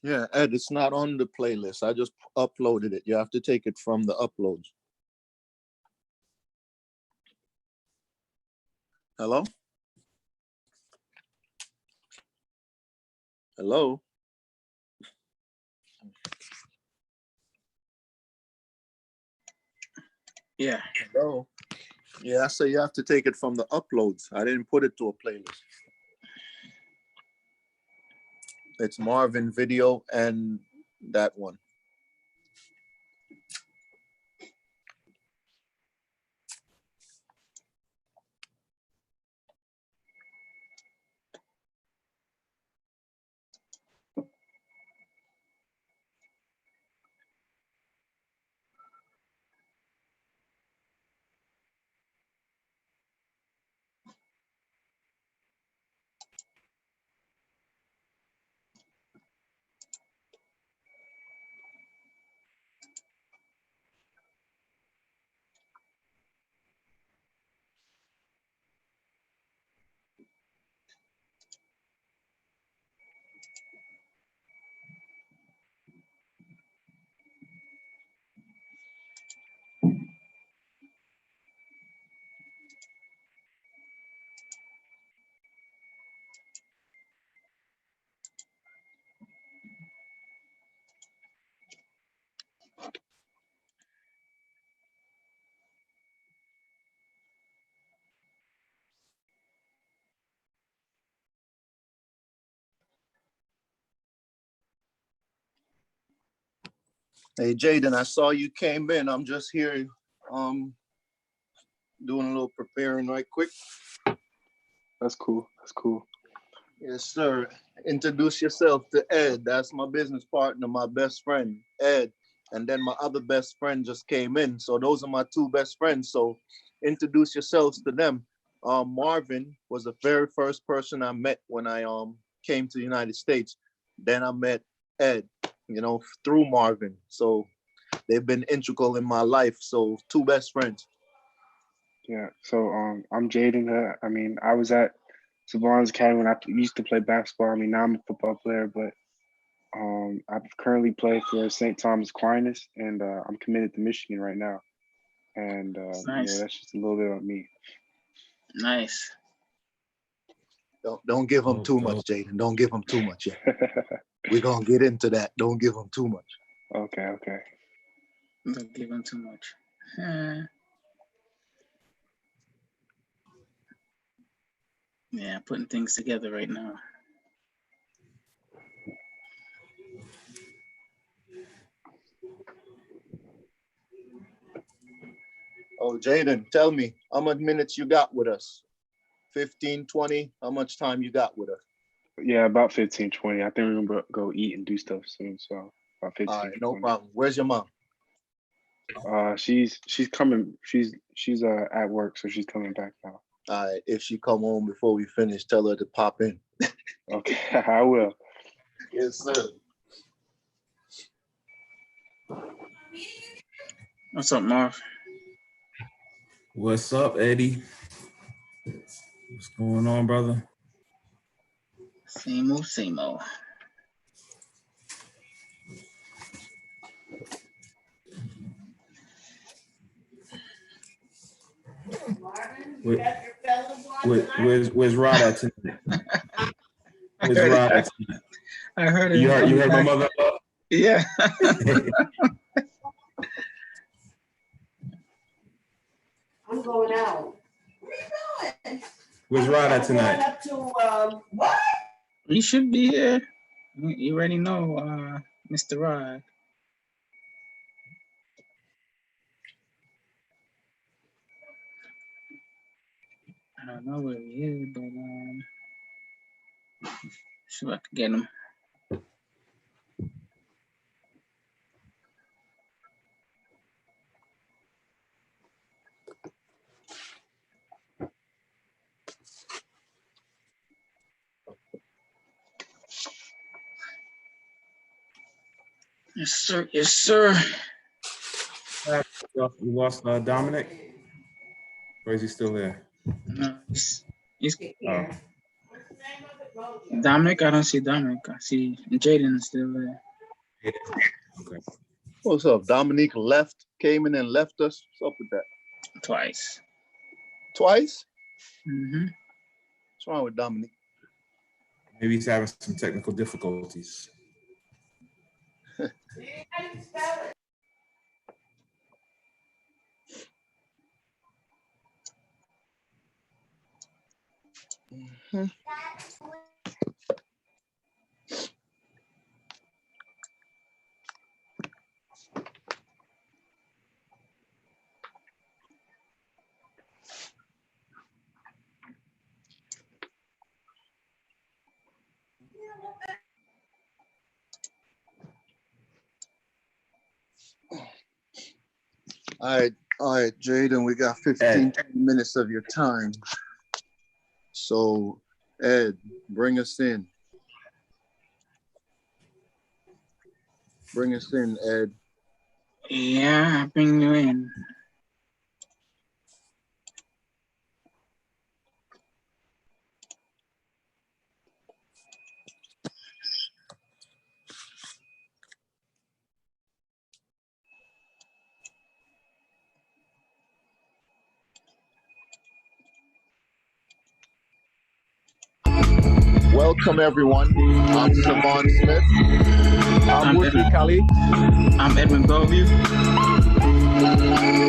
Yeah, Ed, it's not on the playlist. I just uploaded it. You have to take it from the uploads. Hello? Hello? Yeah. Hello? Yeah, I say you have to take it from the uploads. I didn't put it to a playlist. It's Marvin video and that one. Hey, Jaden, I saw you came in. I'm just here doing a little preparing right quick. That's cool. That's cool. Yes, sir. Introduce yourself to Ed. That's my business partner, my best friend, Ed. And then my other best friend just came in. So those are my two best friends. So introduce yourselves to them. Marvin was the very first person I met when I came to the United States. Then I met Ed, through Marvin. So they've been integral in my life. So two best friends. Yeah. So I'm Jaden. I was at Savon's Academy when I used to play basketball. Now I'm a football player, but I currently play for St. Thomas Aquinas, and I'm committed to Michigan right now. And nice. Yeah, that's just a little bit of me. Nice. Don't give them too much, Jaden. Don't give them too much yet. We're gonna get into that. Don't give them too much. Okay. Don't give them too much. Yeah, putting things together right now. Oh, Jaden, tell me, how much minutes you got with us? 15, 20? How much time you got with us? Yeah, about 15, 20. I think we're gonna go eat and do stuff soon. So about 15. All right, no problem. Where's your mom? She's coming. She's at work, so she's coming back now. All right, if she come home before we finish, tell her to pop in. Okay, I will. Yes, sir. What's up, Marv? What's up, Eddie? What's going on, brother? Same old, same old. Where's Rod at tonight? Where's Rod at tonight? I heard it. You heard my mother? Yeah. I'm going out. Where you going? Where's Rod at tonight? I'm going up to what? You should be here. You already know, Mr. Rod. I don't know where he is, but see if I can get him. Yes, sir. Yes, sir. You lost Dominic? Or is he still there? No, he's Here. Dominic, I don't see Dominic. I see Jaden still there. Okay. What's up? Dominique came in and left us. What's up with that? Twice. Twice? Mm-hmm. What's wrong with Dominique? Maybe he's having some technical difficulties. Mm-hmm. All right, Jaden, we got 15 minutes of your time. So, Ed, bring us in. Bring us in, Ed. Yeah, I bring you in. Welcome, everyone. I'm Savon Smith. I'm Wookie Kali. I'm Edmund Bellevue.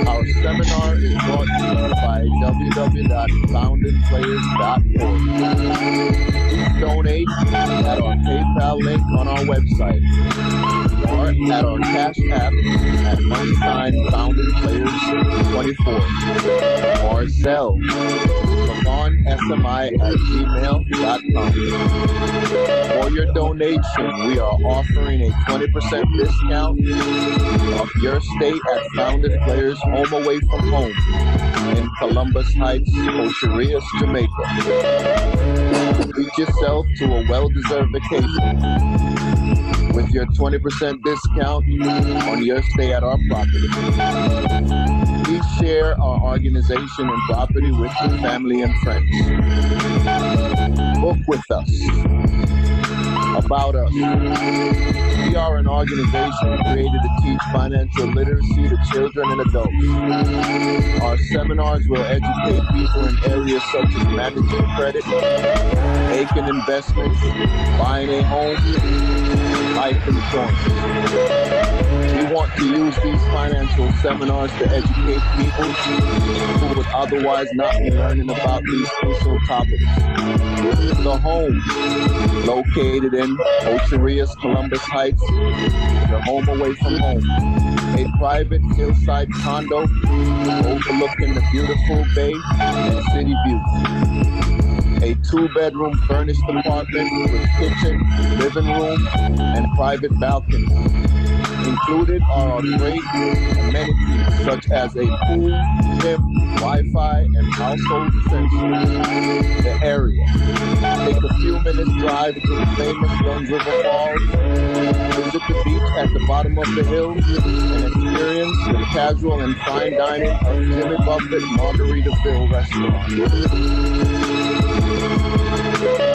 Our seminar is brought to you by www.foundedplayers.org. Please donate at our PayPal link on our website or at our Cash App at #FoundedPlayers24 or Zelle SavonSMI@gmail.com. For your donation, we are offering a 20% discount off your stay at Founded Players Home Away from Home in Columbus Heights, Ocho Rios, Jamaica. Treat yourself to a well-deserved vacation with your 20% discount on your stay at our property. Please share our organization and property with your family and friends. Book with us. About us. We are an organization created to teach financial literacy to children and adults. Our seminars will educate people in areas such as managing credit, making investments, buying a home, life insurance. We want to use these financial seminars to educate people who would otherwise not be learning about these crucial topics. The Home, located in Ocho Rios, Columbus Heights, your home away from home. A private hillside condo overlooking the beautiful bay and city view. A 2-bedroom furnished apartment with kitchen, living room, and private balcony. Included are our great amenities such as a pool, gym, Wi-Fi, and household essentials. The area. Take a few minutes drive to the famous Guns River Falls. Visit the beach at the bottom of the hill and experience the casual and fine dining of Jimmy Buffett Margaritaville restaurant. You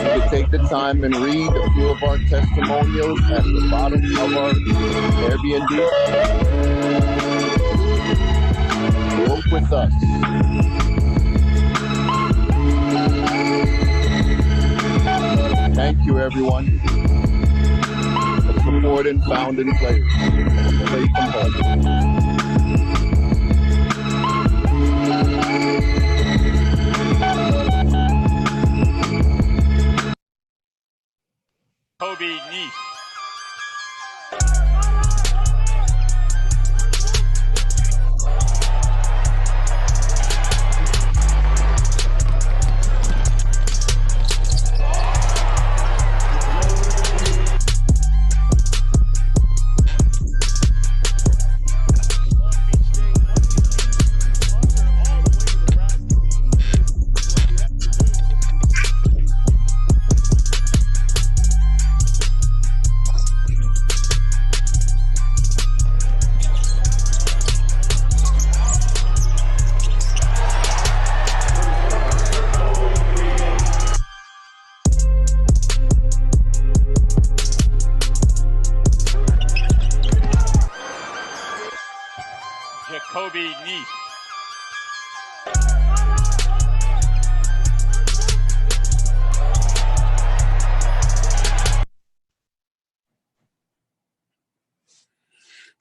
can take the time and read a few of our testimonials at the bottom of our Airbnb. Book with us. Thank you, everyone, for supporting Founded Players. Play from home. Kobe Neef.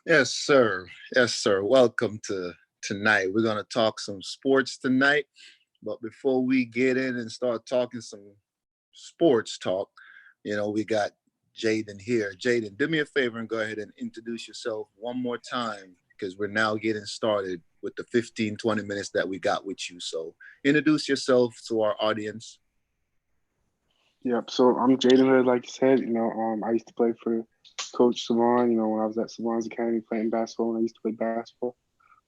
Yes, sir. Yes, sir. Welcome to tonight. We're going to talk some sports tonight. But before we get in and start talking some sports talk, we got Jaden here. Jaden, do me a favor and go ahead and introduce yourself one more time because we're now getting started with the 15, 20 minutes that we got with you. So introduce yourself to our audience. Yep. So I'm Jaden Hood, like you said. I used to play for Coach Savon. When I was at Savon's Academy playing basketball, and I used to play basketball.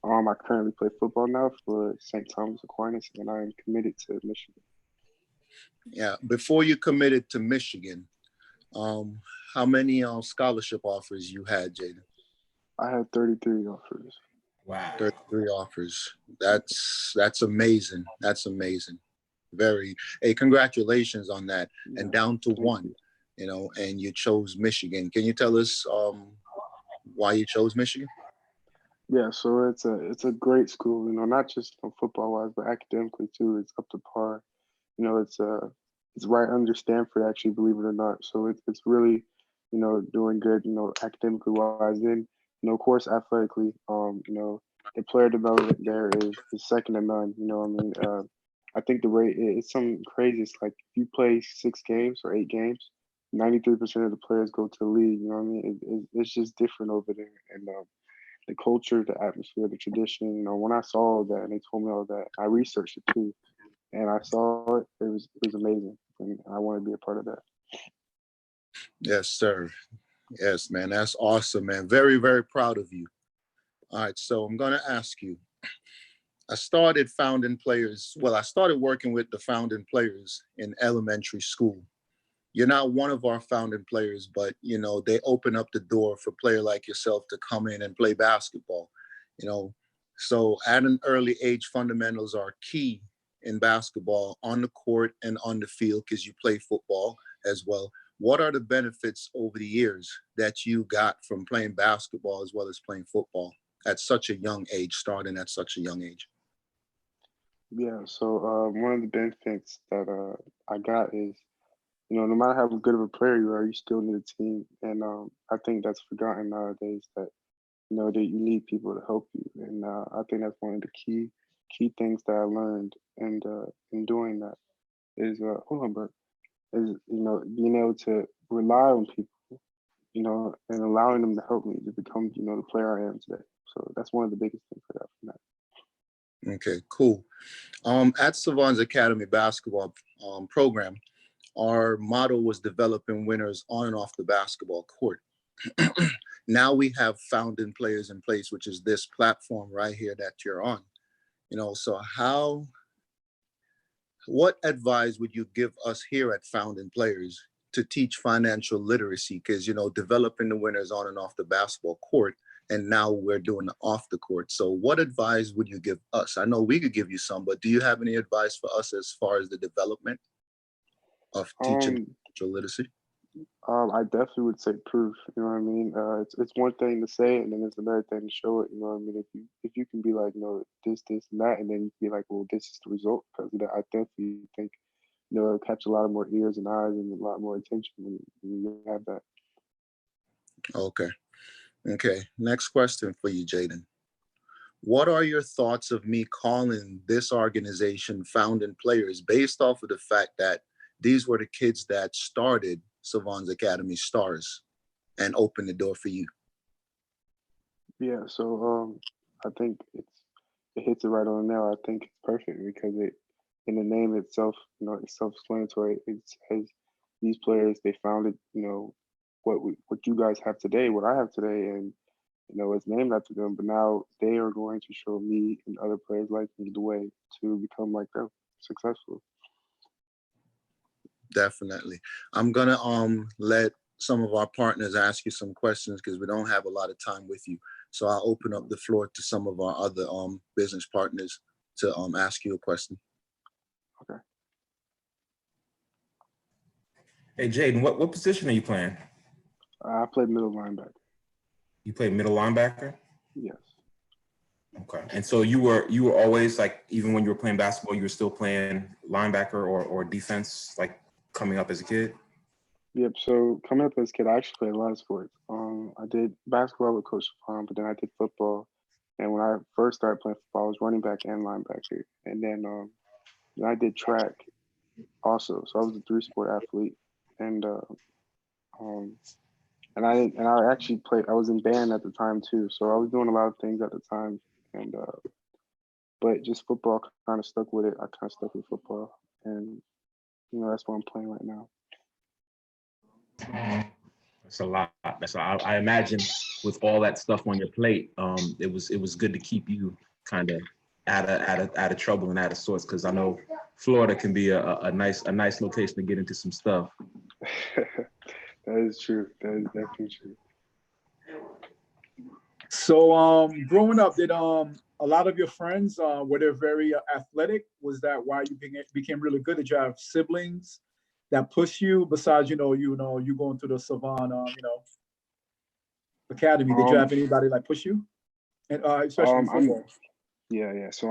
I currently play football now for St. Thomas Aquinas, and I am committed to Michigan. Yeah. Before you committed to Michigan, how many scholarship offers you had, Jaden? I had 33 offers. Wow. 33 offers. That's amazing. That's amazing. Hey, congratulations on that. Yeah, and down to one, and you chose Michigan. Can you tell us why you chose Michigan? Yeah, so it's a great school. Not just football wise, but academically too. It's up to par. It's right under Stanford, actually, believe it or not. So it's really, doing good, academically wise. Then, of course, athletically, the player development there is second to none. I think the rate it's something crazy. It's like if you play 6 games or 8 games, 93% of the players go to the league. You know what I mean? It's just different over there, and the culture, the atmosphere, the tradition. When I saw that and they told me all that, I researched it too, and I saw it. It was amazing, and I want to be a part of that. Yes, sir. Yes, man. That's awesome, man. Very, very proud of you. All right, so I'm gonna ask you. I started working with the founding players in elementary school. You're not one of our founding players, but they open up the door for a player like yourself to come in and play basketball. So at an early age, fundamentals are key in basketball on the court and on the field because you play football as well. What are the benefits over the years that you got from playing basketball as well as playing football at such a young age, starting at such a young age? Yeah. So one of the benefits that I got is, no matter how good of a player you are, you still need a team, and I think that's forgotten nowadays. That you need people to help you, and I think that's one of the key things that I learned, and in doing that is hold on, bro, is being able to rely on people, and allowing them to help me to become the player I am today. So that's one of the biggest things I got from that. Okay, cool. At Savon's Academy basketball program, our motto was developing winners on and off the basketball court. Now we have founding players in place, which is this platform right here that you're on. So what advice would you give us here at Founding Players to teach financial literacy? Because, developing the winners on and off the basketball court, and now we're doing the off the court. So what advice would you give us? I know we could give you some, but do you have any advice for us as far as the development of teaching financial literacy? I definitely would say proof. You know what I mean? It's one thing to say it, and then it's another thing to show it. You know what I mean? If you can be like, this, and that, and then you can be like, well, this is the result. Because I definitely think it'll catch a lot of more ears and eyes and a lot more attention when you have that. Okay. Next question for you, Jaden. What are your thoughts of me calling this organization Founding Players based off of the fact that these were the kids that started Savon's Academy Stars and opened the door for you? Yeah, so I think it hits it right on the nail. I think it's perfect because in the name itself, it's self-explanatory. It says these players, they founded, what you guys have today, what I have today, and it's named after them. But now they are going to show me and other players like me the way to become like them, successful. Definitely. I'm gonna let some of our partners ask you some questions because we don't have a lot of time with you. So I'll open up the floor to some of our other business partners to ask you a question. Okay. Hey, Jaden, what position are you playing? I played middle linebacker. You play middle linebacker? Yes. Okay. And so you were always, like, even when you were playing basketball, you were still playing linebacker or defense, like coming up as a kid? Yep. So coming up as a kid, I actually played a lot of sports. I did basketball with Coach Stephon, but then I did football. And when I first started playing football, I was running back and linebacker. And then I did track also. So I was a three-sport athlete. And um, and I actually played. I was in band at the time too. So I was doing a lot of things at the time. And but just football kind of stuck with it. I kind of stuck with football, and that's what I'm playing right now. That's a lot. I imagine with all that stuff on your plate, it was good to keep you kind of out of trouble and out of sorts, because I know Florida can be a nice location to get into some stuff. That is true. That is definitely true. So, growing up, did a lot of your friends were they very athletic? Was that why you became really good? Did you have siblings that push you? Besides, you going to the Savon, academy. Did you have anybody like push you, and especially in football? Yeah. So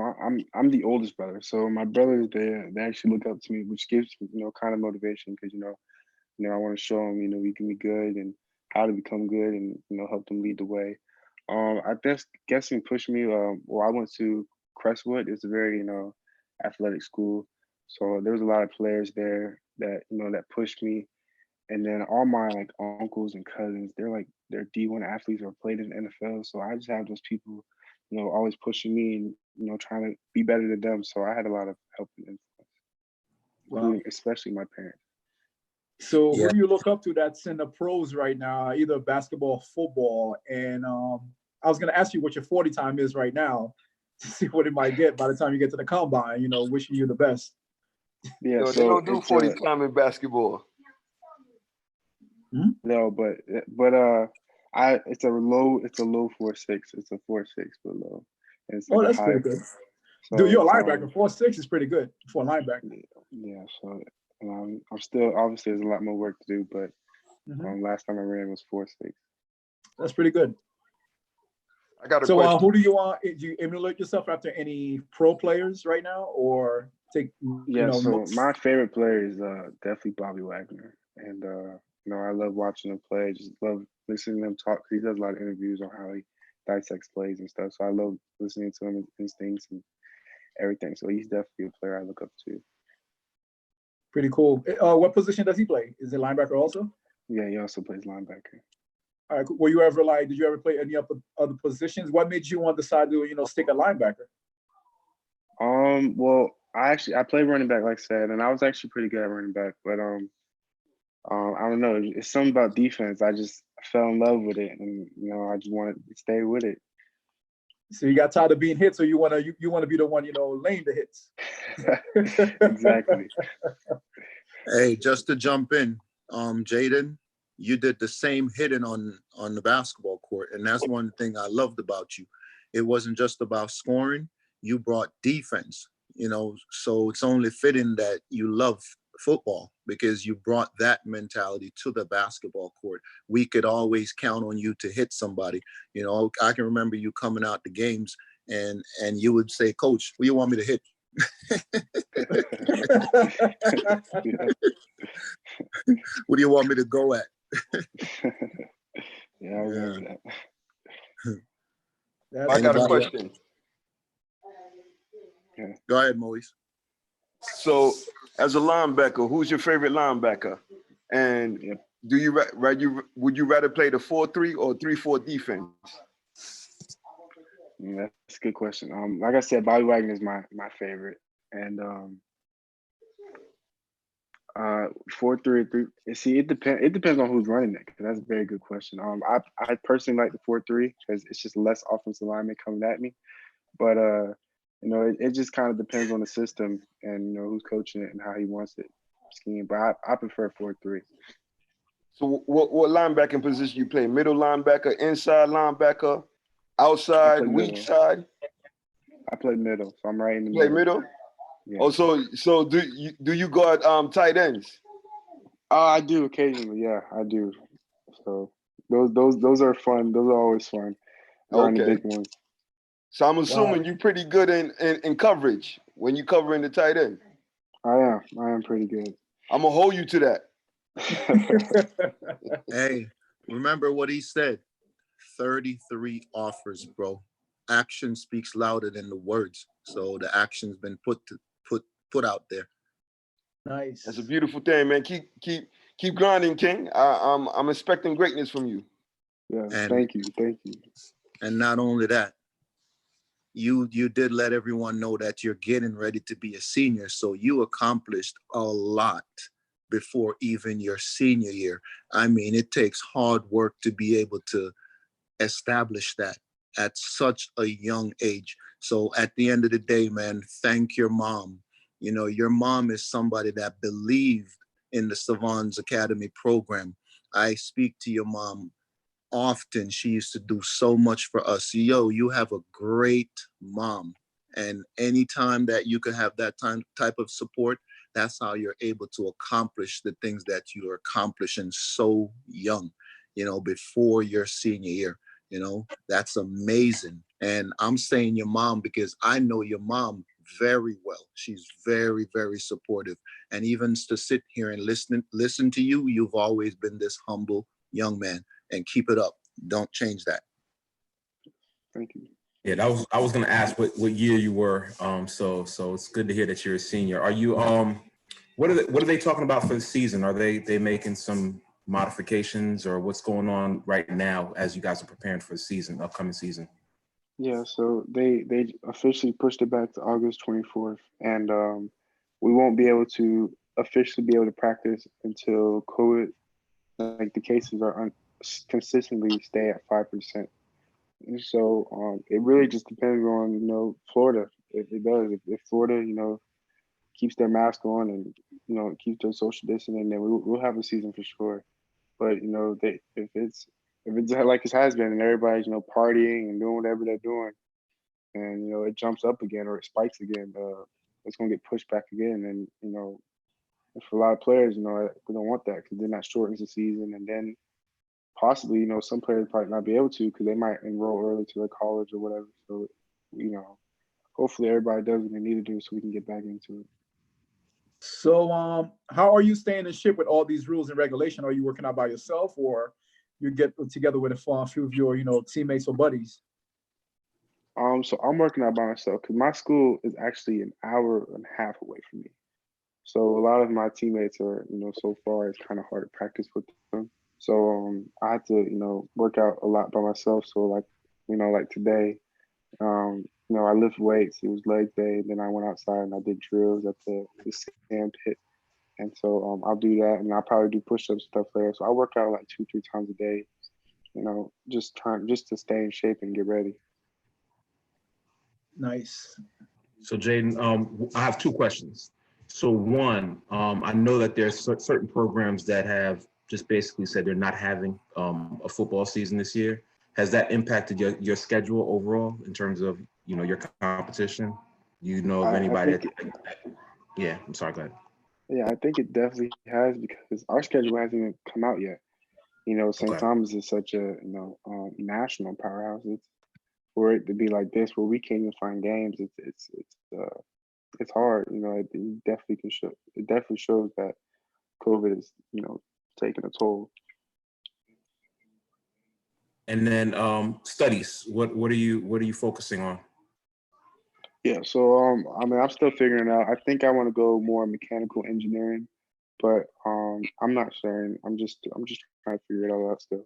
I'm the oldest brother. So my brothers, they actually look up to me, which gives me kind of motivation, because I want to show them we can be good and how to become good, and help them lead the way. I guessing pushed me. Well, I went to Crestwood. It's a very athletic school, so there was a lot of players there that that pushed me. And then all my like uncles and cousins, they're D1 athletes or played in the NFL. So I just have those people, always pushing me and trying to be better than them. So I had a lot of help and influence, including especially my parents. So who do you look up to that's in the pros right now, either basketball or football? And I was going to ask you what your 40 time is right now to see what it might get by the time you get to the combine, wishing you the best. Yeah, so they don't do 40 time in basketball. No, but it's a low 4.6. It's a 4.6 below. Oh, that's pretty good. So, dude, you're a linebacker. 4.6 is pretty good for a linebacker. Yeah, so I'm still, obviously there's a lot more work to do, but last time I ran was 4.6. That's pretty good. I got a question. Who do you want? Do you emulate yourself after any pro players right now, or take? So my favorite player is definitely Bobby Wagner, and I love watching him play. Just love listening to him talk. He does a lot of interviews on how he dissects plays and stuff. So I love listening to him, his instincts and everything. So he's definitely a player I look up to. Pretty cool. What position does he play? Is it linebacker also? Yeah, he also plays linebacker. All right. Were you ever did you ever play any other positions? What made you want to decide to, stick at linebacker? Well, I played running back, like I said, and I was actually pretty good at running back, but I don't know. It's something about defense. I just fell in love with it, and I just wanted to stay with it. So you got tired of being hit, so you want to be the one, laying the hits. Exactly. Hey, just to jump in, Jaden, you did the same hitting on the basketball court, and that's one thing I loved about you. It wasn't just about scoring. You brought defense, so it's only fitting that you love football, because you brought that mentality to the basketball court. We could always count on you to hit somebody. I can remember you coming out the games and you would say, "Coach, who you want me to hit?" What do you want me to go at? Yeah, I remember that. I got a question. Yeah. Go ahead, Maurice. So, as a linebacker, who's your favorite linebacker? And would you rather play the 4-3 or 3-4 defense? Yeah, that's a good question. Like I said, Bobby Wagner is my favorite, and 4-3. See, it depends on who's running it, because that's a very good question. I personally like the 4-3 because it's just less offensive linemen coming at me, but it just kind of depends on the system and who's coaching it and how he wants it scheme. But I prefer 4-3. So what linebacking position you play? Middle linebacker, inside linebacker, outside, weak side? I play middle, so I'm right in the middle. Play middle? Yeah. Oh, so do you guard tight ends? I do occasionally, yeah, I do. So those are fun. Those are always fun. Okay. The big ones. So I'm assuming you're pretty good in coverage when you covering the tight end. I am pretty good. I'm gonna hold you to that. Hey, remember what he said. 33 offers, bro. Action speaks louder than the words. So the action's been put out there. Nice. That's a beautiful thing, man. Keep grinding, King. I'm expecting greatness from you. Yeah, And thank you. and not only that, you did let everyone know that you're getting ready to be a senior. So you accomplished a lot before even your senior year. I mean, it takes hard work to be able to establish that at such a young age. So at the end of the day, man, thank your mom. You know, your mom is somebody that believed in the Savons Academy program. I speak to your mom often. She used to do so much for us. Yo, you have a great mom. And anytime that you can have that type of support, that's how you're able to accomplish the things that you are accomplishing so young, you know, before your senior year. You know, that's amazing. And I'm saying your mom because I know your mom very well. She's very, very supportive. And even to sit here and listen to you, you've always been this humble young man. And keep it up. Don't change that. Thank you. Yeah, I was gonna ask what year you were. So it's good to hear that you're a senior. Are you what are they talking about for the season? Are they making some modifications or what's going on right now as you guys are preparing for the season, upcoming season? Yeah, so they officially pushed it back to August 24th, and we won't be able to officially be able to practice until COVID, like the cases are consistently stay at 5%. And so it really just depends on Florida. If it does, if Florida keeps their mask on and keeps their social distancing, then we'll have a season for sure. But if it's like it has been and everybody's partying and doing whatever they're doing, and it jumps up again or it spikes again, it's gonna get pushed back again. And for a lot of players, we don't want that because then that shortens the season, and then possibly some players might not be able to because they might enroll early to their college or whatever. So hopefully everybody does what they need to do so we can get back into it. So how are you staying in shape with all these rules and regulation? Are you working out by yourself or you get together with a few of your teammates or buddies? So I'm working out by myself because my school is actually an hour and a half away from me. So a lot of my teammates are, so far it's kind of hard to practice with them. So I had to, work out a lot by myself. So like today, I lift weights. It was leg day. Then I went outside and I did drills at the sand pit. And so I'll do that, and I'll probably do push-ups stuff there. So I work out like 2-3 times a day, just to stay in shape and get ready. Nice. So Jaden, I have two questions. So one, I know that there's certain programs that have just basically said they're not having a football season this year. Has that impacted your schedule overall in terms of your competition? Of anybody yeah, I'm sorry, go ahead. Yeah, I think it definitely has because our schedule hasn't even come out yet. St. Okay. Thomas is such a national powerhouse. It's for it to be like this where we can't even find games. It's hard. It definitely can show. It definitely shows that COVID is taking a toll. And then studies. What are you focusing on? Yeah, so I'm still figuring it out. I think I want to go more mechanical engineering, but I'm not sure. I'm just trying to figure it all out still.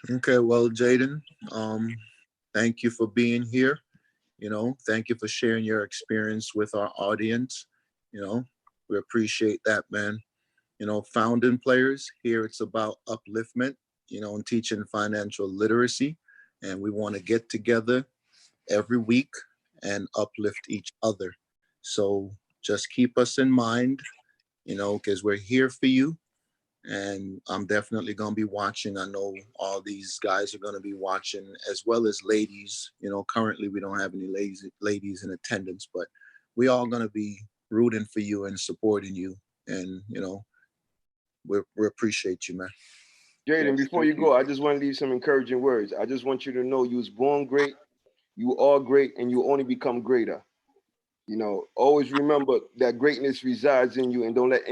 Okay, well, Jaden, thank you for being here. Thank you for sharing your experience with our audience. We appreciate that, man. Founding players here, it's about upliftment, and teaching financial literacy. And we want to get together every week and uplift each other. So just keep us in mind, because we're here for you. And I'm definitely going to be watching. I know all these guys are going to be watching, as well as ladies. Currently we don't have any ladies in attendance, but we all going to be rooting for you and supporting you. And, we appreciate you, man. Jaden, before you go, I just want to leave some encouraging words. I just want you to know you was born great, you are great, and you only become greater. You know, always remember that greatness resides in you, and don't let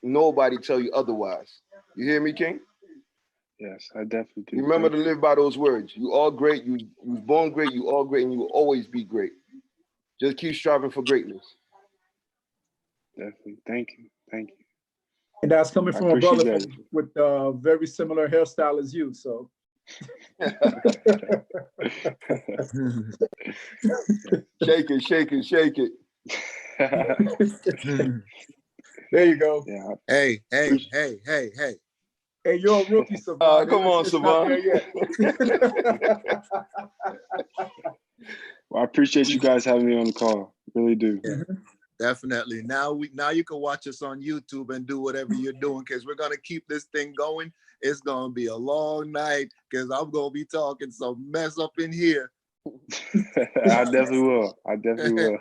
nobody tell you otherwise. You hear me, King? Yes, I definitely do. Remember Thank to live by those words. You are great. You was born great. You are great, and you will always be great. Just keep striving for greatness. Definitely. Thank you. Thank you. And that's coming I from a brother appreciate that. with very similar hairstyle as you. So Shake it, shake it, shake it. there you go. Yeah. Hey, hey, Appreciate- hey, hey, hey. Hey, you're a rookie, Savon. Come on, It's not Savon. there yet. Well, I appreciate you guys having me on the call. Really do. Yeah, definitely. Now you can watch us on YouTube and do whatever you're doing, because we're gonna keep this thing going. It's gonna be a long night because I'm gonna be talking some mess up in here. I definitely will. I definitely will.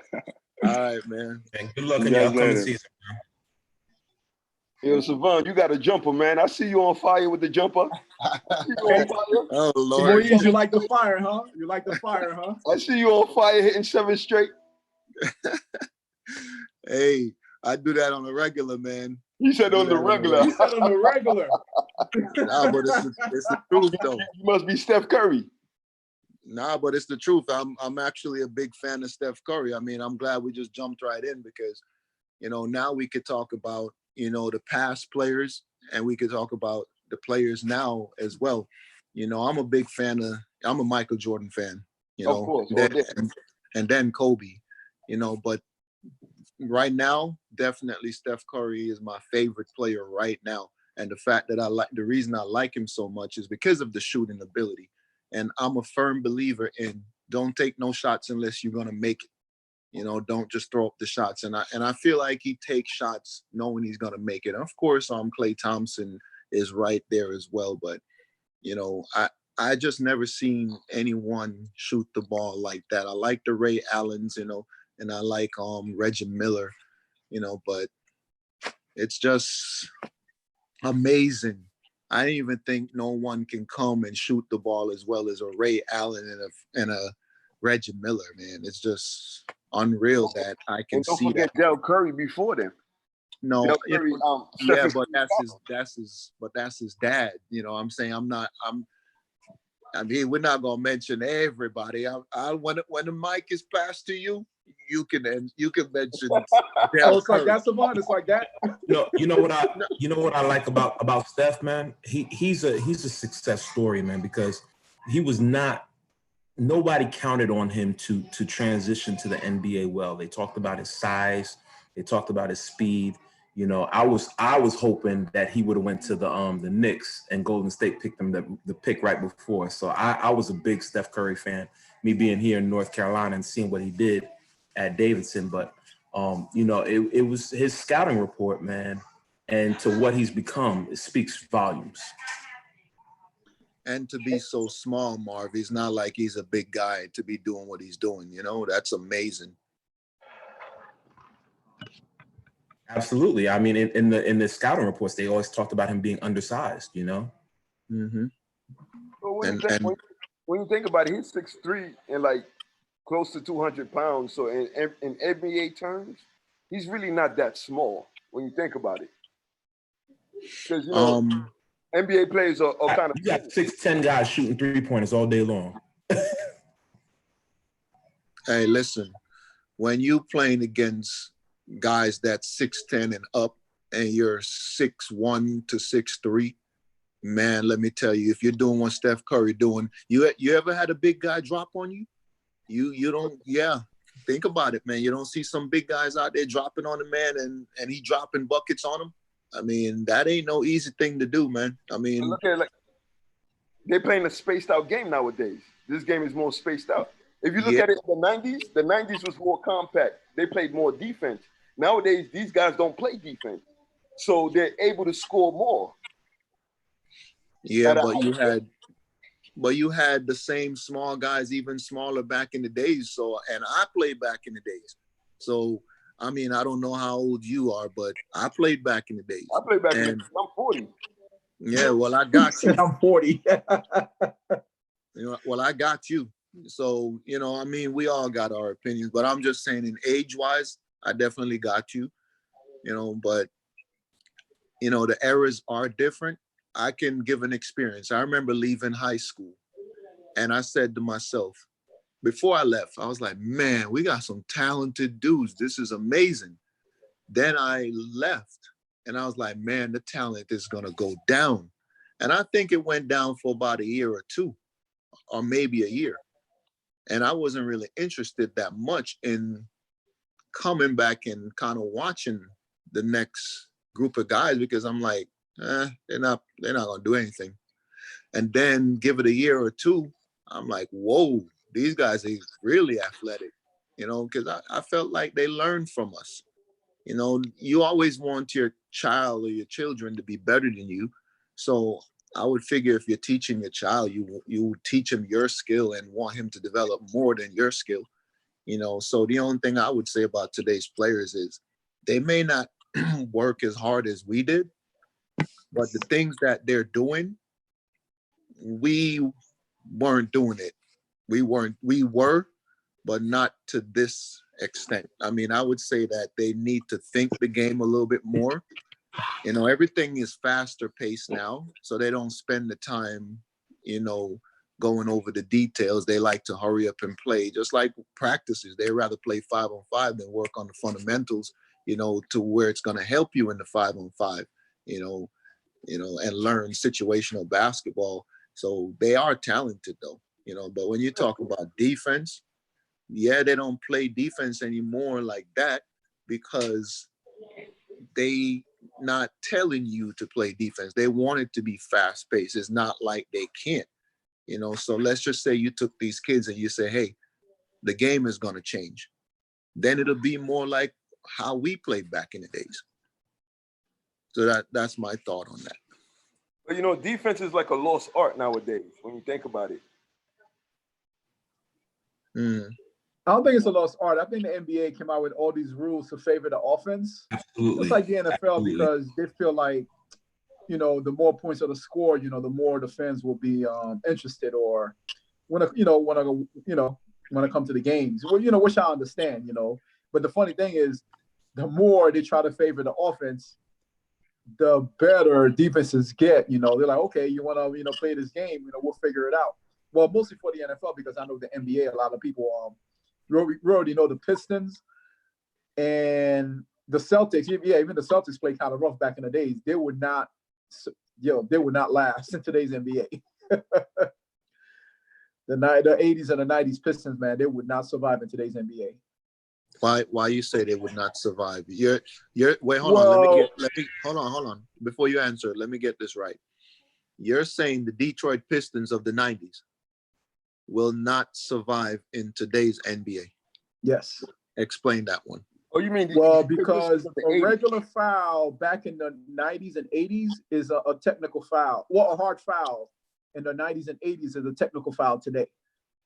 All right, man. And good luck See in your you guys upcoming later. season. Yo, Savon, you got a jumper, man. I see you on fire with the jumper. I see you on fire. Oh Lord. Moise, you like the fire, huh? You like the fire, huh? I see you on fire hitting 7 straight. Hey, I do that on a regular, man. You said on the regular. You said on the regular. Nah, but it's the truth though. You must be Steph Curry. Nah, but it's the truth. I'm actually a big fan of Steph Curry. I mean, I'm glad we just jumped right in because, you know, now we could talk about, you know, the past players and we could talk about the players now as well. You know, I'm a Michael Jordan fan, you know, Of course. and then Kobe, you know, but right now, definitely Steph Curry is my favorite player right now. And the reason I like him so much is because of the shooting ability. And I'm a firm believer in don't take no shots unless you're gonna make it. You know, don't just throw up the shots. And I feel like he takes shots knowing he's gonna make it. And of course, Klay Thompson is right there as well. But you know, I just never seen anyone shoot the ball like that. I like the Ray Allens, you know, and I like Reggie Miller, you know, but it's just amazing. I didn't even think no one can come and shoot the ball as well as a Ray Allen and a Reggie Miller, man. It's just unreal that I can And don't see forget that. Del Curry before them. No, Del you Curry, know, Steph yeah, is- but that's his dad. You know, I'm saying I mean, we're not gonna mention everybody. When the mic is passed to you, you can mention. Oh, it's like that, Savon. It's like that. You know what I like about Steph, man. He's a success story, man, because nobody counted on him to transition to the NBA well. They talked about his size, they talked about his speed. You know, I was hoping that he would have went to the Knicks and Golden State picked him the pick right before. So I was a big Steph Curry fan. Me being here in North Carolina and seeing what he did at Davidson, but you know, it was his scouting report, man, and to what he's become, it speaks volumes. And to be so small, Marv, he's not like he's a big guy to be doing what he's doing. You know, that's amazing. Absolutely. I mean, in the scouting reports, they always talked about him being undersized. You know. Mm-hmm. Well, when you think about it, he's 6'3" and like close to 200 pounds. So in NBA terms, he's really not that small when you think about it. Because you know, NBA players are kind of. You got 6'10" guys shooting 3-pointers all day long. Hey, listen, when you playing against guys that's 6'10" and up, and you're 6'1" to 6'3", man, let me tell you, if you're doing what Steph Curry doing, you ever had a big guy drop on you? You don't, yeah. Think about it, man. You don't see some big guys out there dropping on a man and he dropping buckets on them. I mean, that ain't no easy thing to do, man. I mean, look at it, like they're playing a spaced out game nowadays. This game is more spaced out. If you look at it in the 90s was more compact. They played more defense. Nowadays, these guys don't play defense. So they're able to score more. Yeah, but you had the same small guys, even smaller back in the days. So, and I played back in the days. So, I mean, I don't know how old you are, but I played back in the days. I played back in the days. I'm 40. Yeah, well, I got you. I'm 40. You know, well, I got you. So, you know, I mean, we all got our opinions, but I'm just saying in age wise, I definitely got you, you know, but you know, the eras are different. I can give an experience. I remember leaving high school and I said to myself, before I left, I was like, man, we got some talented dudes. This is amazing. Then I left and I was like, man, the talent is going to go down. And I think it went down for about a year or two, or maybe a year. And I wasn't really interested that much in coming back and kind of watching the next group of guys because I'm like, they're not gonna do anything. And then give it a year or two, I'm like, whoa, these guys are really athletic, you know, because I felt like they learned from us. You know, you always want your child or your children to be better than you. So I would figure if you're teaching your child, you teach him your skill and want him to develop more than your skill. You know, so the only thing I would say about today's players is they may not work as hard as we did, but the things that they're doing, we weren't doing it. We were, but not to this extent. I mean, I would say that they need to think the game a little bit more. You know, everything is faster paced now, so they don't spend the time, you know, going over the details. They like to hurry up and play, just like practices. They rather play 5-on-5 than work on the fundamentals, you know, to where it's going to help you in the 5-on-5, you know, and learn situational basketball. So they are talented though, you know, but when you talk about defense, yeah, they don't play defense anymore like that because they not telling you to play defense. They want it to be fast paced. It's not like they can't, you know. So let's just say you took these kids and you say, hey, the game is going to change. Then it'll be more like how we played back in the days. So that's my thought on that. But you know, defense is like a lost art nowadays when you think about it. I don't think it's a lost art. I think the NBA came out with all these rules to favor the offense. Absolutely. Just like the NFL, Absolutely. because they feel like, you know, the more points of the score, you know, the more the fans will be interested or want to come to the games. Well, you know, which I understand, you know. But the funny thing is, the more they try to favor the offense, the better defenses get. You know, they're like, okay, you want to, you know, play this game, you know, we'll figure it out. Well, mostly for the NFL, because I know the NBA, a lot of people we already know the Pistons and the Celtics. Yeah, even the Celtics played kind of rough back in the days. They would not last in today's NBA. The 80s and the 90s Pistons, man, they would not survive in today's NBA. Why you say they would not survive? Wait, hold on. Hold on. Before you answer, let me get this right. You're saying the Detroit Pistons of the 90s will not survive in today's NBA? Yes. Explain that one. Oh, you mean because a regular foul back in the 90s and 80s is a technical foul. Well, a hard foul in the 90s and 80s is a technical foul today.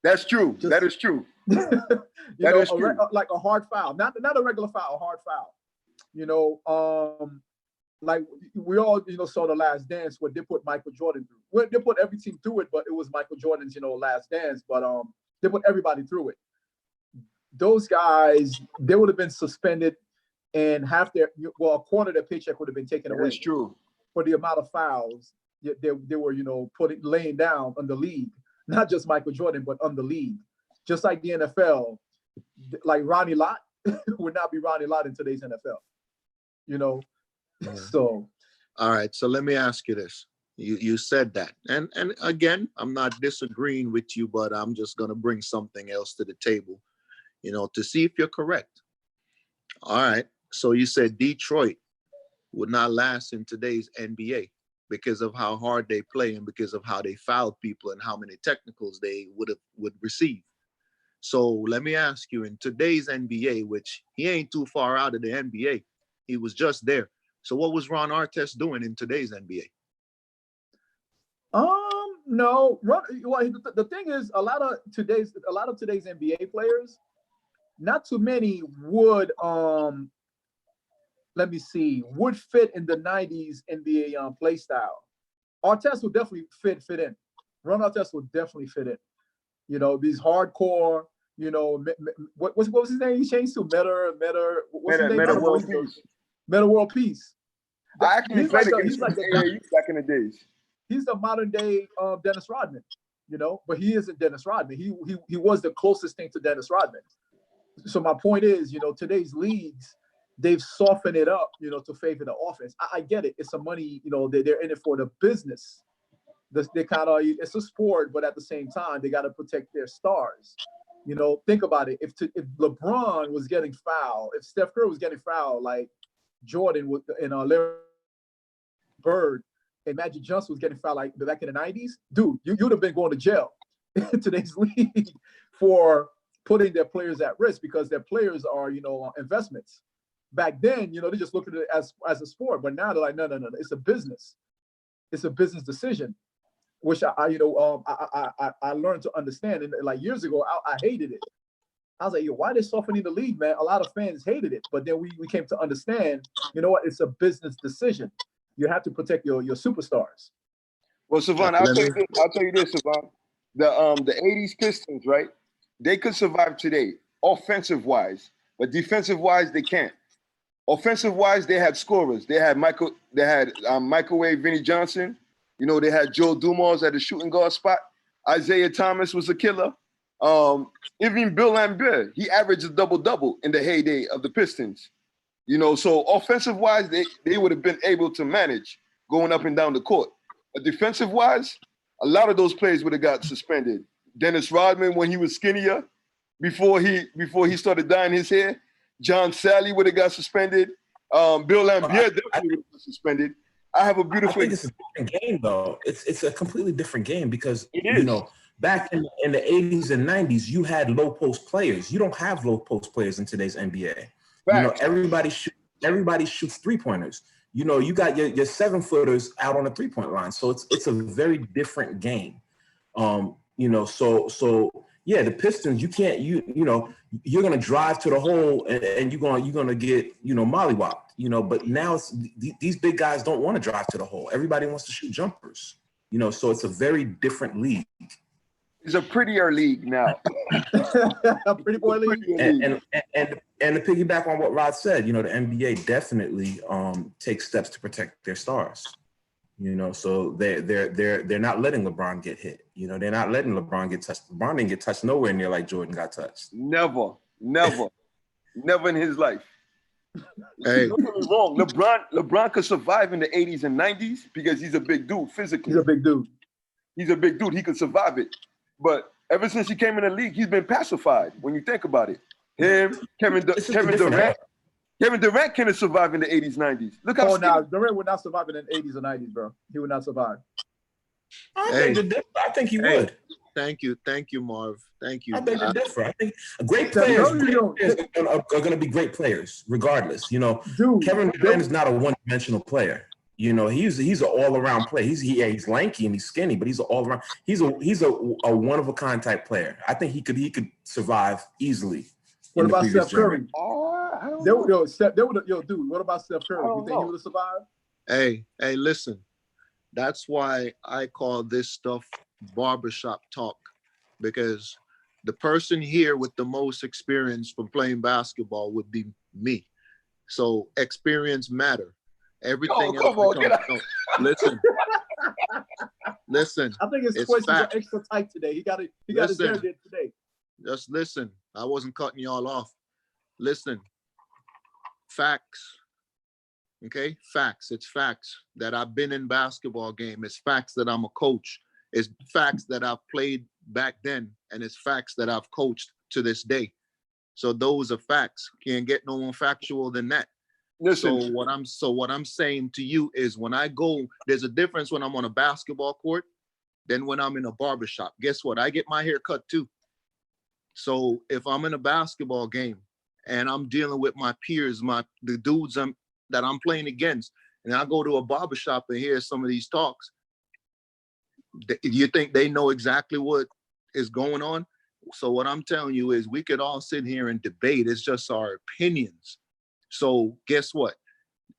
That's true. That is true. That is true. Like a hard foul, not a regular foul, a hard foul. You know, like we all, you know, saw The Last Dance where they put Michael Jordan through. Well, they put every team through it, but it was Michael Jordan's, you know, Last Dance. But they put everybody through it. Those guys, they would have been suspended, and a quarter of their paycheck would have been taken away. That's true. For the amount of fouls they were, you know, laying down on the league. Not just Michael Jordan, but on the league. Just like the NFL, like Ronnie Lott would not be Ronnie Lott in today's NFL. You know, so. All right, so let me ask you this. You said that, and again, I'm not disagreeing with you, but I'm just gonna bring something else to the table, you know, to see if you're correct. All right, so you said Detroit would not last in today's NBA because of how hard they play and because of how they fouled people and how many technicals they would receive. So let me ask you, in today's NBA, which he ain't too far out of the NBA, he was just there. So what was Ron Artest doing in today's NBA? No. Well, the thing is, a lot of today's NBA players, not too many would would fit in the 90s NBA play style. Artest would definitely fit in. Ron Artest would definitely fit in. You know, these hardcore, you know, what was his name? He changed to what's his name? Meta World Peace. Meta World Peace. I actually He's played like against him back in the days. He's the modern day Dennis Rodman, you know, but he isn't Dennis Rodman. He was the closest thing to Dennis Rodman. So my point is, you know, today's leagues, they've softened it up, you know, to favor the offense. I get it. It's a money, you know, they're in it for the business. They kind of, it's a sport, but at the same time, they got to protect their stars. You know, think about it. If LeBron was getting fouled, if Steph Curry was getting fouled, like Jordan and Larry Bird and Magic Johnson was getting fouled like back in the 90s, dude, you'd have been going to jail in today's league for putting their players at risk because their players are, you know, investments. Back then, you know, they just looked at it as a sport, but now they're like, no, it's a business. It's a business decision, which I learned to understand. And like years ago, I hated it. I was like, yo, why are they softening the league, man? A lot of fans hated it, but then we came to understand, you know what? It's a business decision. You have to protect your superstars. Well, Savon, I'll tell you this, Savon. The 80s Pistons, right? They could survive today, offensive-wise, but defensive-wise, they can't. Offensive-wise, they had scorers. They had microwave Vinnie Johnson. You know, they had Joe Dumars at the shooting guard spot. Isaiah Thomas was a killer. Even Bill Lambert, he averaged a double-double in the heyday of the Pistons. You know, so offensive-wise, they would have been able to manage going up and down the court. But defensive-wise, a lot of those players would have got suspended. Dennis Rodman, when he was skinnier, before he started dyeing his hair, John Sally would have got suspended. Bill Lambert definitely would have got suspended. I have a beautiful. I think it's a different game, though. It's a completely different game because you know back in the 80s and 90s, you had low post players. You don't have low post players in today's NBA. Fact. You know, everybody shoots 3-pointers. You know, you got your 7-footers out on the 3-point line. So it's a very different game. You know, so yeah, the Pistons, you can't, you know, you're gonna drive to the hole and you're gonna get, you know, mollywopped, you know, but now these big guys don't want to drive to the hole. Everybody wants to shoot jumpers, you know, so it's a very different league. It's a prettier league now. A pretty boy league. And to piggyback on what Rod said, you know, the NBA definitely takes steps to protect their stars. You know, so they're not letting LeBron get hit. You know, they're not letting LeBron get touched. LeBron didn't get touched nowhere near like Jordan got touched. Never in his life. Hey, don't get me wrong. LeBron could survive in the 80s and 90s because he's a big dude physically. He's a big dude. He could survive it. But ever since he came in the league, he's been pacified. When you think about it, him, Kevin Durant. Kevin Durant couldn't survive in the 80s, 90s. Look how Durant would not survive in the 80s or 90s, bro. He would not survive. I think he would. Thank you, Marv. Thank you. I think they're different. I think great players are going to be great players, regardless. You know, Kevin Durant is not a one-dimensional player. You know, he's an all-around player. He's lanky and he's skinny, but he's an all-around. He's a one-of-a-kind type player. I think he could survive easily. What about Steph Curry? Dude, what about Steph Curry? You think he would have survived? Hey, listen. That's why I call this stuff barbershop talk, because the person here with the most experience from playing basketball would be me. So experience matter. Everything else. Listen. I think his questions are extra tight today. He got his hair did today. Just listen. I wasn't cutting y'all off. Listen. Facts. Okay? Facts. It's facts that I've been in basketball game. It's facts that I'm a coach. It's facts that I've played back then. And it's facts that I've coached to this day. So those are facts. Can't get no more factual than that. Listen. So what I'm saying to you is when I go, there's a difference when I'm on a basketball court than when I'm in a barbershop. Guess what? I get my hair cut too. So if I'm in a basketball game and I'm dealing with my peers, the dudes that I'm playing against, and I go to a barbershop and hear some of these talks, you think they know exactly what is going on? So what I'm telling you is we could all sit here and debate. It's just our opinions. So guess what?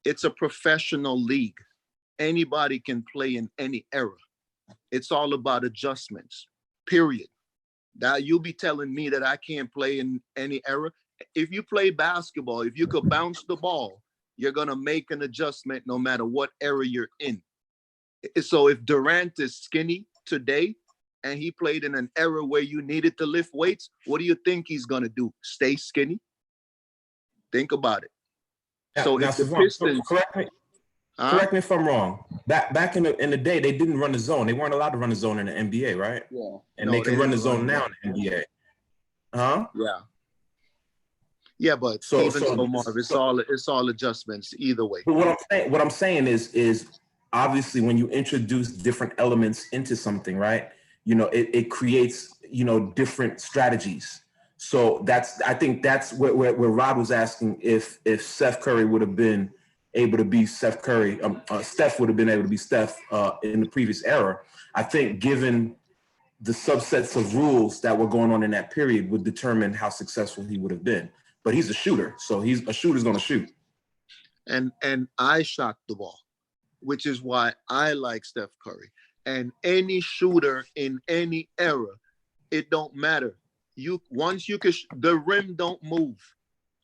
It's a professional league. Anybody can play in any era. It's all about adjustments, period. Now you'll be telling me that I can't play in any era. If you play basketball, if you could bounce the ball, you're gonna make an adjustment no matter what era you're in. So if Durant is skinny today and he played in an era where you needed to lift weights, what do you think he's gonna do? Stay skinny? Think about it. So now, if the Savon, Pistons, correct me if I'm wrong. Back in the day, they didn't run the zone. They weren't allowed to run the zone in the NBA, right? Yeah. And No, they can they run the didn't zone run now in the NBA. Huh? yeah. Yeah, but So- even so, Marv, it's all adjustments either way. But what I'm saying is obviously when you introduce different elements into something, right? You know, it creates, you know, different strategies. So I think that's where Rod was asking if Steph Curry would have been able to be Steph Curry, Steph would have been able to be Steph in the previous era. I think given the subsets of rules that were going on in that period would determine how successful he would have been. But he's a shooter, so a shooter's going to shoot. And I shot the ball, which is why I like Steph Curry. And any shooter in any era, it don't matter. Once you can, the rim don't move.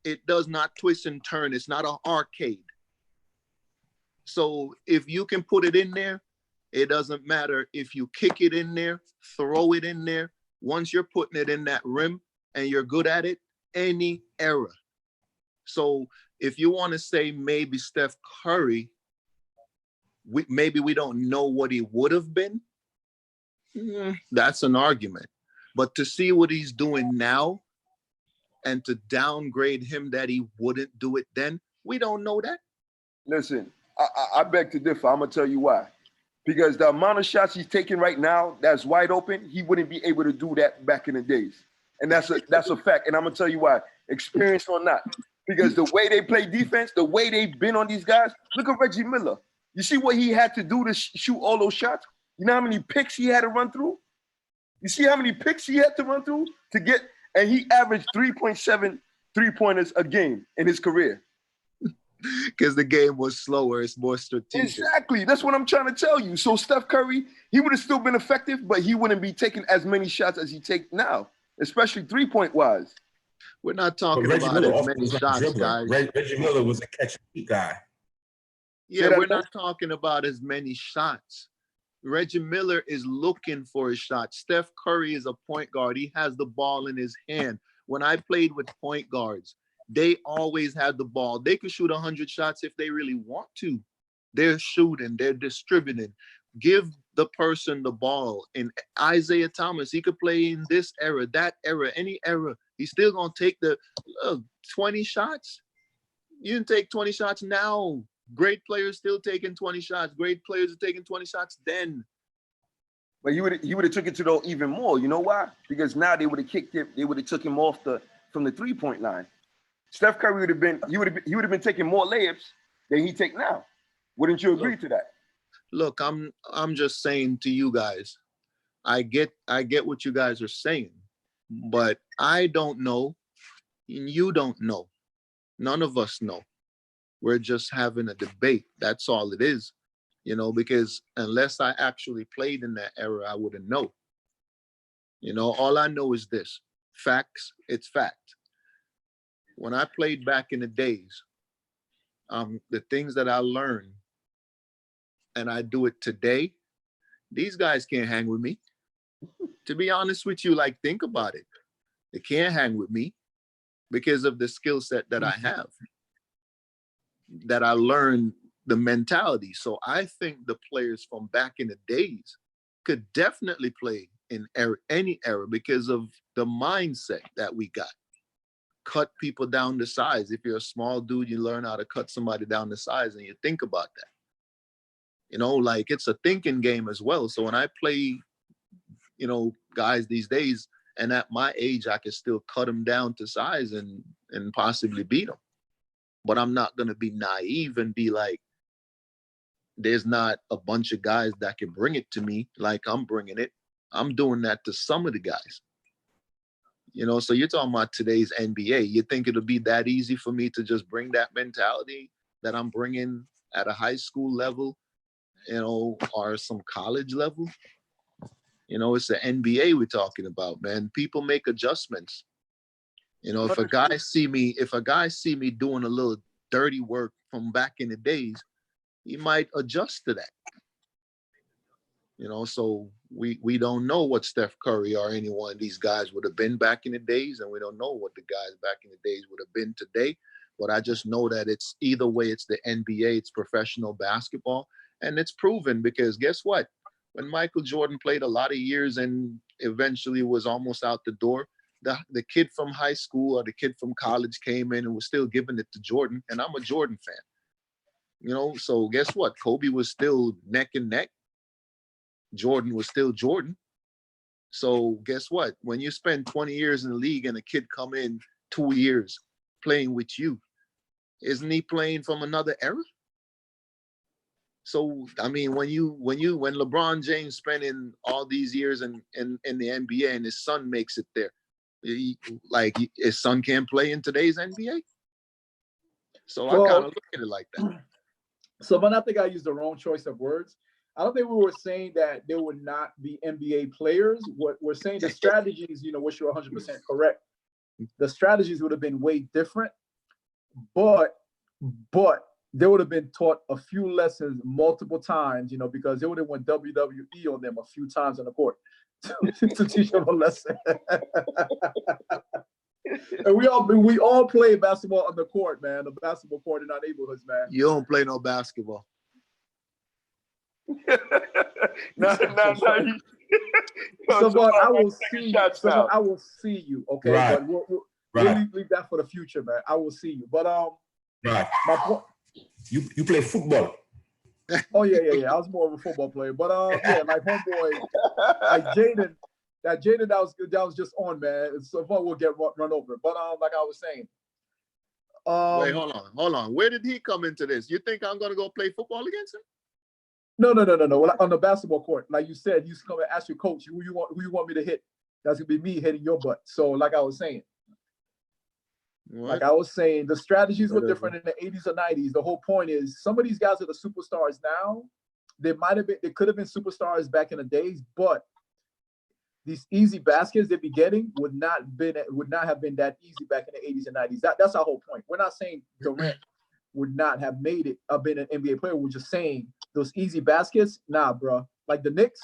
It does not twist and turn. It's not an arcade. So if you can put it in there, it doesn't matter if you kick it in there, throw it in there. Once you're putting it in that rim and you're good at it, any era. So if you want to say maybe Steph Curry, maybe we don't know what he would have been, that's an argument. But to see what he's doing now and to downgrade him that he wouldn't do it then, we don't know that. Listen, I beg to differ. I'm gonna tell you why. Because the amount of shots he's taking right now that's wide open, he wouldn't be able to do that back in the days. And that's a fact. And I'm gonna tell you why, experience or not. Because the way they play defense, the way they've been on these guys, look at Reggie Miller. You see what he had to do to shoot all those shots? You know how many picks he had to run through? You see how many picks he had to run through to get, and he averaged 3.7 3-pointers a game in his career. Because the game was slower, it's more strategic. Exactly. That's what I'm trying to tell you. So Steph Curry, he would have still been effective, but he wouldn't be taking as many shots as he takes now, especially 3-point wise. We're not talking about as many shots, guys. Reggie Miller was a catch and shoot guy. Yeah, we're not talking about as many shots. Reggie Miller is looking for a shot. Steph Curry is a point guard. He has the ball in his hand. When I played with point guards, they always had the ball. They could shoot 100 shots if they really want to. They're shooting, they're distributing. Give the person the ball. And Isaiah Thomas, he could play in this era, that era, any era. He's still going to take the 20 shots. You can take 20 shots now. Great players still taking 20 shots. Great players are taking 20 shots then. But he would have took it to the even more. You know why? Because now they would have kicked him. They would have took him off from the 3-point line. Steph Curry would have been taking more layups than he take now. Wouldn't you agree to that? Look, I'm just saying to you guys, I get what you guys are saying, but I don't know, and you don't know. None of us know. We're just having a debate. That's all it is, you know, because unless I actually played in that era, I wouldn't know. You know, all I know is this: facts, it's fact. When I played back in the days, the things that I learned and I do it today, these guys can't hang with me. To be honest with you, like, think about it. They can't hang with me because of the skill set that I have, that I learned the mentality. So I think the players from back in the days could definitely play in any era because of the mindset that we got. Cut people down to size. If you're a small dude, you learn how to cut somebody down to size and you think about that. You know, like, it's a thinking game as well. So when I play, you know, guys these days, and at my age, I can still cut them down to size and possibly beat them. But I'm not going to be naive and be like, there's not a bunch of guys that can bring it to me like I'm bringing it. I'm doing that to some of the guys. You know, so you're talking about today's NBA. You think it'll be that easy for me to just bring that mentality that I'm bringing at a high school level, you know, or some college level? You know, it's the NBA we're talking about, man. People make adjustments. You know, if a guy see me doing a little dirty work from back in the days, he might adjust to that. You know, so we don't know what Steph Curry or any one of these guys would have been back in the days, and we don't know what the guys back in the days would have been today. But I just know that it's either way, it's the NBA, it's professional basketball, and it's proven because guess what? When Michael Jordan played a lot of years and eventually was almost out the door, the kid from high school or the kid from college came in and was still giving it to Jordan, and I'm a Jordan fan. You know, so guess what? Kobe was still neck and neck. Jordan was still Jordan. So guess what? When you spend 20 years in the league and a kid come in 2 years playing with you, isn't he playing from another era? So I mean, when LeBron James spending all these years in the NBA and his son makes it there, his son can't play in today's NBA. So I kind of look at it like that. So, but I think I used the wrong choice of words. I don't think we were saying that there would not be NBA players. What we're saying, the strategies, which you're 100% correct. The strategies would have been way different, but they would have been taught a few lessons multiple times, because they would have went WWE on them a few times on the court to teach them a lesson. And we all play basketball on the court, man. The basketball court in our neighborhoods, man. You don't play no basketball. No. So, but I will see you. So I will see you. Okay, right. But we'll leave that for the future, man. I will see you. But right. My point. You play football. Oh yeah. I was more of a football player, but like homeboy, like Jaden. That Jaden, that was just on, man. So far we'll get run over. But like I was saying. Wait, hold on. Where did he come into this? You think I'm gonna go play football against him? No. Well, on the basketball court, like you said, you come and ask your coach who you want me to hit. That's gonna be me hitting your butt. So, like I was saying, the strategies were different in the 80s or 90s. The whole point is, some of these guys are the superstars now. They could have been superstars back in the days, but these easy baskets they'd be getting would not have been that easy back in the 80s and 90s. That's our whole point. We're not saying Durant would not have made it, been an NBA player. We're just saying those easy baskets, nah, bro. Like the Knicks,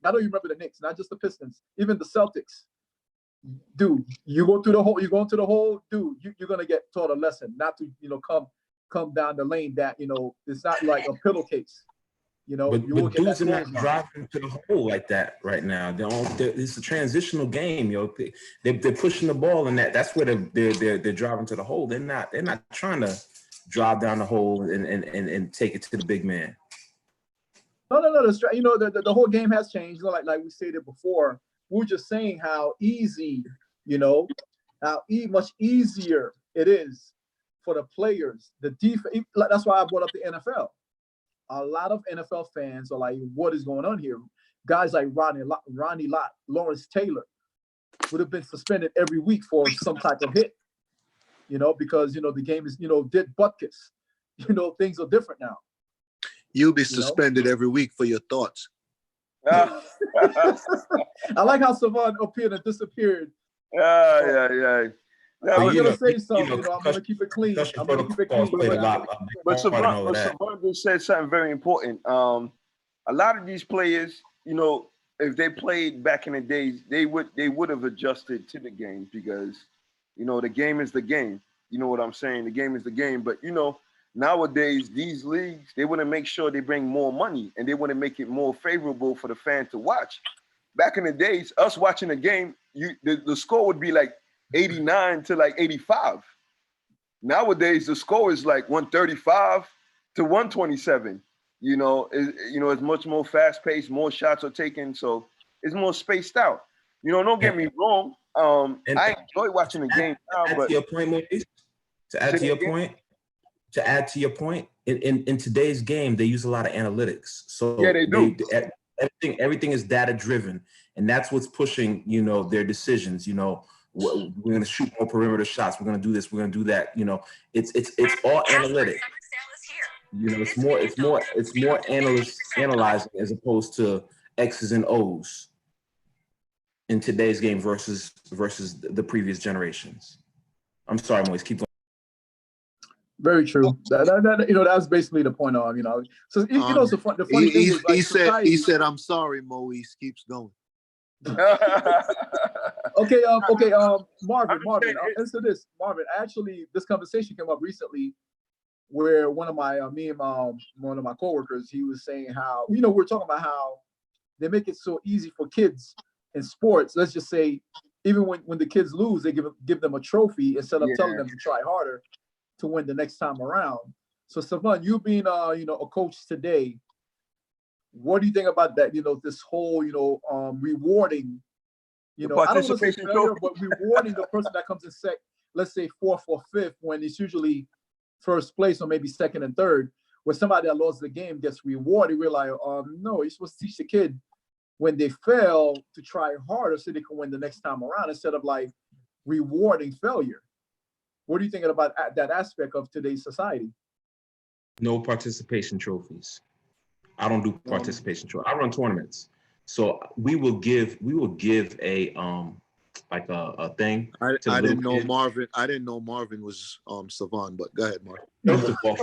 I know you remember the Knicks, not just the Pistons, even the Celtics. Dude, you go into the hole, dude, you're gonna get taught a lesson, not to come down the lane that it's not like a pillowcase. But dudes are not driving to the hole like that right now. It's a transitional game, They're pushing the ball, and that's where they're driving to the hole. They're not trying to drive down the hole and take it to the big man. No. The whole game has changed. Like we stated before, we were just saying how easy, much easier it is for the players. The defense. That's why I brought up the NFL. A lot of NFL fans are like, what is going on here? Guys like Ronnie Lott, Lawrence Taylor would have been suspended every week for some type of hit, because, the game is, did butkus. Things are different now. You'll be suspended every week for your thoughts. I like how Savon appeared and disappeared. Yeah. I was going to say something, I'm going to keep it clean. I'm going to keep it clean. But Savon just said something very important. A lot of these players, if they played back in the days, they would have adjusted to the game because, the game is the game. You know what I'm saying? The game is the game. But, nowadays, these leagues, they want to make sure they bring more money and they want to make it more favorable for the fan to watch. Back in the days, us watching the game, the score would be like 89 to like 85. Nowadays, the score is like 135 to 127. It's much more fast paced, more shots are taken, so it's more spaced out. Don't get me wrong. I enjoy watching the game now, but to add to your point, in today's game, they use a lot of analytics. So yeah, they do. Everything is data driven, and that's what's pushing, their decisions. We're going to shoot more perimeter shots. We're going to do this. We're going to do that. It's all analytic. It's more analyzing as opposed to X's and O's. in today's game versus the previous generations. I'm sorry, Moise, keep going. Very true. That's basically the point of, So the funny thing is, like, he said, "I'm sorry, Moise." Keeps going. Okay, Marvin, I'll answer this. Marvin, actually, this conversation came up recently where one of my one of my coworkers, he was saying how, we're talking about how they make it so easy for kids in sports. Let's just say, even when the kids lose, they give them a trophy instead of telling them to try harder to win the next time around. So Savon, you being a coach today, what do you think about that? This whole rewarding, I don't want to say failure, but rewarding the person that comes in let's say fourth or fifth, when it's usually first place or maybe second and third, where somebody that lost the game gets rewarded. We're like, no, you're supposed to teach the kid when they fail to try harder so they can win the next time around, instead of like rewarding failure. What are you thinking about that aspect of today's society? No participation trophies. I don't do participation trophies. I run tournaments. So we will give a like a thing. I didn't know Marvin. I didn't know Marvin was Savon, but go ahead, Marvin. First of all,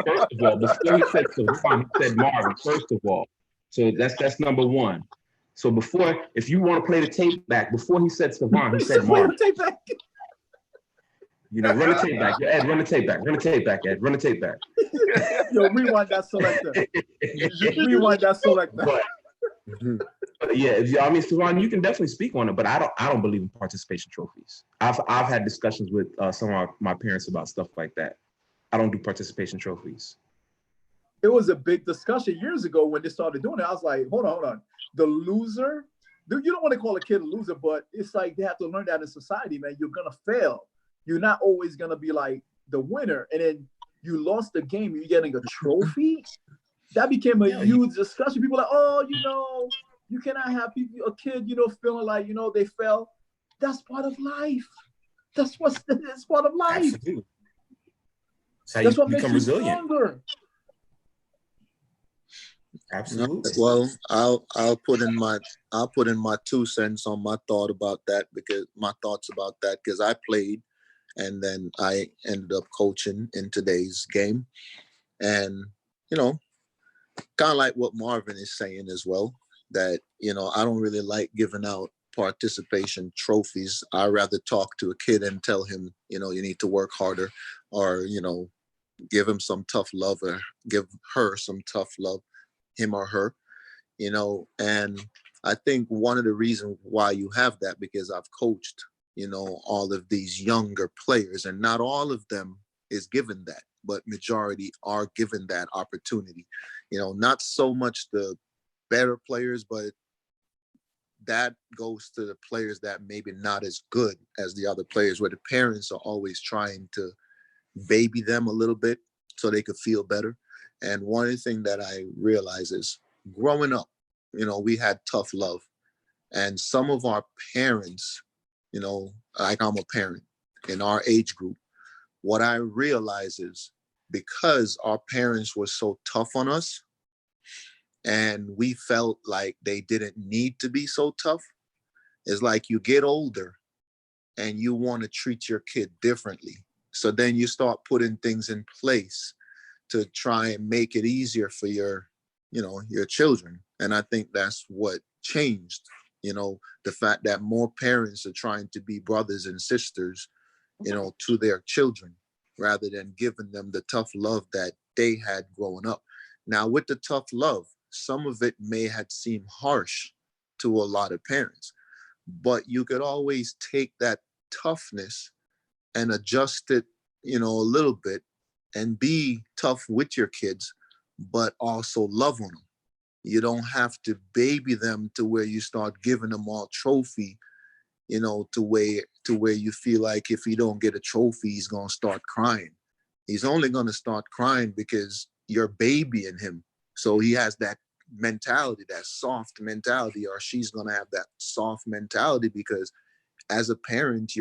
before he said Savon, he said Marvin. First of all, so that's number one. So if you want to play the tape back, before he said Savon, he said Marvin. Run the tape back. Ed, run the tape back. Run the tape back, Ed. Run the tape back. Yo, rewind that selector. Rewind that selector. But yeah, Savon, you can definitely speak on it, but I don't believe in participation trophies. I've had discussions with some of my parents about stuff like that. I don't do participation trophies. It was a big discussion years ago when they started doing it. I was like, hold on. The loser, you don't want to call a kid a loser, but it's like they have to learn that in society, man. You're gonna fail. You're not always gonna be like the winner, and then you lost the game, you're getting a trophy. That became a huge discussion. People are like, oh, you cannot have a kid, feeling like, they fell. That's part of life. That's part of life. Absolutely. That's what makes you stronger. Absolutely. Well, I'll put in my 2 cents on my thoughts about that, because I played, and then I ended up coaching in today's game. And, kind of like what Marvin is saying as well, that, I don't really like giving out participation trophies. I rather talk to a kid and tell him, you need to work harder, or, give him some tough love, or give her some tough love, him or her, and I think one of the reasons why you have that, because I've coached, all of these younger players, and not all of them is given that, but majority are given that opportunity. Not so much the better players, but that goes to the players that maybe not as good as the other players, where the parents are always trying to baby them a little bit so they could feel better. And one of the things that I realize is, growing up, we had tough love, and some of our parents, like I'm a parent in our age group, what I realize is, because our parents were so tough on us and we felt like they didn't need to be so tough, it's like you get older and you want to treat your kid differently. So then you start putting things in place to try and make it easier for your children. And I think that's what changed, the fact that more parents are trying to be brothers and sisters, to their children, rather than giving them the tough love that they had growing up. Now, with the tough love, some of it may have seemed harsh to a lot of parents, but you could always take that toughness and adjust it, a little bit, and be tough with your kids, but also love on them. You don't have to baby them to where you start giving them all trophy, to where you feel like if he don't get a trophy, he's going to start crying. He's only going to start crying because you're babying him. So he has that mentality, that soft mentality, or she's going to have that soft mentality, because as a parent,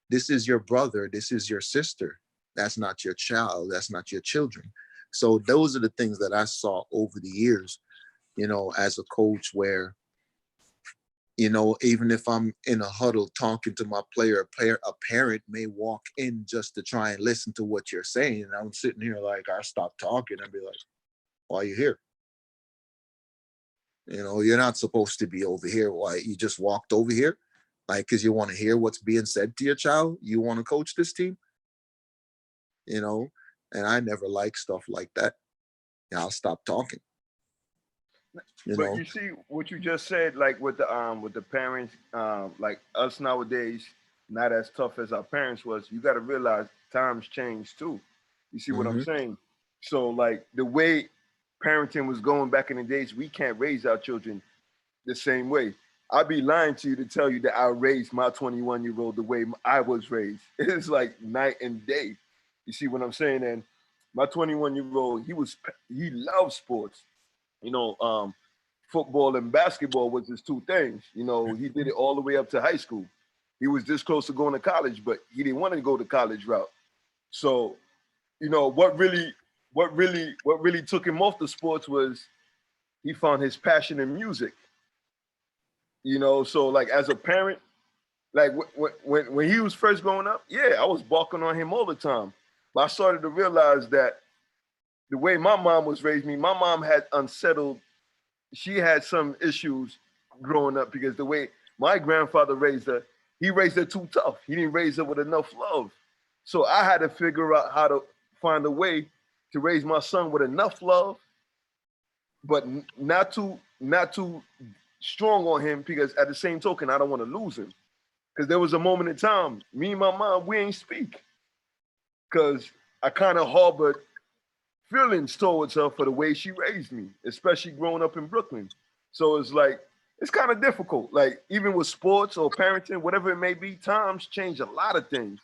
this is your brother, this is your sister. That's not your child. That's not your children. So those are the things that I saw over the years, as a coach, where You know, even if I'm in a huddle talking to my player, a parent may walk in just to try and listen to what you're saying. And I'm sitting here like, I stop talking and be like, why are you here? You know, you're not supposed to be over here. Why? You just walked over here? Like, because you want to hear what's being said to your child? You want to coach this team? You know, and I never like stuff like that. I'll stop talking. You But know, you see what you just said, like with the parents, like us nowadays, not as tough as our parents was. You got to realize times change too. You see what I'm saying? So like the way parenting was going back in the days, we can't raise our children the same way. I'd be lying to you to tell you that I raised my 21-year-old the way I was raised. It's like night and day. You see what I'm saying? And my 21-year-old, he loved sports. You know, football and basketball was his two things. You know, he did it all the way up to high school. He was this close to going to college, but he didn't want to go the college route. So, you know, what really took him off the sports was he found his passion in music. You know, so like as a parent, like when he was first growing up, yeah, I was balking on him all the time. But I started to realize that the way my mom was raised me, my mom had unsettled, she had some issues growing up because the way my grandfather raised her, he raised her too tough. He didn't raise her with enough love. So I had to figure out how to find a way to raise my son with enough love, but not too strong on him because at the same token, I don't want to lose him. Because there was a moment in time, me and my mom, we ain't speak. Because I kind of harbored feelings towards her for the way she raised me, especially growing up in Brooklyn. So it's like, it's kind of difficult. Like even with sports or parenting, whatever it may be, times change a lot of things.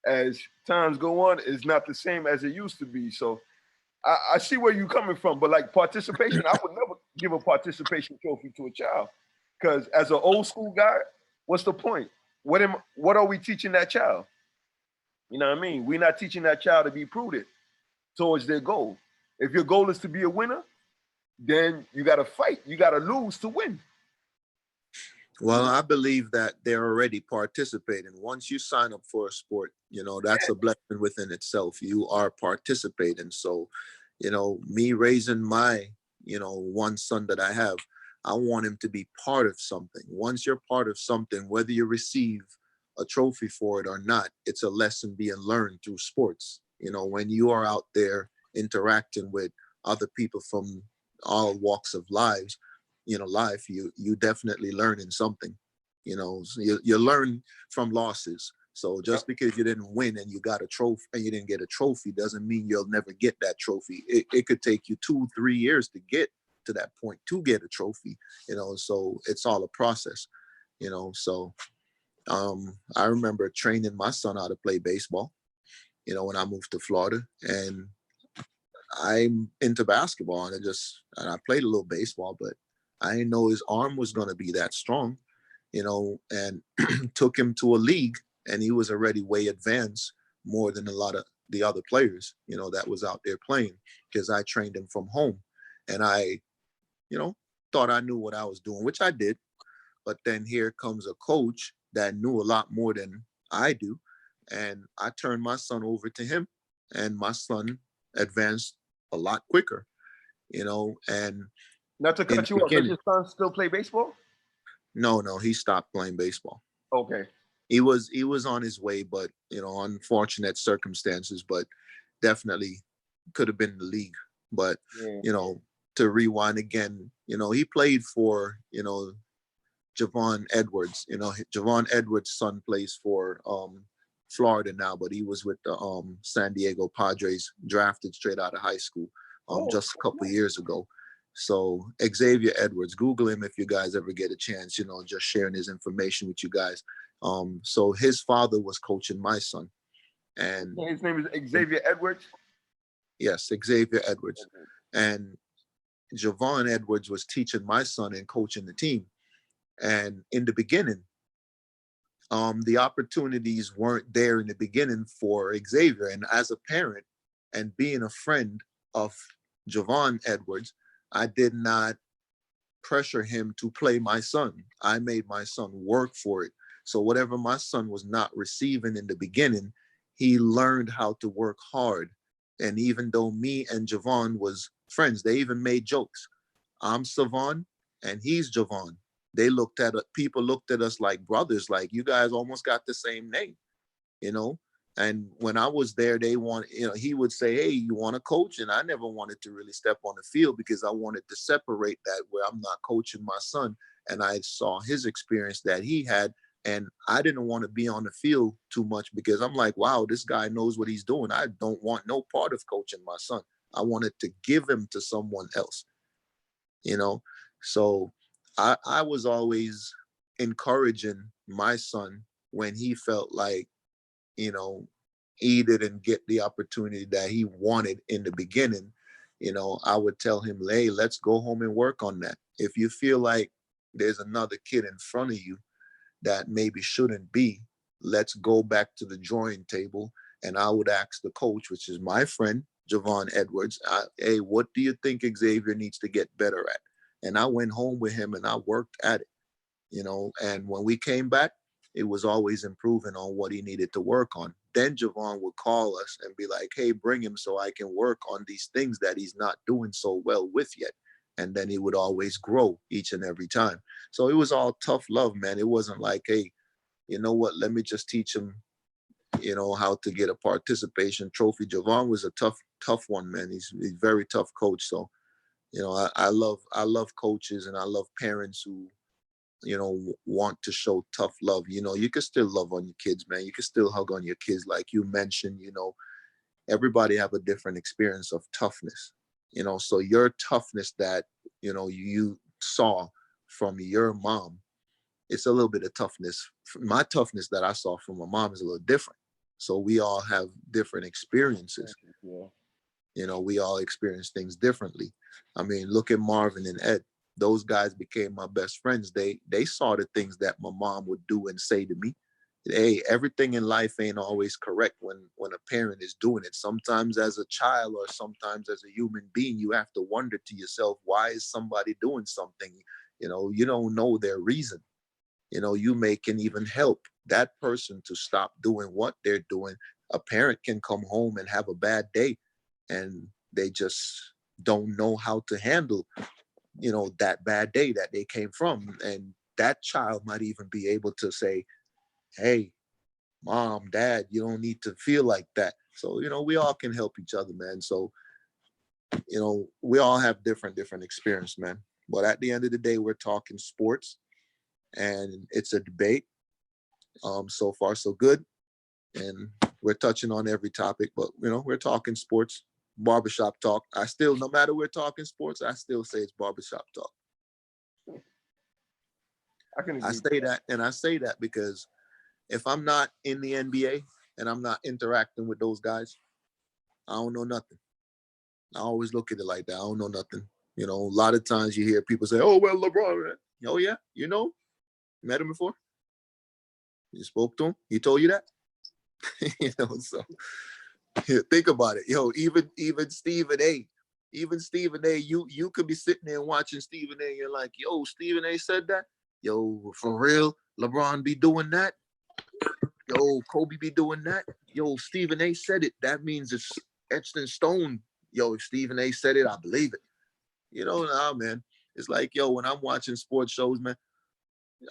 As times go on, it's not the same as it used to be. So I see where you're coming from, but like participation, I would never give a participation trophy to a child. Because as an old school guy, what's the point? What are we teaching that child? You know what I mean? We're not teaching that child to be prudent towards their goal. If your goal is to be a winner, then you got to fight. You got to lose to win. well, I believe that they're already participating. Once you sign up for a sport, you know, that's a blessing within itself. You are participating. So, you know, me raising my, you know, one son that I have, I want him to be part of something. Once you're part of something, whether you receive a trophy for it or not, it's a lesson being learned through sports. You know, when you are out there interacting with other people from all walks of lives, you know, life, you definitely learning something. You know, so you learn from losses. So just because you didn't win and you got a trophy and you didn't get a trophy doesn't mean you'll never get that trophy. It could take you 2-3 years to get to that point to get a trophy, you know, so it's all a process, you know. So I remember training my son how to play baseball, you know, when I moved to Florida, and I'm into basketball and I played a little baseball, but I didn't know his arm was going to be that strong, you know, and took him to a league and he was already way advanced more than a lot of the other players, you know, that was out there playing because I trained him from home and I, you know, thought I knew what I was doing, which I did. But then here comes a coach that knew a lot more than I do. And I turned my son over to him and my son advanced a lot quicker, you know, and Not to in cut the you off, does beginning, your son still play baseball? no, he stopped playing baseball. Okay. He was on his way, but, you know, unfortunate circumstances, but definitely could have been in the league. But, Yeah. you know, to rewind again, you know, he played for, you know, Javon Edwards. You know, Javon Edwards' son plays for Florida now, but he was with the San Diego Padres, drafted straight out of high school just a couple of years ago. So Xavier Edwards, Google him if you guys ever get a chance, you know, just sharing his information with you guys. So his father was coaching my son. And his name is Xavier Edwards? Yes, Xavier Edwards. And Javon Edwards was teaching my son and coaching the team. And in the beginning, the opportunities weren't there in the beginning for Xavier. And as a parent and being a friend of Javon Edwards, I did not pressure him to play my son. I made my son work for it. So whatever my son was not receiving in the beginning, he learned how to work hard. And even though me and Javon was friends, they even made jokes. I'm Savon and he's Javon. They looked at people looked at us like brothers, like you guys almost got the same name, you know. And when I was there, they want, you know, he would say, "Hey, you want to coach?" And I never wanted to really step on the field because I wanted to separate that where I'm not coaching my son. And I saw his experience that he had, and I didn't want to be on the field too much because I'm like, wow, this guy knows what he's doing. I don't want no part of coaching my son. I wanted to give him to someone else, you know. So I was always encouraging my son when he felt like, you know, he didn't get the opportunity that he wanted in the beginning. You know, I would tell him, hey, let's go home and work on that. If you feel like there's another kid in front of you that maybe shouldn't be, let's go back to the drawing table. And I would ask the coach, which is my friend, Javon Edwards, hey, what do you think Xavier needs to get better at? And I went home with him and I worked at it, you know, and when we came back, it was always improving on what he needed to work on. Then Javon would call us and be like, hey, bring him so I can work on these things that he's not doing so well with yet. And then he would always grow each and every time. So it was all tough love, man. It wasn't like, hey, you know what, let me just teach him, you know, how to get a participation trophy. Javon was a tough one, man. He's a very tough coach. So, you know, I love coaches and I love parents who, you know, want to show tough love. You know, you can still love on your kids, man. You can still hug on your kids. Like you mentioned, you know, everybody have a different experience of toughness, you know, so your toughness that, you know, you saw from your mom, it's a little bit of toughness. My toughness that I saw from my mom is a little different. So we all have different experiences. Yeah. You know, we all experience things differently. I mean, look at Marvin and Ed. Those guys became my best friends. They saw the things that my mom would do and say to me. Hey, everything in life ain't always correct when a parent is doing it. Sometimes as a child or sometimes as a human being, you have to wonder to yourself, why is somebody doing something? You know, you don't know their reason. You know, you can even help that person to stop doing what they're doing. A parent can come home and have a bad day and they just don't know how to handle, you know, that bad day that they came from. And that child might even be able to say, hey, mom, dad, you don't need to feel like that. So, you know, we all can help each other, man. So, you know, we all have different experience, man. But at the end of the day, we're talking sports and it's a debate. So far, so good. And we're touching on every topic, but, you know, we're talking sports, barbershop talk. I still, no matter we're talking sports, I still say it's barbershop talk. I say that because if I'm not in the NBA and I'm not interacting with those guys, I don't know nothing. I always look at it like that. I don't know nothing. You know, a lot of times you hear people say, oh, well, LeBron. Oh, yeah, you know, met him before. You spoke to him. He told you that. You know, so yeah, think about it. Yo, even Stephen A. Even Stephen A. You could be sitting there watching Stephen A. You're like, yo, Stephen A. said that. Yo, for real, LeBron be doing that. Yo, Kobe be doing that. Yo, Stephen A. said it. That means it's etched in stone. Yo, if Stephen A. said it, I believe it. You know, nah, man. It's like, yo, when I'm watching sports shows, man,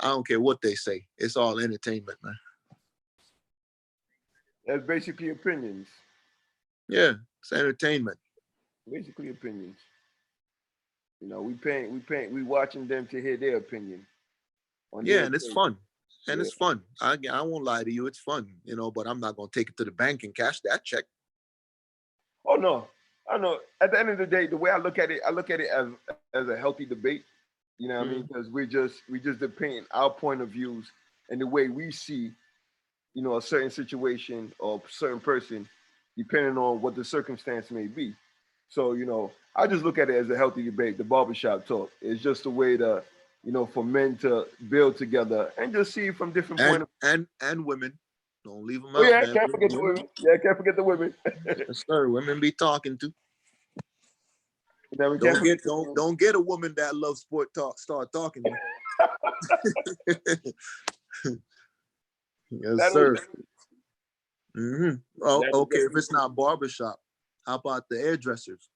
I don't care what they say. It's all entertainment, man. That's basically opinions. Yeah, it's entertainment. Basically opinions. You know, we watching them to hear their opinion. Yeah, and it's fun. And Yeah. it's fun. I won't lie to you, it's fun, you know, but I'm not gonna take it to the bank and cash that check. Oh no, I know. At the end of the day, the way I look at it as a healthy debate. You know what I mean? Because we just depend our point of views and the way we see, you know, a certain situation or a certain person, depending on what the circumstance may be. So, you know, I just look at it as a healthy debate. The barbershop talk is just a way to, you know, for men to build together and just see from different point of and women. Don't leave them Oh out, yeah, man. can't forget the women. Yeah, can't forget the women. Yes, sir. Women be talking to. Then we can't Don't get a woman that loves sport talk start talking to you. Yes, sir. Oh, okay. If it's not barbershop, how about the hairdressers?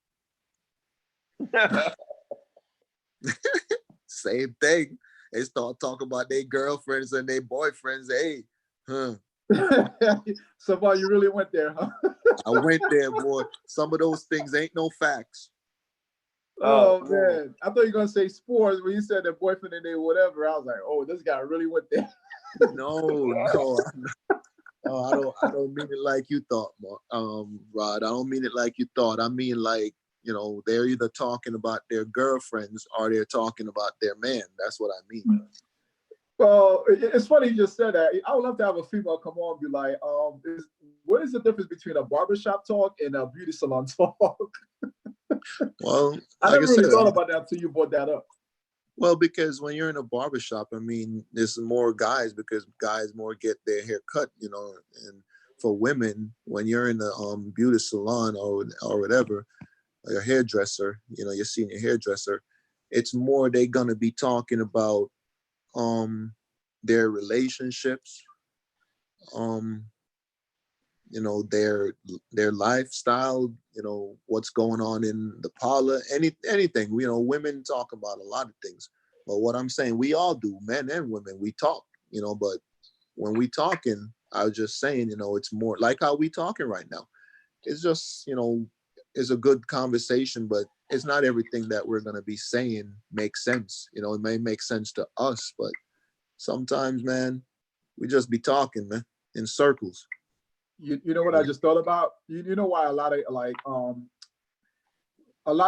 Same thing. They start talking about their girlfriends and their boyfriends. Hey, So far, you really went there, huh? I went there, boy. Some of those things ain't no facts. Oh man, I thought you were gonna say sports when you said that boyfriend and they whatever. I was like, oh, this guy really went there. No. I don't mean it like you thought, Rod. I don't mean it like you thought. I mean like, they're either talking about their girlfriends or they're talking about their man. That's what I mean. Well, it's funny you just said that. I would love to have a female come on and be like, what is the difference between a barbershop talk and a beauty salon talk? Well, I never really thought about that until you brought that up. Well, because when you're in a barbershop, I mean, there's more guys because guys more get their hair cut, and for women, when you're in a beauty salon or whatever, your hairdresser, your senior hairdresser, it's more they gonna be talking about their relationships, their lifestyle, what's going on in the parlor, anything. Women talk about a lot of things. But what I'm saying, we all do, men and women, we talk, but when we talking, I was just saying, it's more like how we talking right now. It's just, it's a good conversation, but it's not everything that we're going to be saying makes sense. It may make sense to us, but sometimes, man, we just be talking, man, in circles. You know what I just thought about? You know why a lot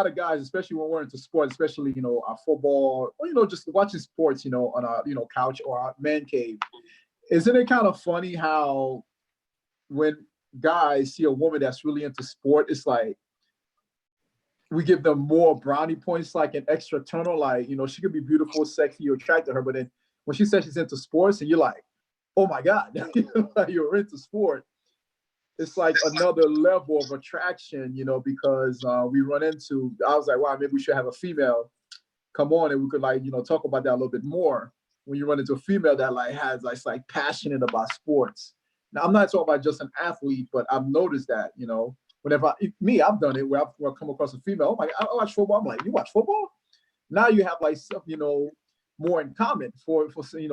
of guys, especially when we're into sports, especially, our football, or, just watching sports, on our, couch or our man cave. Isn't it kind of funny how when guys see a woman that's really into sport, it's like we give them more brownie points, like an extra tunnel, like, she could be beautiful, sexy, you attract to her, but then when she says she's into sports and you're like, oh my God, you're into sport. It's like another level of attraction, because we run into, I was like, wow, maybe we should have a female come on and we could talk about that a little bit more. When you run into a female that has like passionate about sports. Now, I'm not talking about just an athlete, but I've noticed that, whenever I've done it where I've come across a female, oh my God, I watch football. I'm like, you watch football? Now you have more in common for you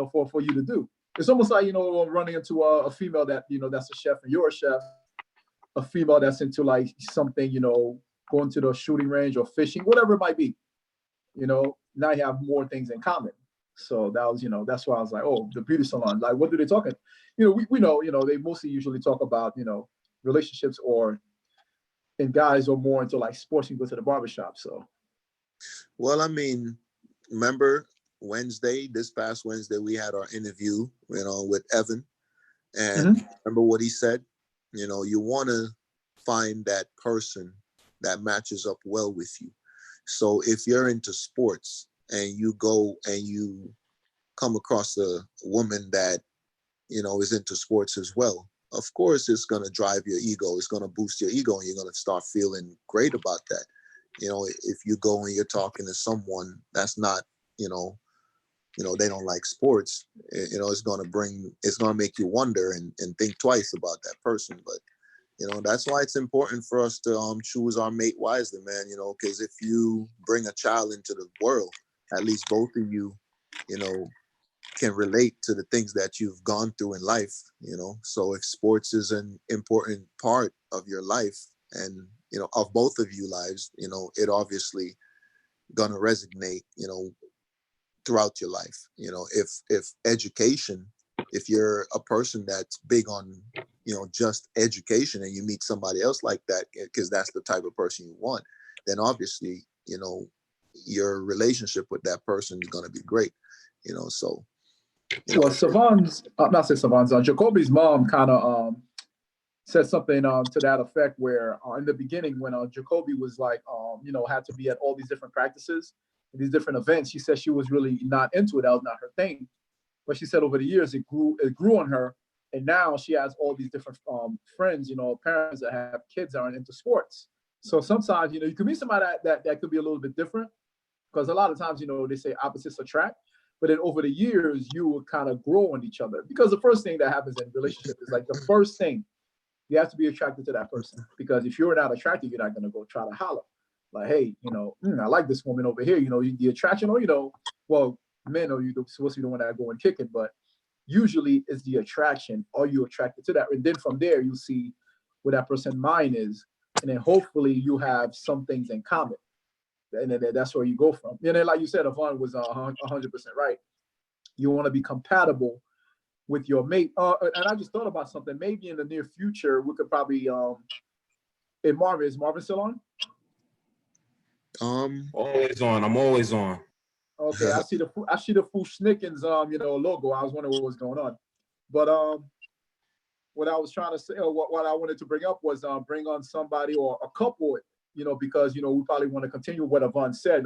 to do. It's almost like, running into a female that, that's a chef and you're a chef, a female that's into something, going to the shooting range or fishing, whatever it might be, now you have more things in common. So that was, that's why I was like, oh, the beauty salon, like, what do they talk? We know, they mostly usually talk about, relationships and guys are more into sports and go to the barbershop. So. Well, I mean, remember this past Wednesday, we had our interview, with Evan, and remember what he said? You want to find that person that matches up well with you. So if you're into sports and you go and you come across a woman that, is into sports as well, of course, it's going to drive your ego. It's going to boost your ego and you're going to start feeling great about that. If you go and you're talking to someone that's not, they don't like sports, it's going to make you wonder and think twice about that person. But, that's why it's important for us to choose our mate wisely, man, because if you bring a child into the world, at least both of you, can relate to the things that you've gone through in life, So if sports is an important part of your life and, of both of you lives, it obviously gonna resonate, throughout your life. If education, if you're a person that's big on, just education and you meet somebody else like that, because that's the type of person you want, then obviously, your relationship with that person is going to be great, so. Well, Jacoby's mom kind of said something to that effect where in the beginning when Jacoby was had to be at all these different practices, these different events, she said she was really not into it. That was not her thing. But she said over the years, it grew on her. And now she has all these different friends, parents that have kids that aren't into sports. So sometimes, you could meet somebody that could be a little bit different, because a lot of times, they say opposites attract, but then over the years, you will kind of grow on each other. Because the first thing that happens in relationship is like the first thing, you have to be attracted to that person. Because if you're not attracted, you're not going to go try to holler. Like, hey, I like this woman over here. The attraction, or, well, men are supposed to be the one that go and kick it, but usually it's the attraction. Are you attracted to that? And then from there, you see what that person's mind is. And then hopefully you have some things in common. And then that's where you go from. And then, like you said, Yvonne was 100% right. You want to be compatible with your mate. And I just thought about something. Maybe in the near future, we could probably, is Marvin still on? Always on. I'm always on. Okay, I see the Fushnikins, logo. I was wondering what was going on. But what I was trying to say, or what I wanted to bring up was bring on somebody or a couple, because we probably want to continue what Yvonne said.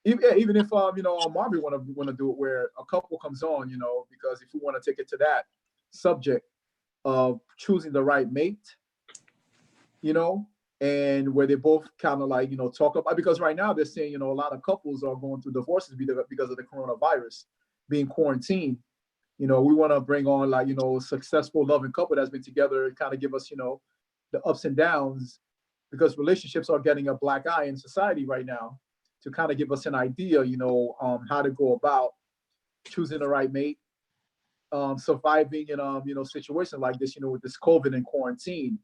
Even if Marvin want to do it where a couple comes on, because if we want to take it to that subject of choosing the right mate, and where they both kind of like, talk about, because right now they're saying, a lot of couples are going through divorces because of the coronavirus, being quarantined. We want to bring on like, a successful loving couple that's been together and kind of give us, the ups and downs, because relationships are getting a black eye in society right now, to kind of give us an idea, how to go about choosing the right mate, surviving in, situations like this, with this COVID and quarantine,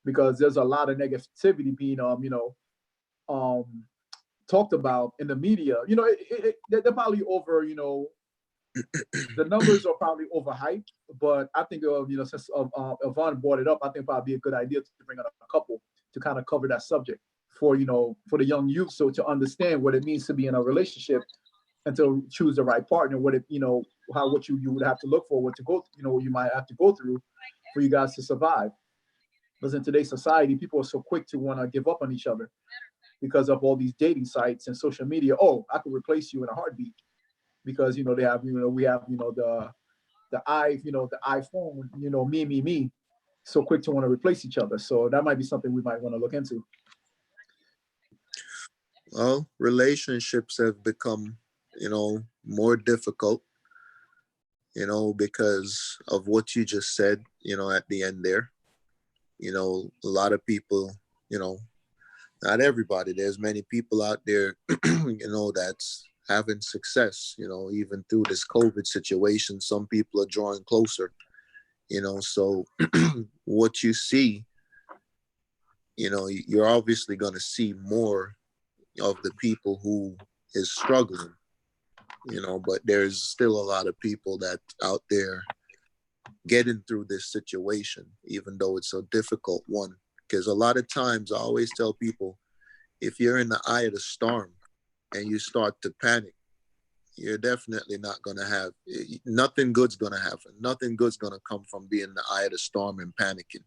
because there's a lot of negativity being, talked about in the media. They're probably over, the numbers are probably overhyped, but I think, since Yvonne brought it up, I think probably be a good idea to bring on a couple to kind of cover that subject for the young youth, so to understand what it means to be in a relationship and to choose the right partner, what you would have to look for, what to go, what you might have to go through for you guys to survive. Because in today's society, people are so quick to want to give up on each other because of all these dating sites and social media. Oh, I could replace you in a heartbeat, because they have we have the iPhone, me, so quick to want to replace each other. So that might be something we might want to look into. Well, relationships have become, more difficult, because of what you just said, at the end there. A lot of people, not everybody, there's many people out there, that's having success, even through this COVID situation. Some people are drawing closer, so what you see, you're obviously going to see more of the people who is struggling, but there's still a lot of people that out there getting through this situation, even though it's a difficult one. Because a lot of times I always tell people, if you're in the eye of the storm and you start to panic, you're definitely not going to have, nothing good's going to happen. Nothing good's going to come from being in the eye of the storm and panicking,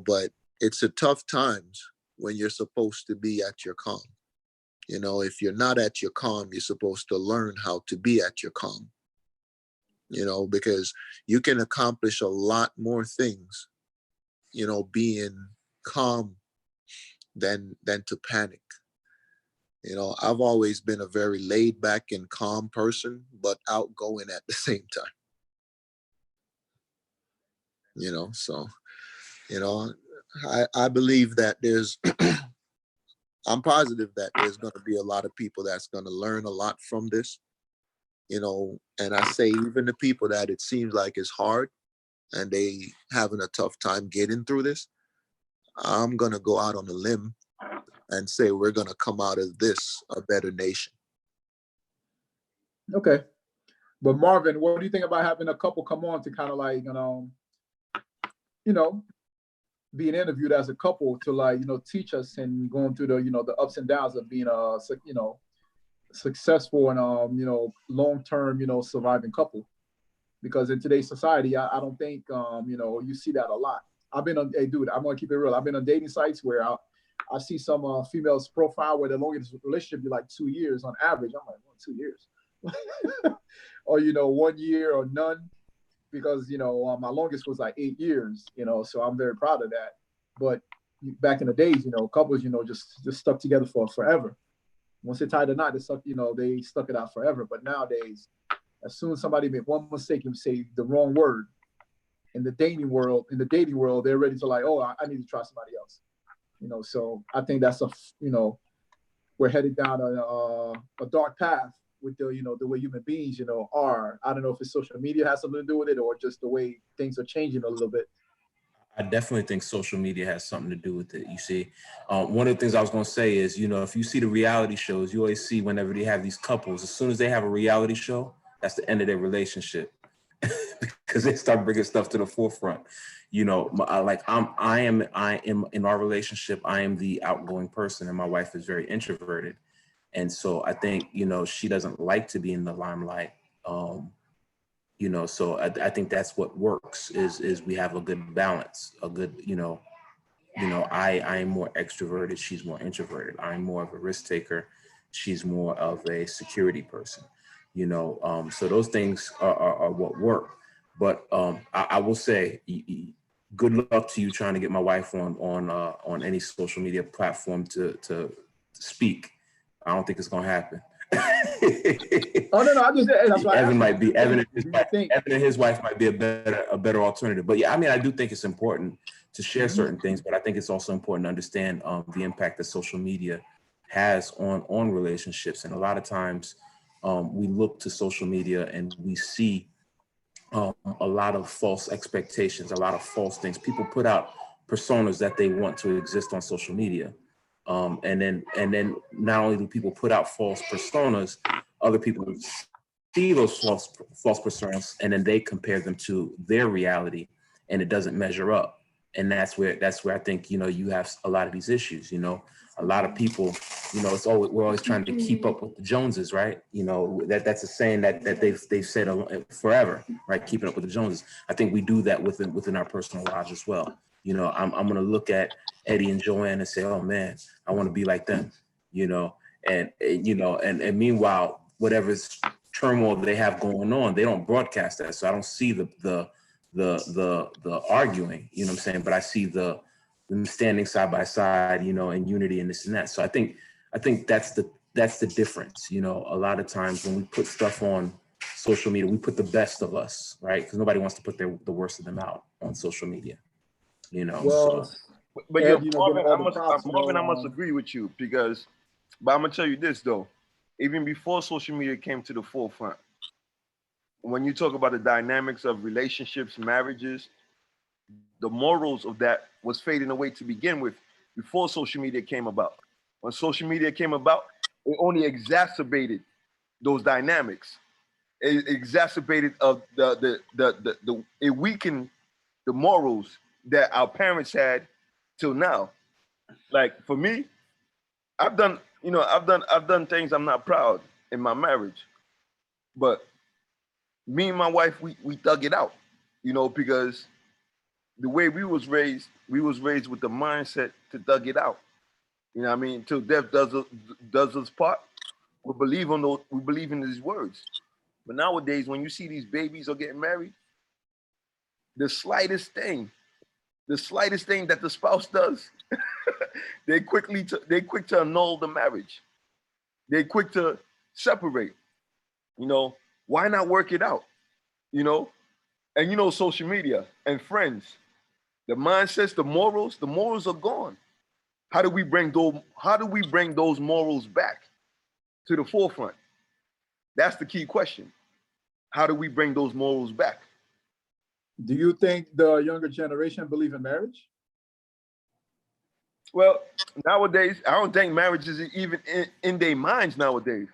but it's a tough times when you're supposed to be at your calm. If you're not at your calm, you're supposed to learn how to be at your calm, because you can accomplish a lot more things, being calm than to panic. I've always been a very laid back and calm person, but outgoing at the same time. So, I believe that there's, I'm positive that there's going to be a lot of people that's going to learn a lot from this, and I say even the people that it seems like it's hard and they having a tough time getting through this, I'm going to go out on a limb and say we're going to come out of this a better nation. Okay. But Marvin, what do you think about having a couple come on to kind of like, being interviewed as a couple to like, teach us and going through the, the ups and downs of being a, successful and, long-term, surviving couple? Because in today's society, I don't think, you see that a lot. I've been on, hey dude, I'm gonna keep it real. I've been on dating sites where I see some females profile where the longest relationship be like 2 years on average. I'm like, well, 2 years. Or, 1 year or none. Because, my longest was like 8 years, so I'm very proud of that. But back in the days, couples, just stuck together for forever. Once they tied the knot, they stuck it out forever. But nowadays, as soon as somebody made one mistake and say the wrong word in the dating world, they're ready to like, oh, I need to try somebody else. So I think that's we're headed down a dark path with the way human beings, are. I don't know if it's social media has something to do with it or just the way things are changing a little bit. I definitely think social media has something to do with it. You see, one of the things I was going to say is, if you see the reality shows, you always see whenever they have these couples, as soon as they have a reality show, that's the end of their relationship because they start bringing stuff to the forefront. I am in our relationship, I am the outgoing person and my wife is very introverted. And so I think, she doesn't like to be in the limelight. So I think that's what works is we have a good balance, a good, I am more extroverted, she's more introverted. I'm more of a risk taker. She's more of a security person, so those things are what work. But I will say, good luck to you trying to get my wife on any social media platform to speak. I don't think it's going to happen. Oh no! I just that's why Evan and his wife might be a better alternative. But yeah, I do think it's important to share certain things, but I think it's also important to understand the impact that social media has on relationships. And a lot of times we look to social media and we see a lot of false expectations, a lot of false things. People put out personas that they want to exist on social media. And then not only do people put out false personas, other people see those false personas and then they compare them to their reality and it doesn't measure up. And that's where I think, you have a lot of these issues, a lot of people, we're always trying to keep up with the Joneses, right? That's a saying that they've said forever, right? Keeping up with the Joneses. I think we do that within our personal lives as well. I'm going to look at Eddie and Joanne and say, oh man, I want to be like them, and meanwhile, whatever turmoil they have going on, they don't broadcast that. So I don't see the arguing, what I'm saying? But I see them standing side by side, in unity and this and that. So I think that's the difference. A lot of times when we put stuff on social media, we put the best of us, right? Because nobody wants to put the worst of them out on social media. Well, so. But Marvin, I must agree with you but I'm gonna tell you this though, even before social media came to the forefront, when you talk about the dynamics of relationships, marriages, the morals of that was fading away to begin with before social media came about. When social media came about, it only exacerbated those dynamics. It exacerbated it weakened the morals that our parents had till now. Like for me, I've done things I'm not proud in my marriage, but me and my wife, we thug it out, because the way we was raised with the mindset to thug it out. Till death does us part. We believe in these words. But nowadays, when you see these babies are getting married, the slightest thing that the spouse does, they quick to annul the marriage. They quick to separate. Why not work it out? And social media and friends, the mindsets, the morals are gone. How do we bring those morals back to the forefront? That's the key question. How do we bring those morals back? Do you think the younger generation believe in marriage? Well, nowadays, I don't think marriage is even in their minds nowadays.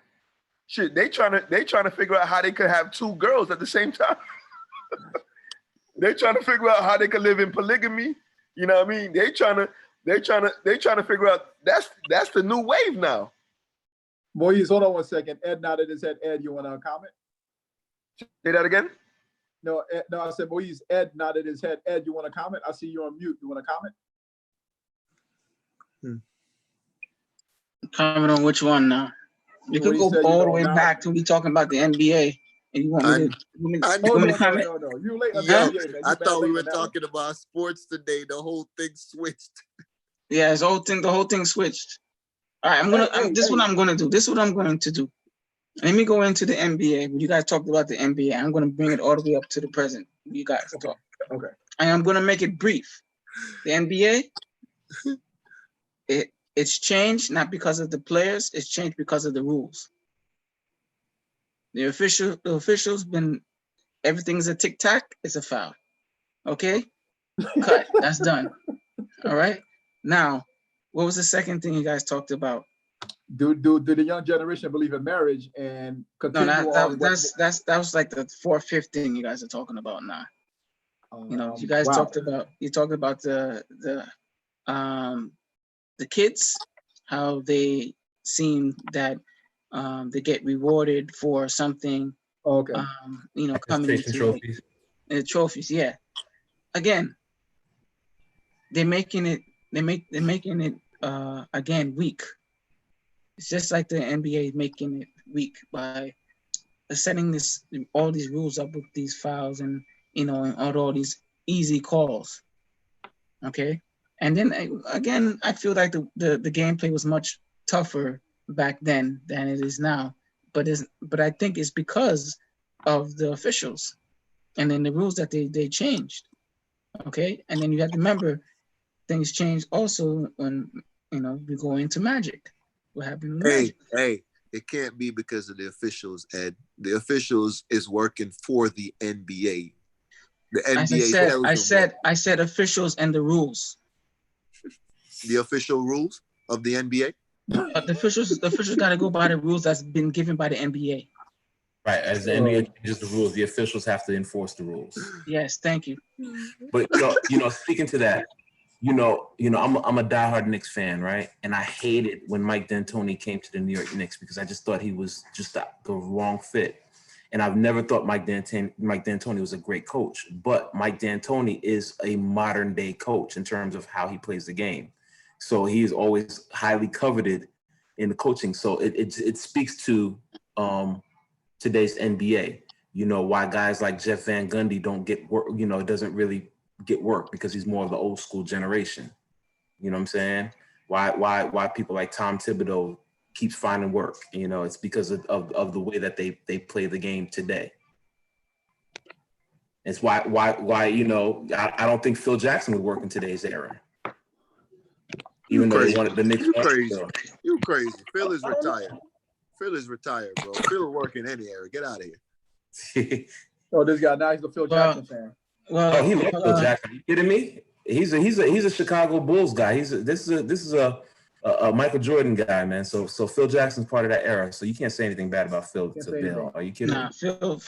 Shit, they trying to figure out how they could have two girls at the same time. They trying to figure out how they could live in polygamy. You know what I mean? They trying to figure out that's the new wave now. Moise, hold on 1 second. Ed nodded his head. Ed, you want to comment? Say that again? No, I said Moise. Ed nodded his head. Ed, you want to comment? I see you on mute. You want to comment? Comment on which one now? You could go all the way back to we talking about the NBA. And you want me to comment? No. You late. I thought we were talking about sports today. The whole thing switched. Yeah, the whole thing switched. All right, this is what I'm gonna do. This is what I'm going to do. Let me go into the NBA. You guys talked about the NBA. I'm gonna bring it all the way up to the present. You guys talk. Okay. And I'm gonna make it brief. The NBA, it's changed not because of the players. It's changed because of the rules. The officials been everything's a tic-tac. It's a foul. Okay, cut. That's done. All right. Now, what was the second thing you guys talked about? Do the young generation believe in marriage and continue? No, that was like the fourth, fifth thing you guys are talking about now. You guys talked about the kids, how they seem that they get rewarded for something. Okay. Coming into trophies. Trophies, yeah. Again, they're making it again weak. It's just like the NBA making it weak by setting all these rules up with these fouls and and all these easy calls. Okay, and then again, I feel like the gameplay was much tougher back then than it is now. But I think it's because of the officials and then the rules that they changed. Okay, and then you have to remember things changed also when we go into Magic. What happened? Hey, it can't be because of the officials, Ed. The officials is working for the NBA. The NBA. I said officials and the rules. The official rules of the NBA. The officials got to go by the rules that's been given by the NBA. Right, as the NBA changes the rules, the officials have to enforce the rules. Yes, thank you. But speaking to that, I'm a diehard Knicks fan, right? And I hated when Mike D'Antoni came to the New York Knicks because I just thought he was just the wrong fit. And I've never thought Mike D'Antoni was a great coach, but Mike D'Antoni is a modern day coach in terms of how he plays the game. So he is always highly coveted in the coaching. So it speaks to today's NBA. Why guys like Jeff Van Gundy don't get work. It doesn't really get work because he's more of the old school generation. You know what I'm saying? Why people like Tom Thibodeau keeps finding work. It's because of the way that they play the game today. It's why I don't think Phil Jackson would work in today's era. Even though he wanted the Knicks. You crazy. Phil is retired. Bro. Phil work in any era. Get out of here. This guy now he's a Phil Jackson fan. Well, he loves Phil Jackson. Are you kidding me? He's a Chicago Bulls guy. This is a Michael Jordan guy, man. So Phil Jackson's part of that era. So you can't say anything bad about Phil to Bill. Are you kidding? Nah, Phil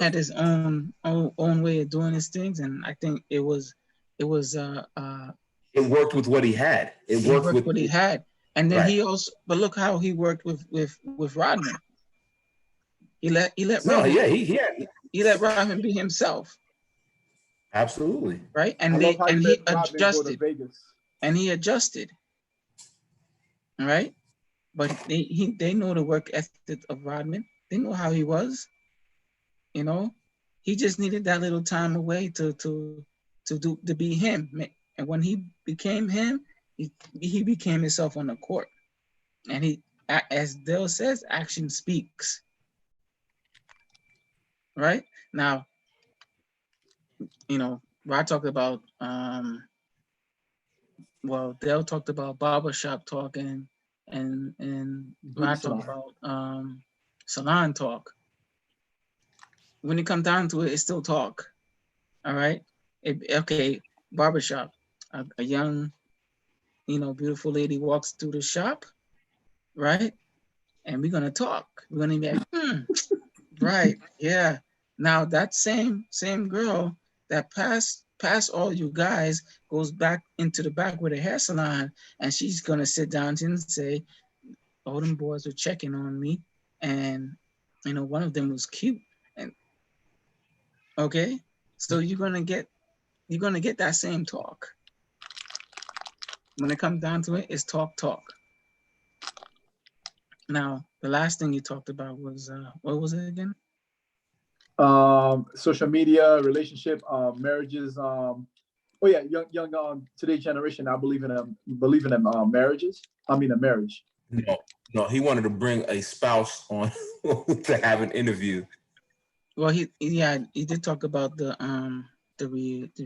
had his own way of doing his things, and I think it worked with what he had. It worked with what he had, and then he also. But look how he worked with Rodman. He let Rodman. He let Rodman be himself. Absolutely. Right, and he adjusted. And he adjusted. All right, but they know the work ethic of Rodman. They know how he was. He just needed that little time away to be him. And when he became him, he became himself on the court. And he, as Dale says, action speaks. Right now, Rod talked about Dale talked about barbershop talk and Rod talked about salon talk. When it comes down to it, it's still talk. All right. Barbershop. A young, beautiful lady walks through the shop, right? And we're gonna talk. We're gonna be like, right, yeah. Now that same girl that past all you guys goes back into the back with a hair salon, and she's gonna sit down and say, all them boys were checking on me, and one of them was cute. And okay, so you're gonna get that same talk. When it comes down to it, it's talk. Now, the last thing you talked about was what was it again? Social media, relationship, marriages, Oh yeah, young today's generation. I believe in marriages. I mean a marriage. No, he wanted to bring a spouse on to have an interview. Well, he did talk about the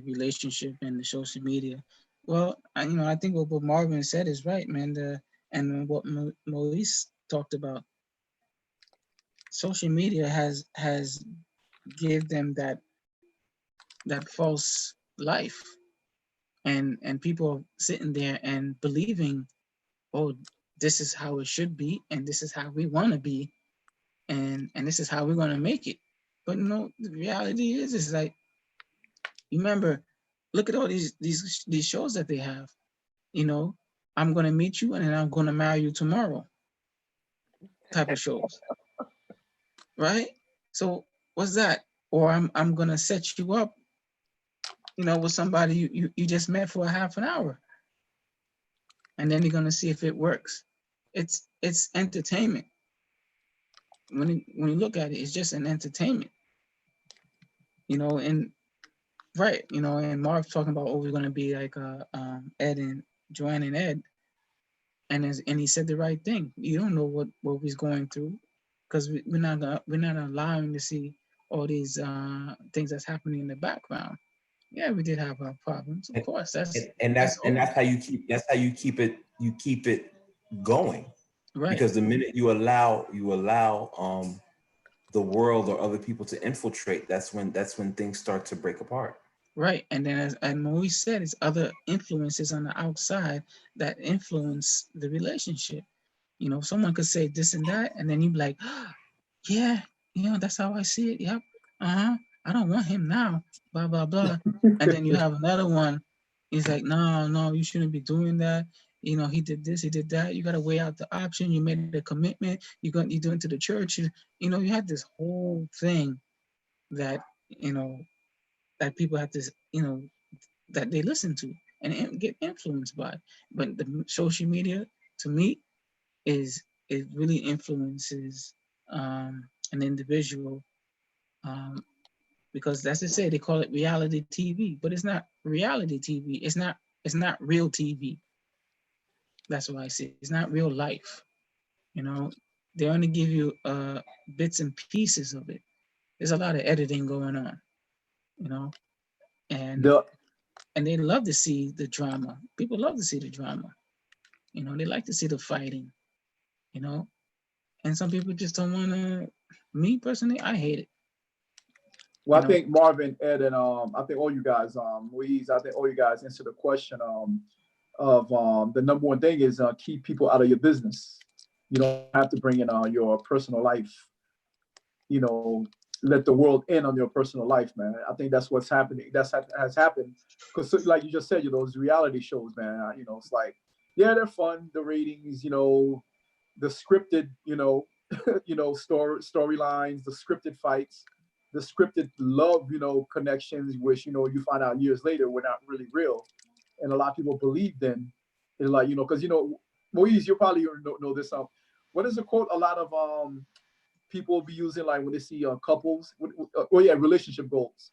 relationship and the social media. Well, I think what Marvin said is right, man. And what Maurice talked about, social media has give them that false life, and people sitting there and believing, oh, this is how it should be, and this is how we want to be, and this is how we're going to make it. But no, the reality is like, remember, look at all these shows that they have. I'm going to meet you and then I'm going to marry you tomorrow type of shows, right? So what's that? Or I'm going to set you up, with somebody you just met for a half an hour, and then you're going to see if it works. It's entertainment. When you look at it, it's just an entertainment, and right, and Marv's talking about, we're going to be like Ed and Joanne and Ed, and he said the right thing. You don't know what we're going through, because we're not allowing to see all these things that's happening in the background. Yeah, we did have our problems, of course. That's how you keep it going. Right. Because the minute you allow the world or other people to infiltrate, that's when things start to break apart. Right. And then as Maurice said, it's other influences on the outside that influence the relationship. Someone could say this and that, and then you'd be like, oh, yeah, that's how I see it. Yep. I don't want him now. Blah, blah, blah. And then you have another one. He's like, no, you shouldn't be doing that. He did this, he did that. You got to weigh out the option. You made the commitment. You do into the church. You had this whole thing that, that people have to, that they listen to and get influenced by. But the social media, to me, it really influences an individual, because that's to say, they call it reality TV, but it's not reality TV. It's not real TV. That's what I see. It's not real life. They only give you bits and pieces of it. There's a lot of editing going on, and they love to see the drama. People love to see the drama. They like to see the fighting, and some people just don't want to. Me personally, I hate it. Well, I think Marvin, Ed, and I think all you guys, Louise, I think all you guys answered the question of the number one thing is keep people out of your business. You don't have to bring in your personal life. Let the world in on your personal life, man. I think that's what's happening. Has happened, because like you just said, those reality shows, man. It's like, yeah, they're fun. The ratings, the scripted, storylines, the scripted fights, the scripted love, connections, which you find out years later were not really real, and a lot of people believed in. It's like, because Moise, you probably know this. What is the quote? A lot of people will be using, like, when they see couples, relationship goals.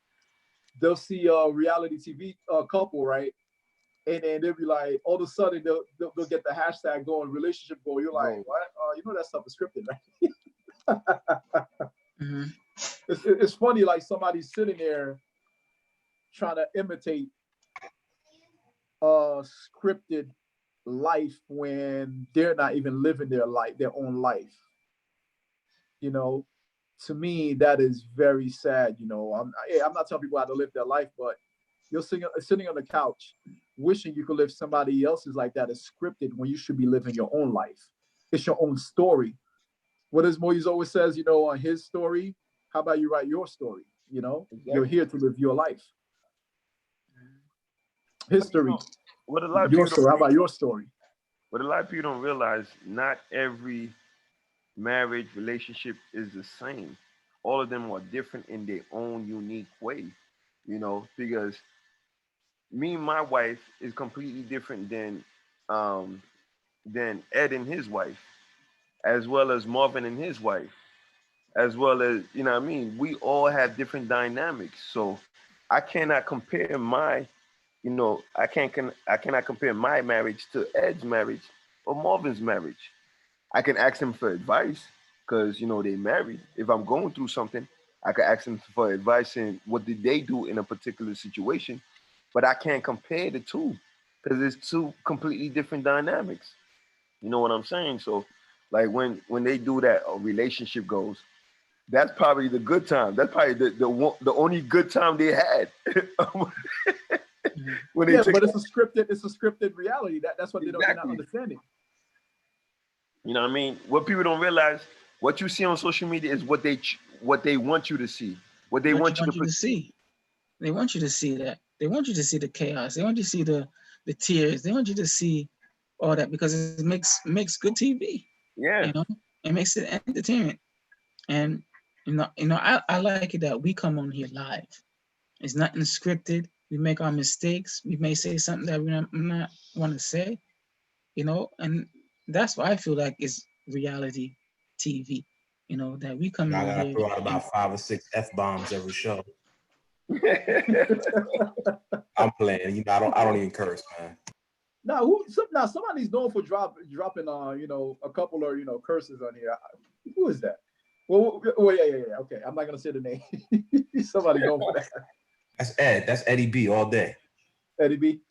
They'll see a reality TV couple, right? And then they'll be like, all of a sudden they'll get the hashtag going, relationship goal. You're like, what? That stuff is scripted, right? Mm-hmm. It's funny, like somebody's sitting there trying to imitate a scripted life when they're not even living their own life. To me, that is very sad. I'm not telling people how to live their life, but you're sitting on the couch wishing you could live somebody else's life that is scripted when you should be living your own life. It's your own story. What does Moise always says, on his story? How about you write your story? Exactly. You're here to live your life. History. Your story. How about your story? What a lot of people don't realize, not every marriage relationship is the same. All of them are different in their own unique way, because me and my wife is completely different than Ed and his wife, as well as Marvin and his wife, as well as, we all have different dynamics. So I cannot compare my you know, I cannot compare my marriage to Ed's marriage or Marvin's marriage. I can ask him for advice because you know they married. If I'm going through something, I could ask them for advice and what did they do in a particular situation. But I can't compare the two because it's two completely different dynamics. You know what I'm saying? So, like when they do that, relationship goes. That's probably the good time. That's probably the only good time they had. When they Yeah, take, but it's a scripted reality. That's what they're not Exactly. understanding. you know what I mean? What people don't realize, what you see on social media is what they want you to see. What they What want you to to see. They want you to see that. They want you to see the chaos. They want you to see the tears. They want you to see all that because it makes good TV. Yeah. You know, it makes it entertainment. And I like it that we come on here live. It's nothing scripted. We make our mistakes. We may say something that we not want to say, you know, and that's why I feel like it's reality TV. You know, that we come I on gotta here. throw out about 5 or 6 F-bombs every show. I'm playing. You know, I don't even curse, man. Now somebody's known for dropping a couple of curses on here. Who is that? Well, yeah. Okay, I'm not gonna say the name. Somebody known for that. That's Ed. That's Eddie B all day. Eddie B.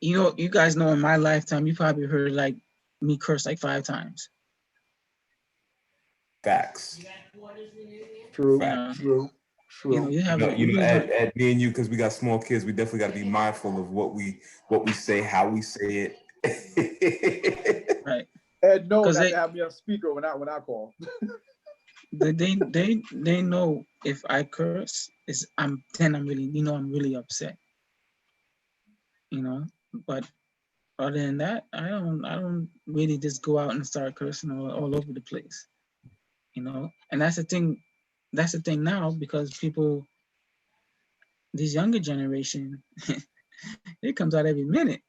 You know, you guys know in my lifetime, you probably heard like me curse like 5 times. Facts. True. Facts. True. You know, you have Ed, me and you, because we got small kids, we definitely got to be mindful of what we say, how we say it. Right. Ed knows that to have me on speaker when I call. they know if I curse I'm really upset. You know, but other than that, I don't really just go out and start cursing all over the place. You know, and that's the thing now because people, this younger generation, it comes out every minute,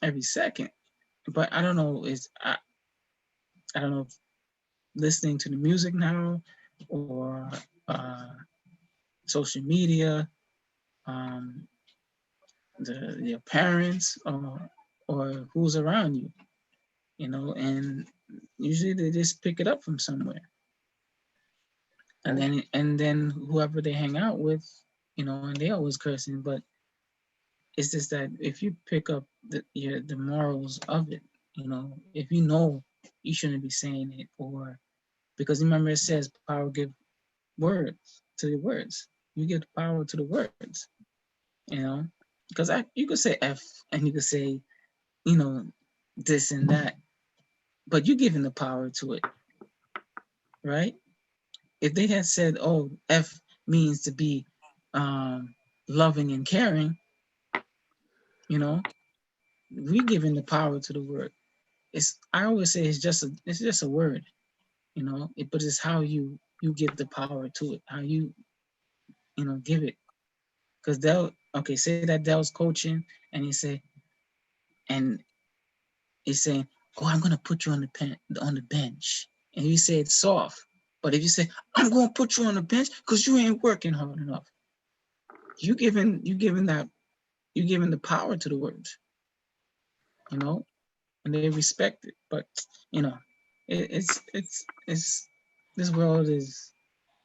every second. But I don't know, I don't know if listening to the music now or social media, your parents or who's around you, you know, and usually they just pick it up from somewhere. And then whoever they hang out with, you know, and they always cursing, but it's just that if you pick up the morals of it, you know, if you know you shouldn't be saying it, or because remember it says power give words to the words. You give power to the words, you know, because you could say F and you could say, you know, this and that, but you're giving the power to it, right? If they had said, oh, F means to be loving and caring, you know, we giving the power to the word. I always say it's just a word, you know, but it's how you give the power to it, how you give it. Because say that Dell's coaching and he's saying, oh, I'm gonna put you on the bench, and you say it's soft. But if you say, I'm gonna put you on the bench because you ain't working hard enough, you giving the power to the words, you know, and they respect it. But you know, it's this world is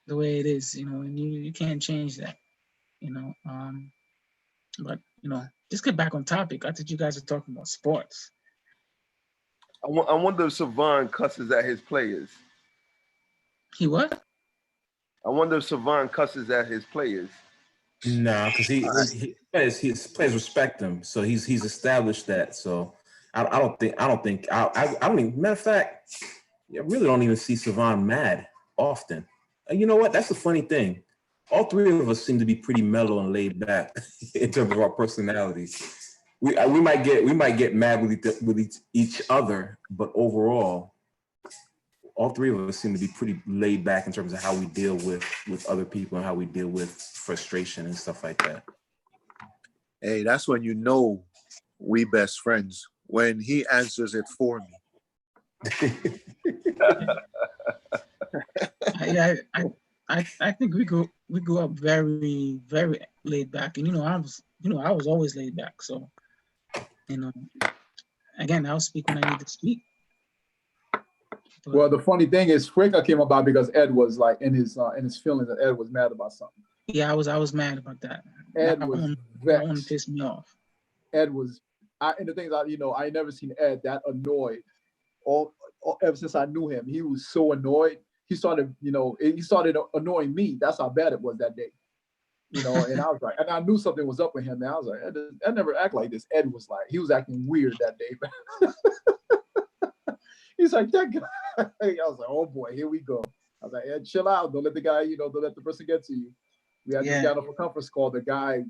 the way it is, you know, and you can't change that, you know. But you know, just get back on topic. I thought you guys were talking about sports. I wonder if Savon cusses at his players. He what? I wonder if Savon cusses at his players. No, because his players respect him, so he's established that. So I don't think I don't even, matter of fact, I really don't even see Savon mad often. And you know what? That's the funny thing. All three of us seem to be pretty mellow and laid back in terms of our personalities. We might get mad with each other, but overall, all three of us seem to be pretty laid back in terms of how we deal with other people and how we deal with frustration and stuff like that. Hey, that's when you know we best friends, when he answers it for me. I I think we grew up very, very laid back. And I was always laid back. So, again, I'll speak when I need to speak. But, well, the funny thing is, Fricker came about because Ed was like in his feelings, that Ed was mad about something. yeah, I was mad about that. Ed that was one vexed. pissed me off. Ed was, and the thing is, I never seen Ed that annoyed. All ever since I knew him, he was so annoyed. He started annoying me. That's how bad it was that day. And I was like, and I knew something was up with him. And I was like, Ed never act like this. Ed was like, he was acting weird that day. He's like, that guy. I was like, oh boy, here we go. I was like, Ed, chill out. Don't let the guy, don't let the person get to you. We had just got off a conference call. The guy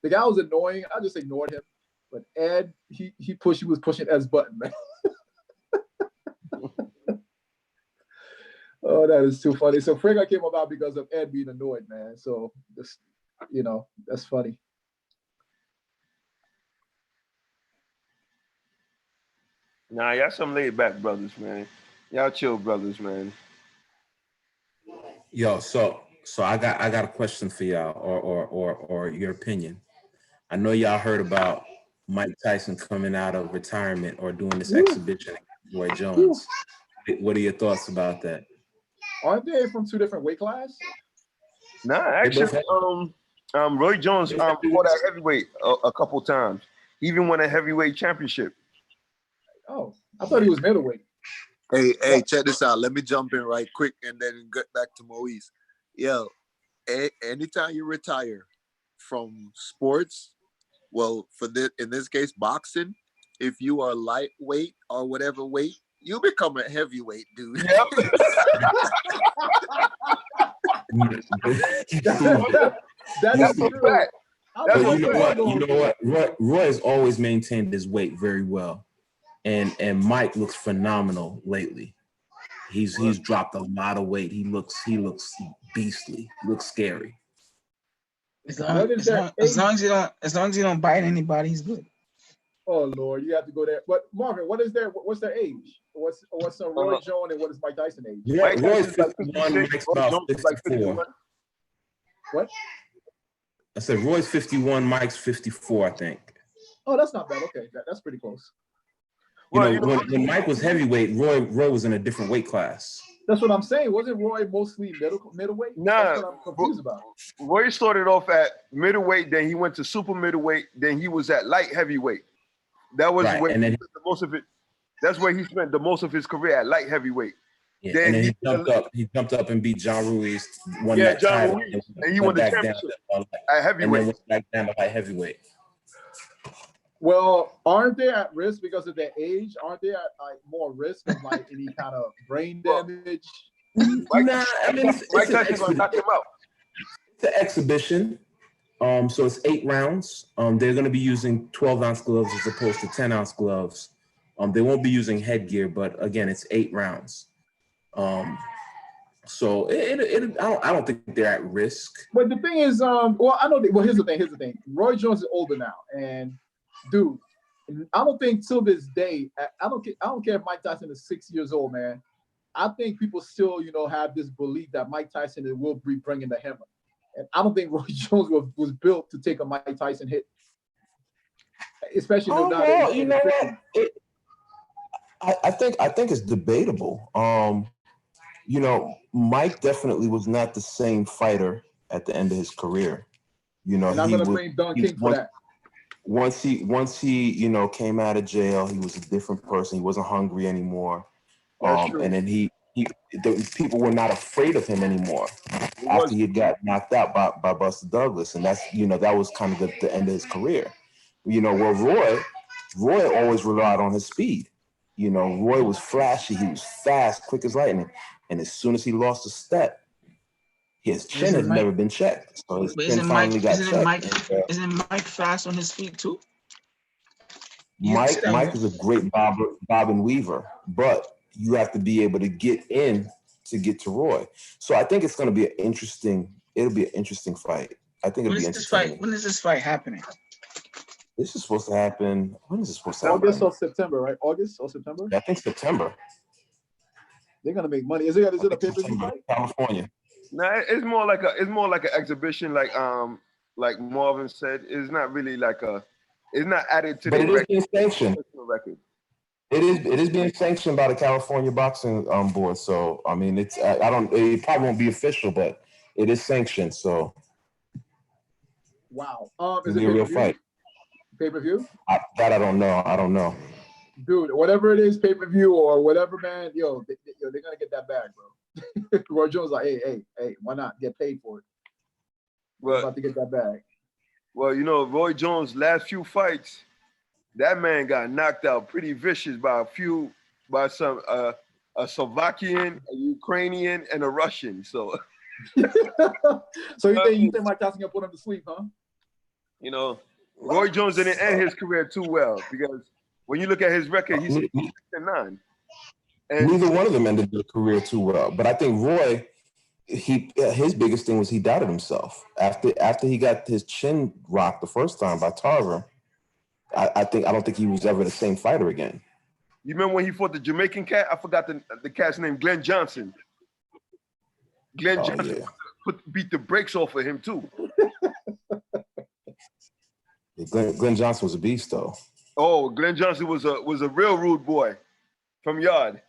was annoying. I just ignored him. But Ed, he was pushing Ed's button, man. Oh, that is too funny. So Frigga came about because of Ed being annoyed, man. So just, that's funny. Nah, y'all some laid back brothers, man. Y'all chill brothers, man. Yo, so I got a question for y'all, or your opinion. I know y'all heard about Mike Tyson coming out of retirement or doing this exhibition against Roy Jones. What are your thoughts about that? Aren't they from two different weight classes? Nah, actually, Roy Jones fought at heavyweight a couple times. He even won a heavyweight championship. Oh, I thought he was middleweight. Hey, check this out. Let me jump in right quick and then get back to Moise. Yo, anytime you retire from sports, well, in this case, boxing, if you are lightweight or whatever weight, you become a heavyweight, dude. Yep. That's a fact. You know what? Roy has always maintained his weight very well, and Mike looks phenomenal lately. He's dropped a lot of weight. He looks beastly. He looks scary. As long as you don't bite anybody, he's good. Oh Lord, you have to go there. But Marvin, what's their age? What's Roy Jones and what is Mike Tyson age? Yeah, Roy's 51, Mike's about 54. What? I said Roy's 51, Mike's 54, I think. Oh, that's not bad. Okay, that's pretty close. When Mike was heavyweight, Roy was in a different weight class. That's what I'm saying. Wasn't Roy mostly middleweight? Nah, that's what I'm confused about. Roy started off at middleweight, then he went to super middleweight, then he was at light heavyweight. That was where he spent the most of it. That's where he spent the most of his career at light heavyweight. Yeah, then he jumped up. He jumped up and beat John Ruiz. John Ruiz, and he won the championship at heavyweight. And then went back down to light heavyweight. Well, aren't they at risk because of their age? Aren't they at more risk of any kind of brain damage? Mike Tyson's gonna knock him out. It's an exhibition. So it's 8 rounds. They're going to be using 12-ounce gloves as opposed to 10-ounce gloves. They won't be using headgear, but again, it's 8 rounds. So I don't think they're at risk. But the thing is, here's the thing. Roy Jones is older now, and dude, I don't think till this day, I don't care if Mike Tyson is 6 years old, man. I think people still, have this belief that Mike Tyson will be bringing the hammer. And I don't think Roy Jones was built to take a Mike Tyson hit, especially I think it's debatable. Mike definitely was not the same fighter at the end of his career. And I'm going to blame Don King for that. Once he came out of jail, he was a different person. He wasn't hungry anymore. And then the people were not afraid of him anymore after he had got knocked out by Buster Douglas, and that's that was kind of the end of his career. Roy always relied on his speed. Roy was flashy, he was fast, quick as lightning, and as soon as he lost a step, his chin has never been checked. So his chin finally got checked. Isn't Mike fast on his feet too? Mike is a great bob and weaver, but you have to be able to get in to get to Roy. So I think it's going to be it'll be an interesting fight. I think it'll be interesting. When is this fight happening? This is supposed to happen. When is it supposed to happen? August or September, right? August or September? Yeah, I think September. They're going to make money. Is it a pay-per-view fight? California. No, it's more like an exhibition, like Marvin said. It's not really like it's not added to But the it is being sanctioned. record. It is being sanctioned by the California Boxing Board. So I mean, it probably won't be official, but it is sanctioned. So Wow. it'll Is it be a real fight. Pay-per-view? That I don't know. I don't know. Dude, whatever it is, pay-per-view or whatever, man, they're gonna get that bag, bro. Roy Jones like, hey, why not get paid for it? We're about to get that bag. Well, Roy Jones' last few fights, that man got knocked out pretty vicious by some a Slovakian, a Ukrainian, and a Russian. So, so you think Mike Tyson gonna put him to sleep, huh? Roy Jones didn't end his career too well because when you look at his record, he's 6-9. And neither one of them ended their career too well. But I think Roy, his biggest thing was he doubted himself after he got his chin rocked the first time by Tarver. I don't think he was ever the same fighter again. You remember when he fought the Jamaican cat? I forgot the cat's name, Glenn Johnson. Johnson beat the brakes off of him too. Glenn Johnson was a beast, though. Oh, Glenn Johnson was a real rude boy from Yard.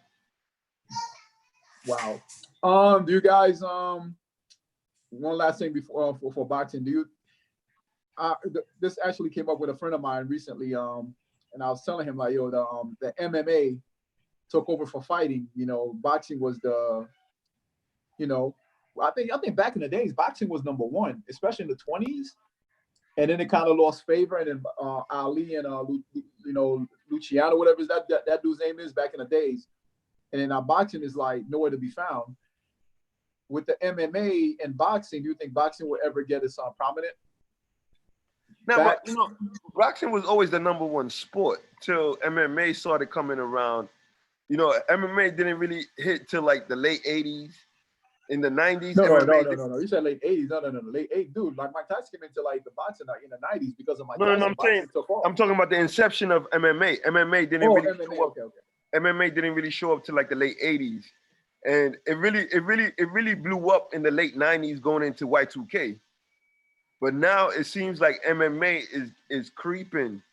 Wow. Do you guys one last thing before for boxing? Do you this actually came up with a friend of mine recently, and I was telling him like, the MMA took over for fighting. Boxing was the, I think back in the days, boxing was number one, especially in the 20s. And then it kind of lost favor, and then Ali and Luciano, whatever that dude's name is, back in the days. And then boxing is like nowhere to be found. With the MMA and boxing, do you think boxing will ever get as prominent? Now, but, boxing was always the number one sport till MMA started coming around. MMA didn't really hit till like the late 80s. In the 90s? No. You said late 80s. No. Late 80s. Dude, like Mike Tyson came into like the boxing in the 90s because of Mike Tyson. No, I'm talking about the inception of MMA. MMA didn't really show up till like the late 80s. And it really blew up in the late 90s going into Y2K. But now it seems like MMA is creeping,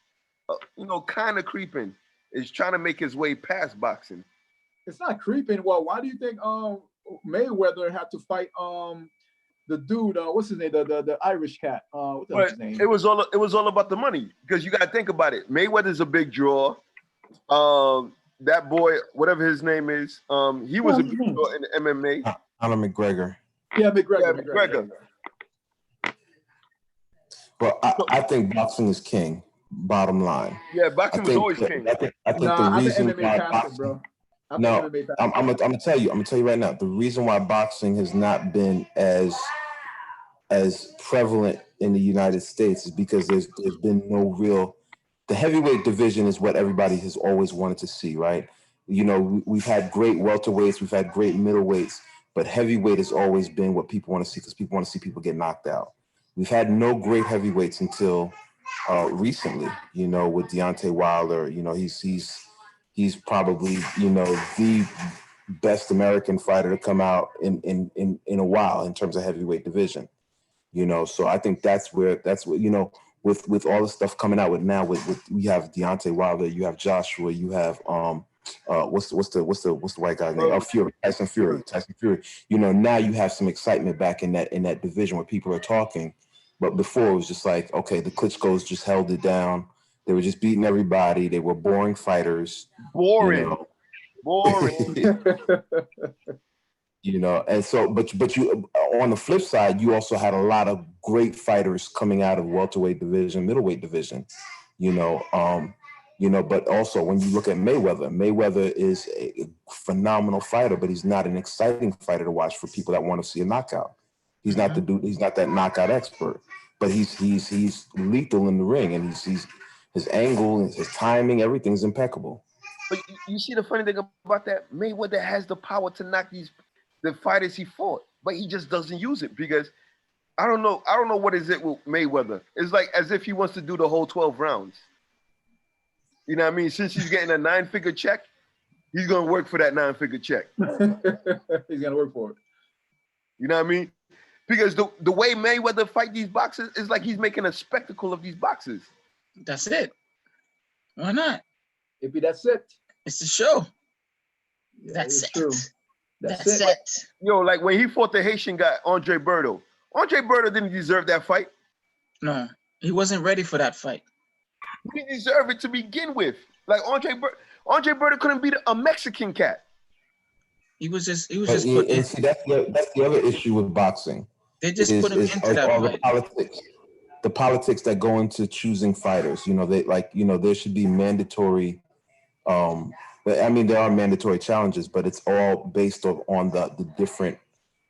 kind of creeping. It's trying to make its way past boxing. It's not creeping. Well, why do you think Mayweather had to fight the dude, what's his name, the Irish cat? What's his name? It was all about the money, because you got to think about it. Mayweather's a big draw. That boy, whatever his name is, he was a big draw in the MMA. Conor McGregor. Yeah, McGregor. Well, I think boxing is king. Bottom line. Yeah, boxing was always king. I think the reason why boxing, bro. I'm gonna tell you right now. The reason why boxing has not been as prevalent in the United States is because there's been no real. The heavyweight division is what everybody has always wanted to see, right? We've had great welterweights, we've had great middleweights, but heavyweight has always been what people want to see because people want to see people get knocked out. We've had no great heavyweights until recently. With Deontay Wilder, he's probably, the best American fighter to come out in a while in terms of heavyweight division. So I think that's what with all the stuff coming out with now, with we have Deontay Wilder, you have Joshua, you have what's the white guy's name? Tyson Fury. Now you have some excitement back in that division where people are talking. But before it was just like, okay, the Klitschko's just held it down. They were just beating everybody. They were boring fighters. Boring. And so, but you, on the flip side, you also had a lot of great fighters coming out of welterweight division, middleweight division, but also when you look at Mayweather is a phenomenal fighter, but he's not an exciting fighter to watch for people that want to see a knockout. He's not the dude. He's not that knockout expert, but he's lethal in the ring, and he's his angle, his timing, everything's impeccable. But you see the funny thing about that? Mayweather has the power to knock the fighters he fought, but he just doesn't use it because I don't know what is it with Mayweather. It's like as if he wants to do the whole 12 rounds. You know what I mean? Since he's getting a 9-figure check, he's gonna work for that 9-figure check. He's gonna work for it. You know what I mean? Because the way Mayweather fight these boxers is like he's making a spectacle of these boxers. That's it. Why not? Maybe that's it. It's the show. Yeah, That's it's it. true. That's That's it. it. Yo, like when he fought the Haitian guy, Andre Berto. Andre Berto didn't deserve that fight. No, he wasn't ready for that fight. He didn't deserve it to begin with. Like Andre Berto couldn't beat a Mexican cat. He was just And put in, see, that's the other issue with boxing. they just put him into that all fight. the politics that go into choosing fighters. You know, there should be mandatory. I mean, there are mandatory challenges, but it's all based on the different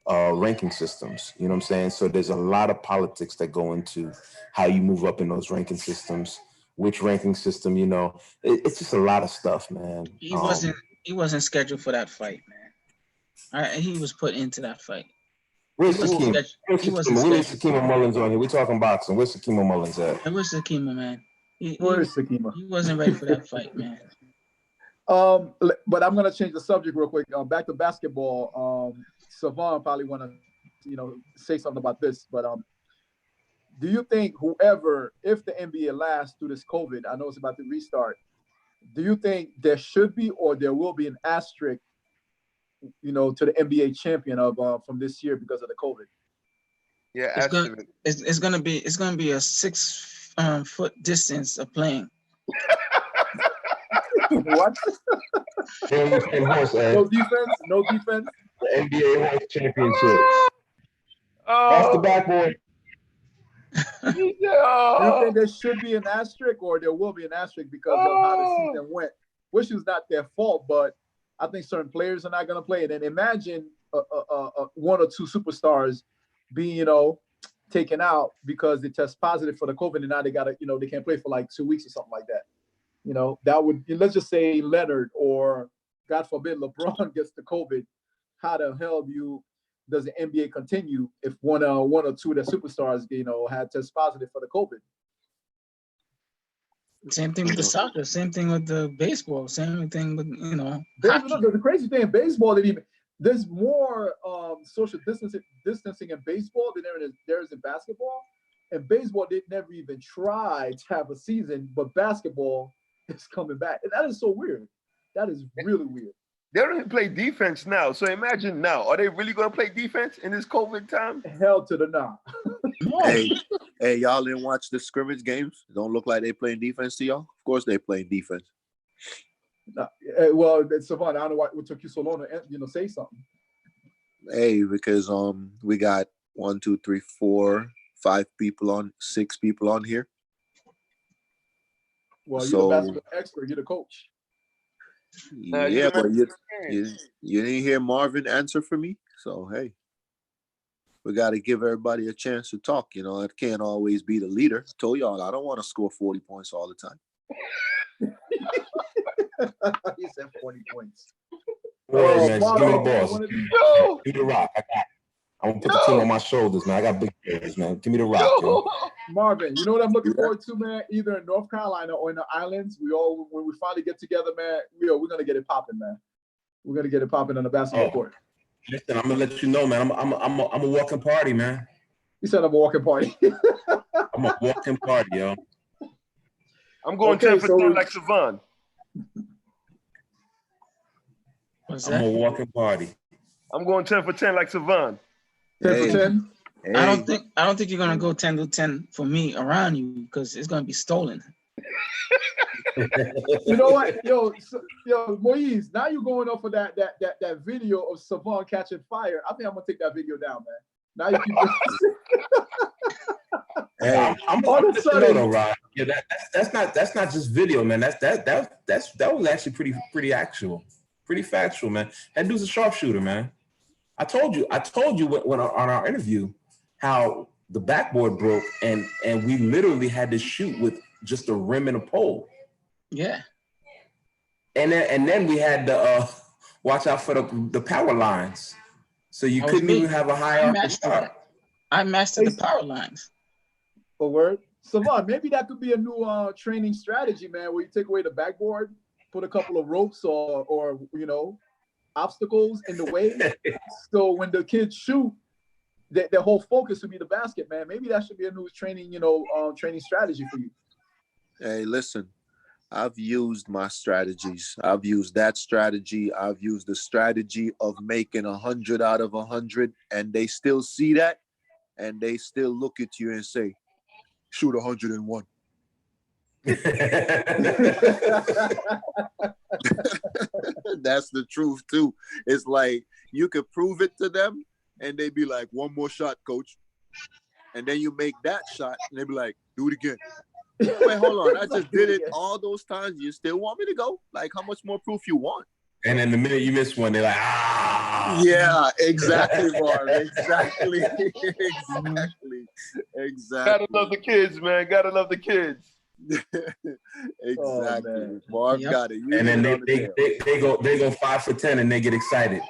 ranking systems. You know what I'm saying? So there's a lot of politics that go into how you move up in those ranking systems. Which ranking system? You know, it's just a lot of stuff, man. He wasn't scheduled for that fight, man. He was put into that fight. Where's He wasn't Sakima? scheduled- We need Sakima Mullins on here. We're talking boxing. Where's Sakima Mullins at? Where's Sakima, man? Where is Sakima? He wasn't ready for that fight, man. But I'm gonna change the subject real quick. Back to basketball. Savon probably wanna, say something about this. But do you think if the NBA lasts through this COVID, I know it's about to restart, do you think there should be or there will be an asterisk, to the NBA champion from this year because of the COVID? Yeah, It's gonna be a 6 foot distance of playing. What? No defense. No defense. The NBA Horse Championship. Off the backboard. You think there should be an asterisk or there will be an asterisk because of how the season went? Which is not their fault, but I think certain players are not going to play it. And imagine one or two superstars being, taken out because they test positive for the COVID and now they got to, they can't play for like 2 weeks or something like that. That would, let's just say Leonard or God forbid LeBron gets the COVID. How the hell does the NBA continue if one or two of the superstars, had test positive for the COVID? Same thing with the soccer. Same thing with the baseball. Same thing with hockey. The crazy thing in baseball, there's more social distancing in baseball than there is in basketball. And baseball, they never even tried to have a season, but basketball is coming back. And that is so weird. That is really weird. They don't even play defense now. So imagine now, are they really going to play defense in this COVID time? Hell to the no. Hey, y'all didn't watch the scrimmage games? It don't look like they playing defense to y'all? Of course they playing defense. Well, Savon, I don't know what took you so long to say something. Hey, because we got 1, 2, 3, 4, 5 people on, 6 people on here. Well, you're the basketball expert. You're the coach. Yeah, but you didn't hear Marvin answer for me. So hey, we got to give everybody a chance to talk. It can't always be the leader. I told y'all I don't want to score 40 points all the time. He said 40 points. Hey, man, just give me the balls. Give me the rock. I'm gonna put the team on my shoulders, man. I got big shoulders, man. Give me the rock, yo. Marvin, you know what I'm looking forward to, man? Either in North Carolina or in the islands. When we finally get together, man, we're gonna get it popping, man. We're gonna get it popping on the basketball court. Listen, I'm gonna let you know, man. I'm a walking party, man. You said I'm a walking party. I'm a walking party, yo. I'm going 10 for 10 like Savon. I'm a walking party. I'm going 10 for 10 like Savon. 10 for 10? Hey. I don't think you're gonna go 10 to 10 for me around you because it's gonna be stolen. You know what, yo, Moise, now you're going off of that video of Savon catching fire. I think I'm gonna take that video down, man. Now you keep. Hey, I'm all of a sudden, Rod. Yeah, that's not just video, man. That was actually pretty actual, pretty factual, man. That dude's a sharpshooter, man. I told you when on our interview how the backboard broke and we literally had to shoot with just a rim and a pole. Yeah. And then we had to watch out for the power lines, so you couldn't even have a high arc start. I mastered the power lines. A word, Savon, maybe that could be a new training strategy, man. Where you take away the backboard, put a couple of ropes or obstacles in the way, so when the kids shoot, their whole focus would be the basket, man. Maybe that should be a new training, training strategy for you. Hey, listen, I've used my strategies. I've used that strategy. I've used the strategy of making 100 out of 100, and they still see that, and they still look at you and say, shoot 101. That's the truth too. It's like you could prove it to them and they be like, one more shot, coach. And then you make that shot and they be like, do it again. Wait, hold on. I just did it all those times. You still want me to go? Like, how much more proof you want? And then the minute you miss one, they're like, ah. Yeah, exactly, Marv. Exactly. Exactly. Gotta love the kids, man. Gotta love the kids. Exactly. Marv got it. And then they go 5 for 10 and they get excited.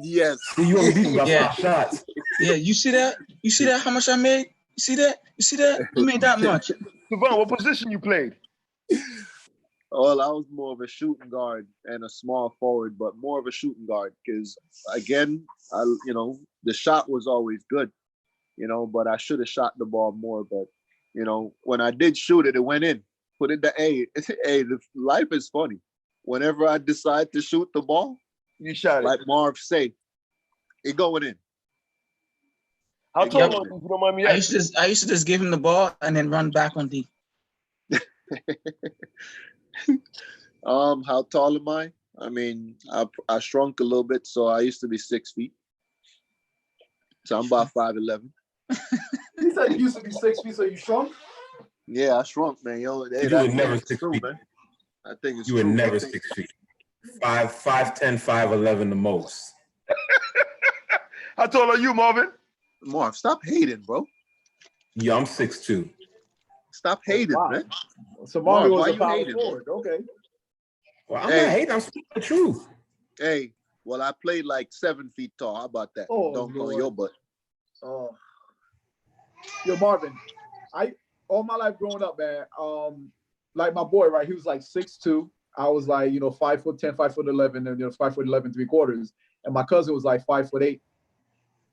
Yes. See, you only beat me by 5 shots. Yeah, you see that? You see that? How much I made? You see that? You see that? You made that much. Savon, what position you played? Well, I was more of a shooting guard and a small forward, but more of a shooting guard because, again, the shot was always good, but I should have shot the ball more. But, when I did shoot it, it went in. Put it to A. Hey, life is funny. Whenever I decide to shoot the ball, you shot it. Like Marv said, it going in. How tall are you, if you don't mind me asking? I used to just give him the ball and then run back on D. How tall am I? I mean, I shrunk a little bit, so I used to be 6 feet. So I'm about 5'11". You said you used to be 6 feet, so you shrunk? Yeah, I shrunk, man. Yo, hey, you were never 6 feet. Man. I think it's you were never 6 feet. 5'10", 5'11" the most. How tall are you, Marvin? Marv, stop hating, bro. Yeah, I'm 6'2". Stop hating, man. So Marvin was a power forward. Okay. Well, I'm not hating. I'm speaking the truth. Hey, well, I played like 7 feet tall. How about that? Don't go your butt. Oh. Yo, Marvin, all my life growing up, man, like my boy, right? He was like 6'2". I was like, 5'10", 5'11", and 5'11" 3/4. And my cousin was like 5'8".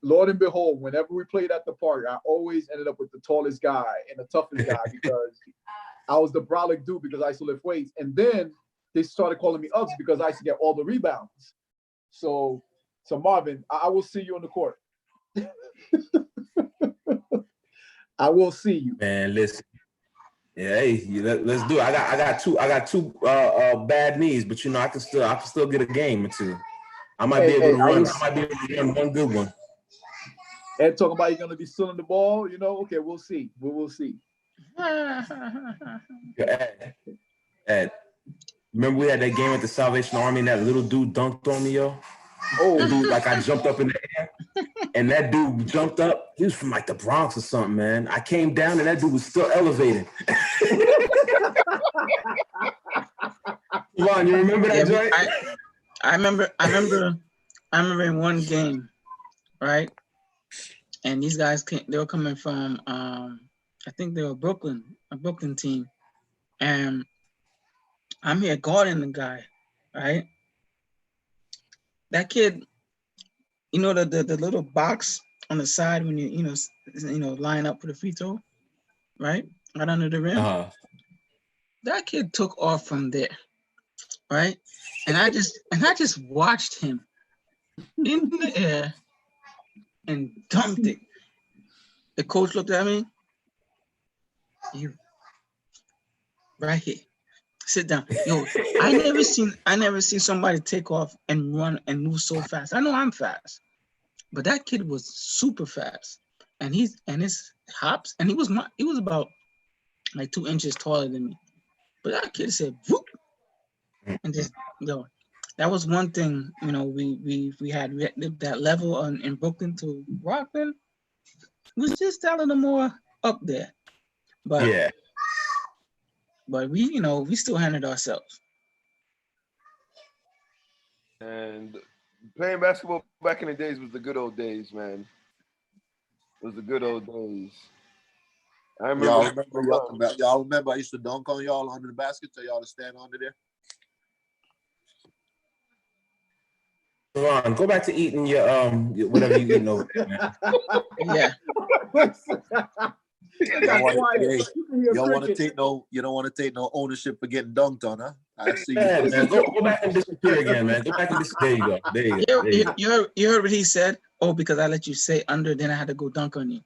Lord and behold, whenever we played at the park, I always ended up with the tallest guy and the toughest guy because I was the brolic dude because I used to lift weights. And then they started calling me Uggs because I used to get all the rebounds. So Marvin, I will see you on the court. I will see you. Man, listen. Yeah, hey, let's do it. I got two bad knees, but I can still get a game or two. I might be able to run one good one. And talking about you're gonna be stealing the ball, okay, we'll see. We will see. Ed, remember we had that game at the Salvation Army and that little dude dunked on me, yo? Oh, dude, like I jumped up in the air and that dude jumped up. He was from like the Bronx or something, man. I came down and that dude was still elevating. Ron, you remember that joint? I remember in one game, right? And these guys they were coming from I think they were a Brooklyn team. And I'm here guarding the guy, right? That kid, the little box on the side when you line up for the free throw, right? Right under the rim. Uh-huh. That kid took off from there, right? And I just watched him in the air and dumped it. The coach looked at me. You right here. Sit down. Yo, I never seen somebody take off and run and move so fast. I know I'm fast, but that kid was super fast. And his hops, and he was about like 2 inches taller than me. But that kid said, whoop, and just that was one thing, we had that level in Brooklyn to Rockland. It was just a little more up there. But yeah. But we still handled ourselves. And playing basketball back in the days was the good old days, man. It was the good old days. I remember. Y'all remember I used to dunk on y'all under the basket, tell y'all to stand under there? Savon, go back to eating your whatever you eating over there, man. Yeah. You don't want to take no ownership for getting dunked on, huh? I see you. Yeah, man. Go back and disappear again, man. Go back and disappear. There you go. There you go. There you go. You heard what he said? Oh, because I let you say under, then I had to go dunk on you.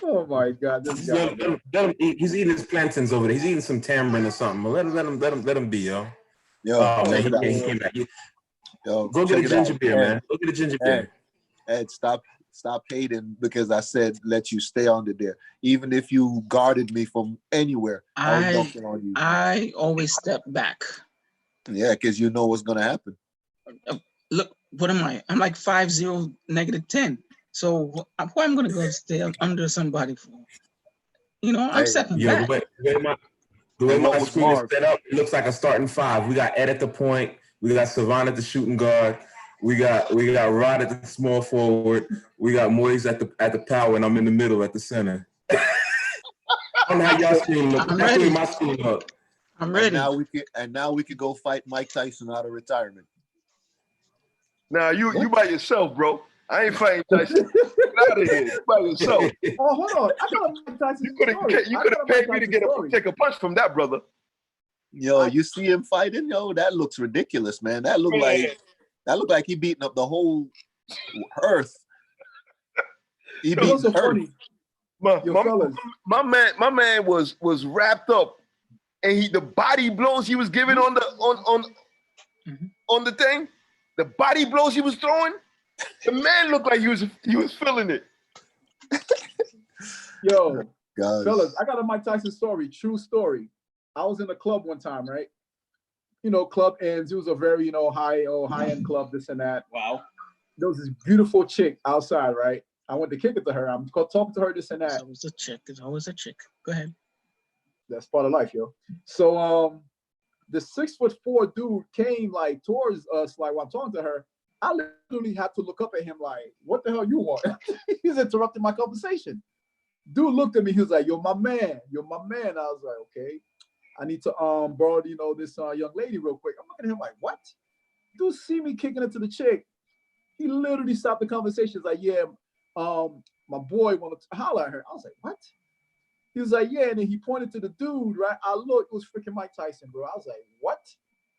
Oh my God! This guy. Let him eat. He's eating his plantains over there. He's eating some tamarind or something. Let him be, yo. Yo, oh man, he came back. Yo, go get a ginger beer, man. Go get a ginger beer. Ed, stop hating because I said let you stay under there. Even if you guarded me from anywhere, I was dunking on you. I always step back. Yeah, because you know what's gonna happen. Look, what am I? I'm like 5'0", -10. So why I'm gonna go stay under somebody for? You know, I'm stepping back. The way my screen is set up, it looks like a starting five. We got Ed at the point. We got Savon at the shooting guard. We got Rod at the small forward. We got Moise at the power, and I'm in the middle at the center. I don't know how y'all screen look. That's the way my screen look. I'm ready. And now we could go fight Mike Tyson out of retirement. Now you by yourself, bro. I ain't fighting Tyson. Get out of here. You by yourself. Oh, hold on. I thought Mike Tyson. You could have paid me to take a punch from that brother. Yo, you see him fighting? Yo, that looks ridiculous, man. That looked like he beating up the whole earth. He beat so funny. My man was wrapped up, and the body blows he was giving on the thing, the body blows he was throwing. The man looked like he was feeling it. Yo, fellas, I got a Mike Tyson story, true story. I was in a club one time, right? You know, club ends. It was a very, high-end club, this and that. Wow. There was this beautiful chick outside, right? I went to kick it to her. I'm talking to her, this and that. It's always a chick. It's always a chick. Go ahead. That's part of life, yo. So, the 6'4" dude came like towards us, like while I'm talking to her. I literally had to look up at him like, what the hell you want? He's interrupting my conversation. Dude looked at me. He was like, you're my man. You're my man. I was like, okay. I need to borrow, this young lady real quick. I'm looking at him like, what? Dude see me kicking it to the chick. He literally stopped the conversation. He's like, yeah, my boy wanted to holler at her. I was like, what? He was like, yeah. And then he pointed to the dude, right? I looked, it was freaking Mike Tyson, bro. I was like, what?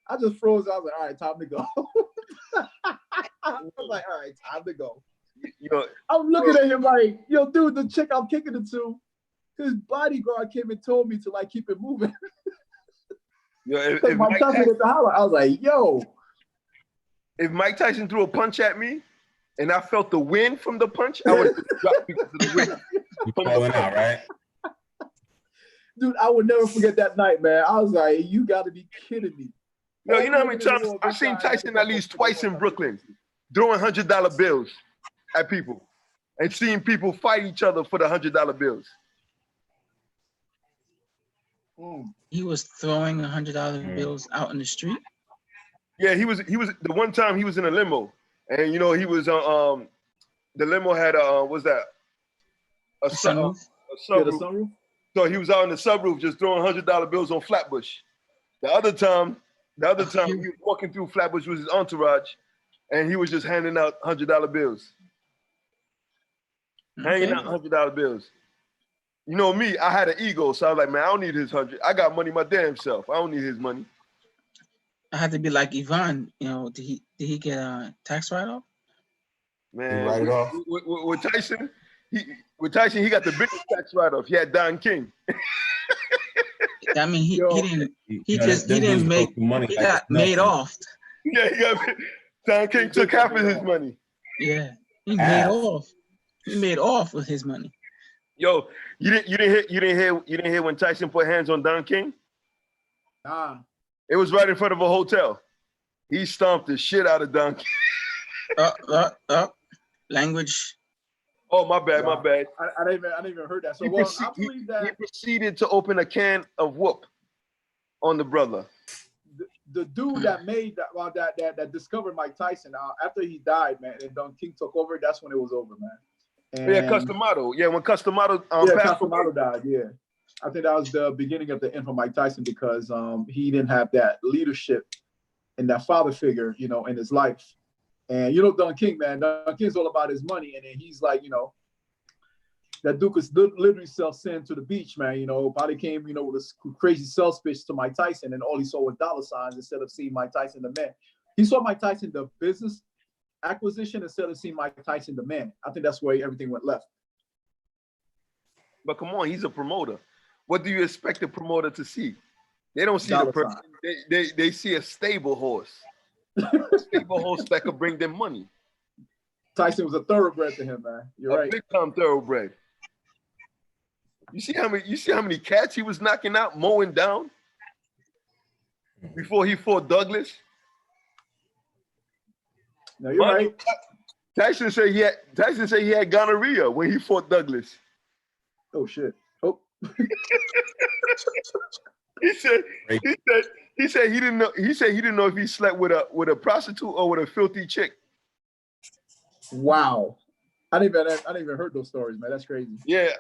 I just froze. I was like, all right, time to go. I was like, all right, time to go. I'm looking at him like, yo, dude, the chick I'm kicking it to, his bodyguard came and told me to like keep it moving. Yo, if Mike Tyson at the holler, I was like, yo. If Mike Tyson threw a punch at me and I felt the wind from the punch, I would have dropped because of the wind. You're falling out, right? Dude, I would never forget that night, man. I was like, you got to be kidding me. Yo, you know how many times I've seen Tyson at least twice in Brooklyn throwing $100 bills at people and seeing people fight each other for the $100 bills. He was throwing $100 bills out in the street. Yeah, he was the one time he was in a limo, and he was the limo had a sunroof. Yeah, the sunroof. So he was out in the subroof just throwing $100 bills on Flatbush. The other time he was walking through Flatbush with his entourage, and he was just handing out $100 bills. Hanging out $100 bills. You know me, I had an ego, so I was like, man, I don't need his 100. I got money my damn self. I don't need his money. I had to be like Yvonne. Did he get a tax write-off? Man, write it off. With Tyson, he got the biggest tax write-off. He had Don King. I mean, he didn't make money. He got made off. Yeah, Don King took half of his money. Yeah, he made off. He made off with his money. Yo, you didn't hear when Tyson put hands on Don King? Nah. It was right in front of a hotel. He stomped the shit out of Don King. Language. Oh, my bad. I didn't even heard that. So I believe that he proceeded to open a can of whoop on the brother. The dude that made that discovered Mike Tyson after he died, man, and Don King took over. That's when it was over, man. And Customato. Yeah, when Customato Customato died. Yeah, I think that was the beginning of the end for Mike Tyson because he didn't have that leadership and that father figure, in his life. And you know Don King, man. Don King's all about his money, and then he's like, you know, that Duke is literally self-sent to the beach, man. You know, probably came, you know, with a crazy sales pitch to Mike Tyson, and all he saw was dollar signs instead of seeing Mike Tyson the man. He saw Mike Tyson the business acquisition instead of seeing Mike Tyson the man. I think that's where everything went left. But come on, he's a promoter. What do you expect a promoter to see? They don't see Dollar the person. They see a stable horse. A stable horse that could bring them money. Tyson was a thoroughbred to him, man. You're right. Big time thoroughbred. You see how many cats he was knocking out, mowing down before he fought Douglas? No, you're right. Tyson said he had gonorrhea when he fought Douglas. Oh shit. Oh. He said he didn't know if he slept with a prostitute or with a filthy chick. Wow. I didn't even heard those stories, man. That's crazy. Yeah.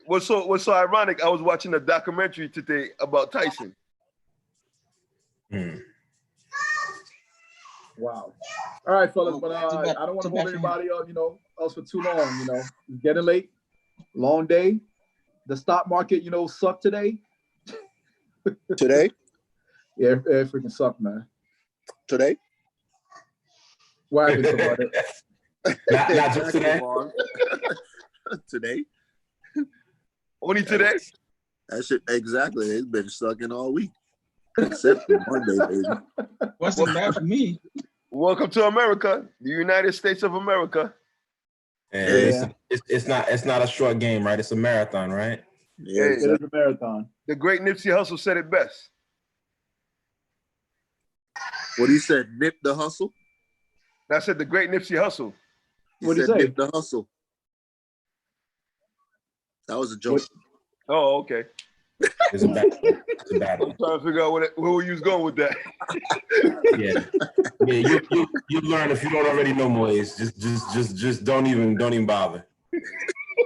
What's so ironic? I was watching a documentary today about Tyson. Wow. All right, fellas, but I don't want to hold anybody up, else for too long. It's getting late, long day. The stock market, sucked today. Today? Yeah, it freaking sucked, man. Today? What happened about it? Not just today. Today? Only today? That shit, exactly. It's been sucking all week. Except for Monday, baby. Wasn't bad for me. Welcome to America, the United States of America. And it's not a short game, right? It's a marathon, right? Yeah, It is a marathon. The great Nipsey Hussle said it best. What he said, nip the hustle? I said the great Nipsey Hussle. He What'd he said say? nip the hustle. That was a joke. Oh, okay. It's a battle. I'm trying to figure out where you was going with that. Yeah. You learn if you don't already know, Moise. Just don't even bother.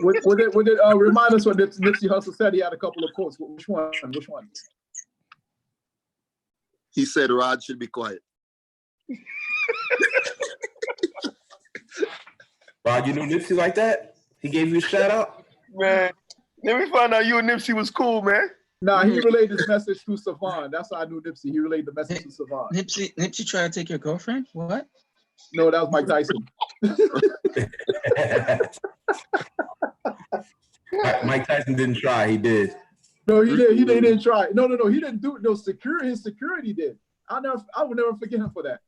Remind us what Nipsey Hussle said. He had a couple of quotes. Which one? He said Rod should be quiet. Rod, you knew Nipsey like that? He gave you a shout out? Man, let me find out you and Nipsey was cool, man. Nah, he relayed his message to Savon. That's how I knew Nipsey. He relayed the message to Savon. Nipsey tried to take your girlfriend? What? No, that was Mike Tyson. Mike Tyson didn't try. He did. No, he did. He didn't try. No. He didn't do it. No, his security did. I will never forget him for that.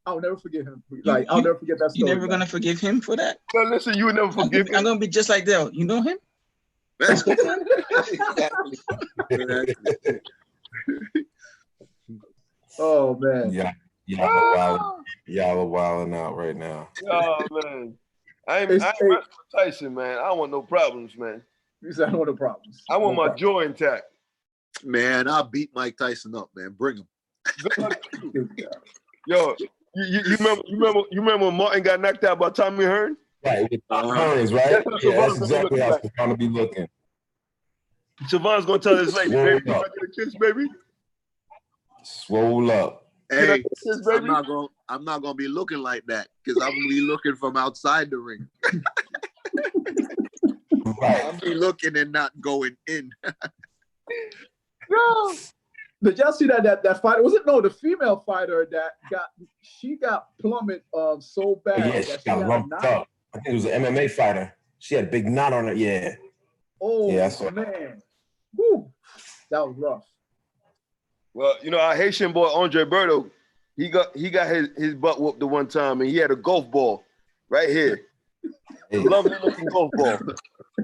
I'll never forget him. I'll never forget that story. You're never gonna forgive him for that? No, listen, you will never forgive him. I'm gonna be just like Dale. You know him? Oh man. Yeah. Y'all are wilding out right now. Oh man. I ain't for Tyson, man. I don't want no problems, man. You said I don't want no problems. I want my jaw intact. Man, I'll beat Mike Tyson up, man. Bring him. Yo, you remember when Martin got knocked out by Tommy Hearn? Right, with Hearns, right? That's exactly how it's going to be looking. Savon's gonna tell his lady, baby, can I get a kiss, baby? Swole up. Hey, I'm not gonna be looking like that because I'm gonna be looking from outside the ring. Right. I'll be looking and not going in. No. Did y'all see that fight? Was it the female fighter that got plummeted so bad? Yeah, she got lumped up. I think it was an MMA fighter. She had a big knot on her. Yeah. Oh yeah, I saw man. Woo. That was rough. Well, our Haitian boy Andre Berto, he got his butt whooped the one time, and he had a golf ball right here. Hey. Lovely looking golf ball.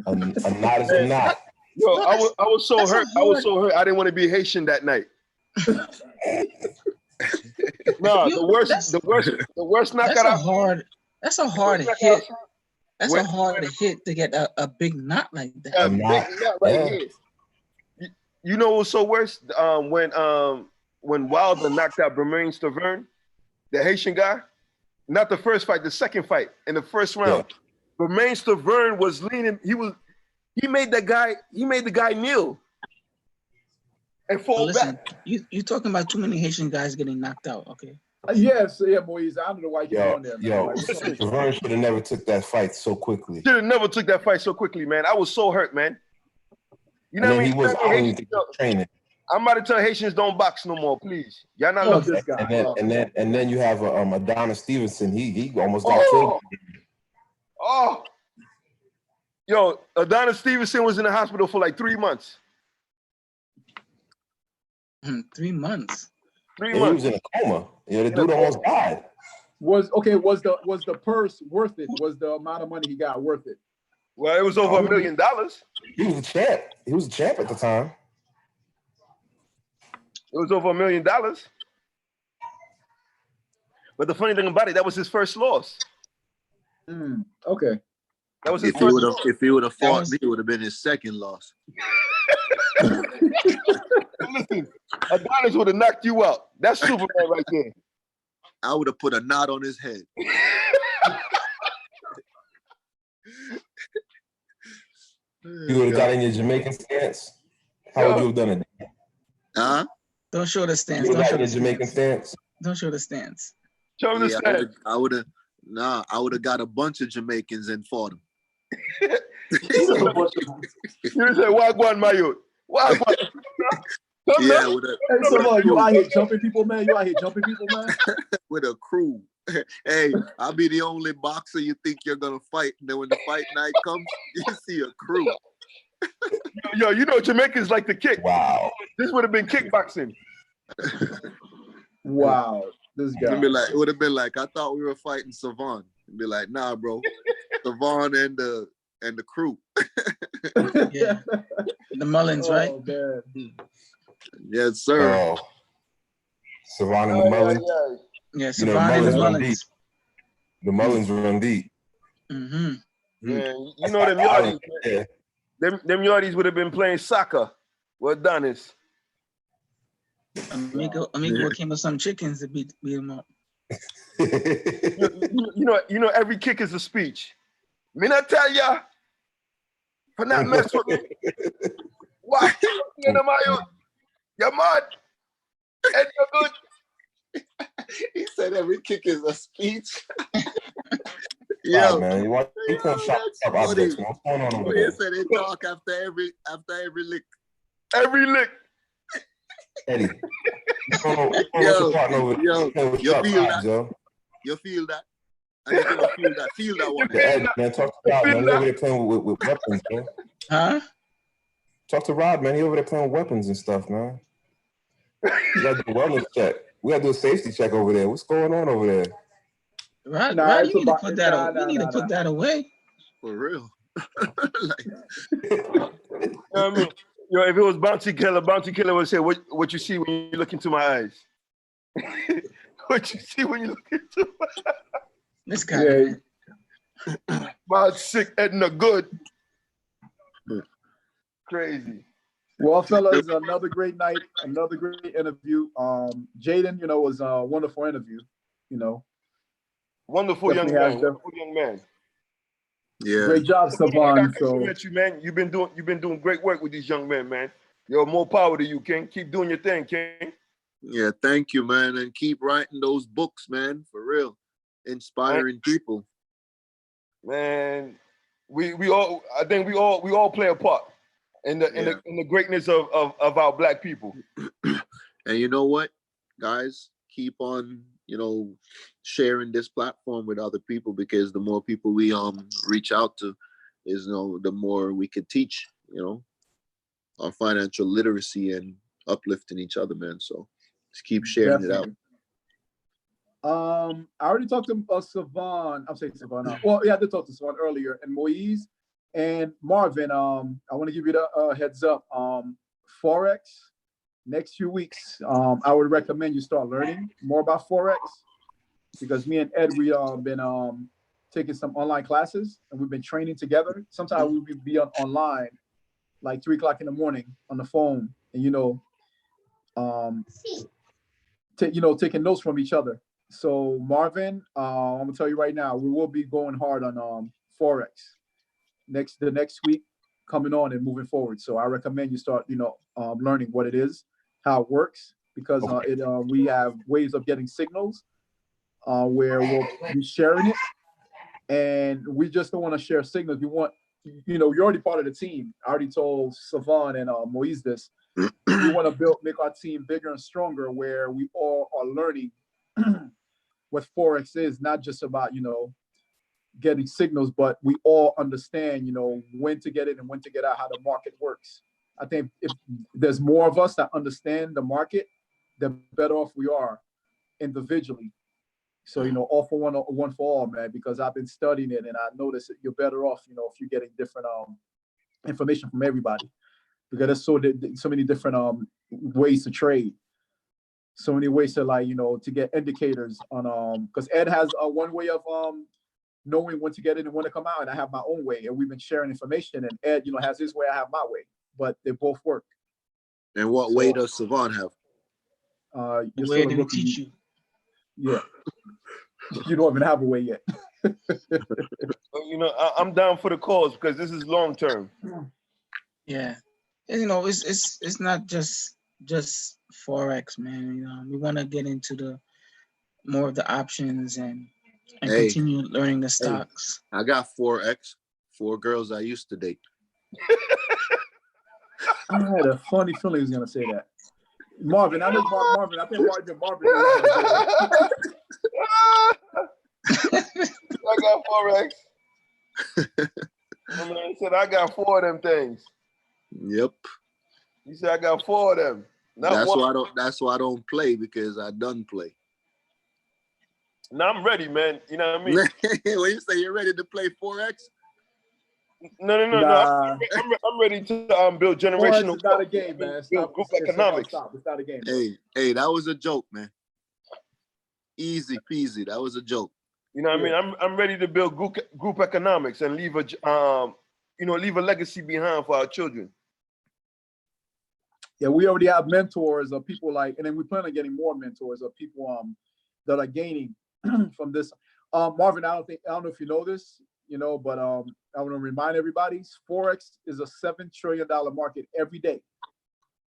A knot is a knot. Yo, I was so hurt. I was so hurt. I didn't want to be Haitian that night. No, the worst knockout. That's a hard hit. That's a hard hit to get a big knot like that. A big knot right here. You know what's so worse? When Wilder knocked out Bermain Stavern, the Haitian guy, not the first fight, the second fight in the first round. Yeah. Bermain Stavern was leaning. He made the guy kneel and fall back. You talking about too many Haitian guys getting knocked out? Okay. Yes, yeah, Moise. I don't know why you Yo, on there, man. yo, Like, what's up? Javon should have never took that fight so quickly. Should have never took that fight so quickly, man. I was so hurt, man. You know And what I then mean? I don't even think he was training. I'm about to tell Haitians don't box no more, please. Y'all not Love looking. this guy. And then you have Adonis Stevenson. He almost got killed. Oh, yo, Adonis Stevenson was in the hospital for like 3 months. 3 months. 3 He months. was in a coma. Yeah, the dude almost died. Was the purse worth it? Was the amount of money he got worth it? Well, it was over $1 million. He was a champ. He was a champ at the time. It was over $1 million. But the funny thing about it, that was his first loss. Okay. That was his If he would have fought me, it would have been his second loss. Listen, Adonis would have knocked you out. That's Superman right there. I would have put a knot on his head. You would have got in your Jamaican stance. How would you have done it? Huh? Don't show the stance. You would Don't have show got in the your Jamaican stance. stance. Don't show the stance. Show him the stance. I would have got a bunch of Jamaicans and fought them. You say, Wagwan, my youth. Wagwan. Yeah, Hey, so you out here jumping people, man? You out here jumping people, man? with a crew. Hey, I'll be the only boxer you think you're gonna fight, and then when the fight night comes, you see a crew. Yo, you know Jamaicans like to kick. Wow. This would have been kickboxing. Wow, this guy. It would have been like, I thought we were fighting Savon. It'd be like, nah, bro, Savon and the crew. Yeah, the Mullins, right? Man. Yes, sir. Oh. Savon and the Mullins. Yeah, You know, Savon and the run deep. Mullins. The Mullins run deep. Mm-hmm. Yeah, you know them yardies. Yeah. Them yardies would have been playing soccer with Adonis. Amigo came with some chickens to beat him up. You know, every kick is a speech. Me not tell ya for not mess with me. Why? You know my youth. You're mad. And you're good. He said every kick is a speech. Yeah, man. You come shop up objects, man. What's going on over He there? said they talk after every lick. Every lick. Eddie. You You feel that? Yo. You feel that? I just want to feel that one. Ed, man, talk to Rod, man. He's over there playing with weapons, man. Huh? Talk to Rod, man. He over there playing with weapons and stuff, man. You gotta do a wellness check. We gotta do a safety check over there. What's going on over there? Right, Nah, right. it's You need to about- put that. nah, You need to nah, put nah. that away. For real. Like, You know what I mean? Yo, if it was Bounty Killer would say, what you see when you look into my eyes? What you see when you look into my eyes? This guy. Yeah. Man. My sick Edna good. Crazy. Well, fellas, another great night, another great interview. Jaden, was a wonderful interview. Wonderful young Definitely man. has Wonderful young man. yeah. Great job, Savon. So Met you, man. You've been doing great work with these young men, man. Yo, more power to you, King. Keep doing your thing, King. Yeah, thank you, man. And keep writing those books, man. For real. Inspiring people. Man, I think we all play a part in the greatness of our black people. And you know what, guys? Keep on, sharing this platform with other people, because the more people we reach out to is the more we could teach, our financial literacy and uplifting each other, man. So just keep sharing it out. I already talked to Savon. I'm saying Savon now. Well, yeah, I did talk to Savon earlier, and Moise and Marvin. I want to give you the heads up. Forex, next few weeks, I would recommend you start learning more about Forex, because me and Ed, we been taking some online classes, and we've been training together. Sometimes we will be online like 3 o'clock in the morning on the phone, and taking notes from each other. So Marvin, I'm gonna tell you right now, we will be going hard on Forex the next week coming on and moving forward. So I recommend you start, learning what it is, how it works, because we have ways of getting signals where we'll be sharing it, and we just don't want to share signals. We want, you're already part of the team. I already told Savon and Moise this. We want to make our team bigger and stronger, where we all are learning what Forex is, not just about, getting signals, but we all understand, when to get it and when to get out, how the market works. I think if there's more of us that understand the market, the better off we are individually. So, all for one for all, man, because I've been studying it and I noticed that you're better off, if you're getting different information from everybody, because there's so many different ways to trade. So many ways to to get indicators on, because Ed has one way of knowing when to get it and when to come out, and I have my own way, and we've been sharing information, and Ed, has his way, I have my way, but they both work. And what way does Savon have? You're Where did we teach you? Yeah. You don't even have a way yet. I'm down for the cause because this is long term. Yeah. It's not just Forex, man. We want to get into more of the options and continue learning the stocks. I got 4X, 4 girls I used to date. I had a funny feeling he was gonna say that. Marvin, I know Marvin. I think Marvin. I got 4X. He said I got 4 of them things. Yep. He said I got 4 of them. That's why I don't play, because I done play. Now I'm ready, man. You know what I mean? When you say you're ready to play 4X? No. Nah. I'm ready to build generational. It's not a game, man. Build group economics. It's not a game. Hey, that was a joke, man. Easy peasy. That was a joke. You know what I mean? I'm ready to build group economics and leave a legacy behind for our children. Yeah, we already have mentors of people and then we plan on getting more mentors of people that are gaining from this. Marvin, I don't know if you know this, but I want to remind everybody, Forex is a $7 trillion market every day.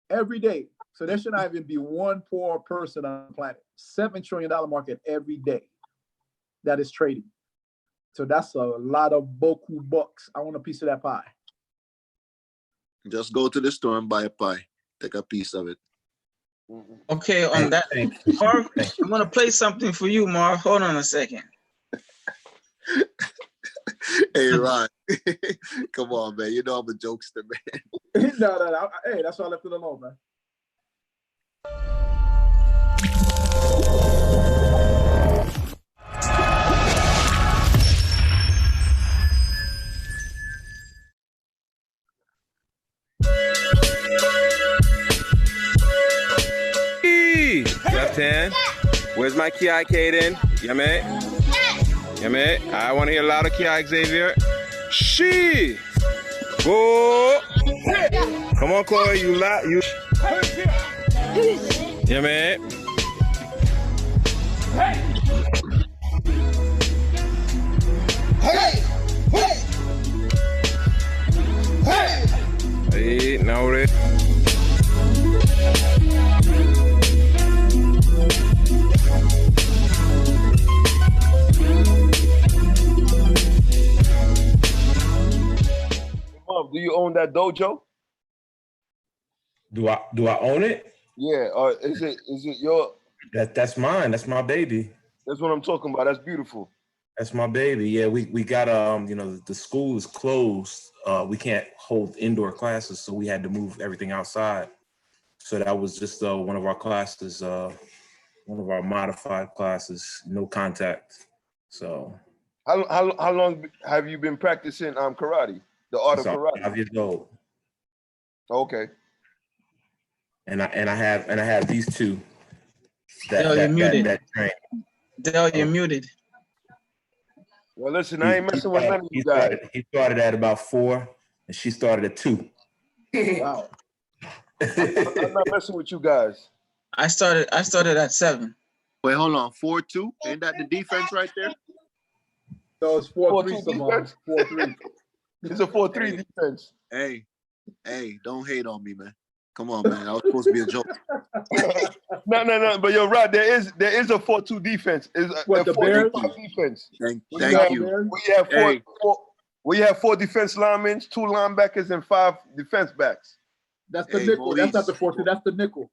Every day. So there should not even be one poor person on the planet. $7 trillion market every day that is trading. So that's a lot of boku bucks. I want a piece of that pie. Just go to the store and buy a pie. Take a piece of it. Okay, on that, Marv, I'm gonna play something for you, Marv. Hold on a second. Hey, Ron. Come on, man. You know I'm a jokester, man. No. Hey, that's why I left it alone, man. Left hand. Where's my Ki, Kaden? Yeah, man. Yeah, man. I want to hear louder, Ki, Xavier. She. Go. Come on, Chloe. You loud. You. Yeah, man. Hey, now it. Do you own that dojo? Do I own it? Yeah, or is it your? That's mine. That's my baby. That's what I'm talking about. That's beautiful. That's my baby. Yeah, we got the school is closed. We can't hold indoor classes, so we had to move everything outside. So that was just one of our classes, one of our modified classes, no contact. So how long have you been practicing karate? The art of karate. 5 years old. Okay. And I have these two. You're muted. That train. Dale, you're muted. Well, listen, I ain't messing with none of you guys. He started at about 4, and she started at 2. Wow. I'm not messing with you guys. I started at 7. Wait, hold on. 4-2? Ain't that the defense right there? So it's 4-3. 4-3. It's a 4-3 defense. Hey, don't hate on me, man. Come on, man. That was supposed to be a joke. No. But you're right. There is a 4-2 defense. Is What, the Bears? defense. Thank you. We have four defense linemen, 2 linebackers, and 5 defense backs. That's the nickel. Maurice. That's not the 4-2. That's the nickel.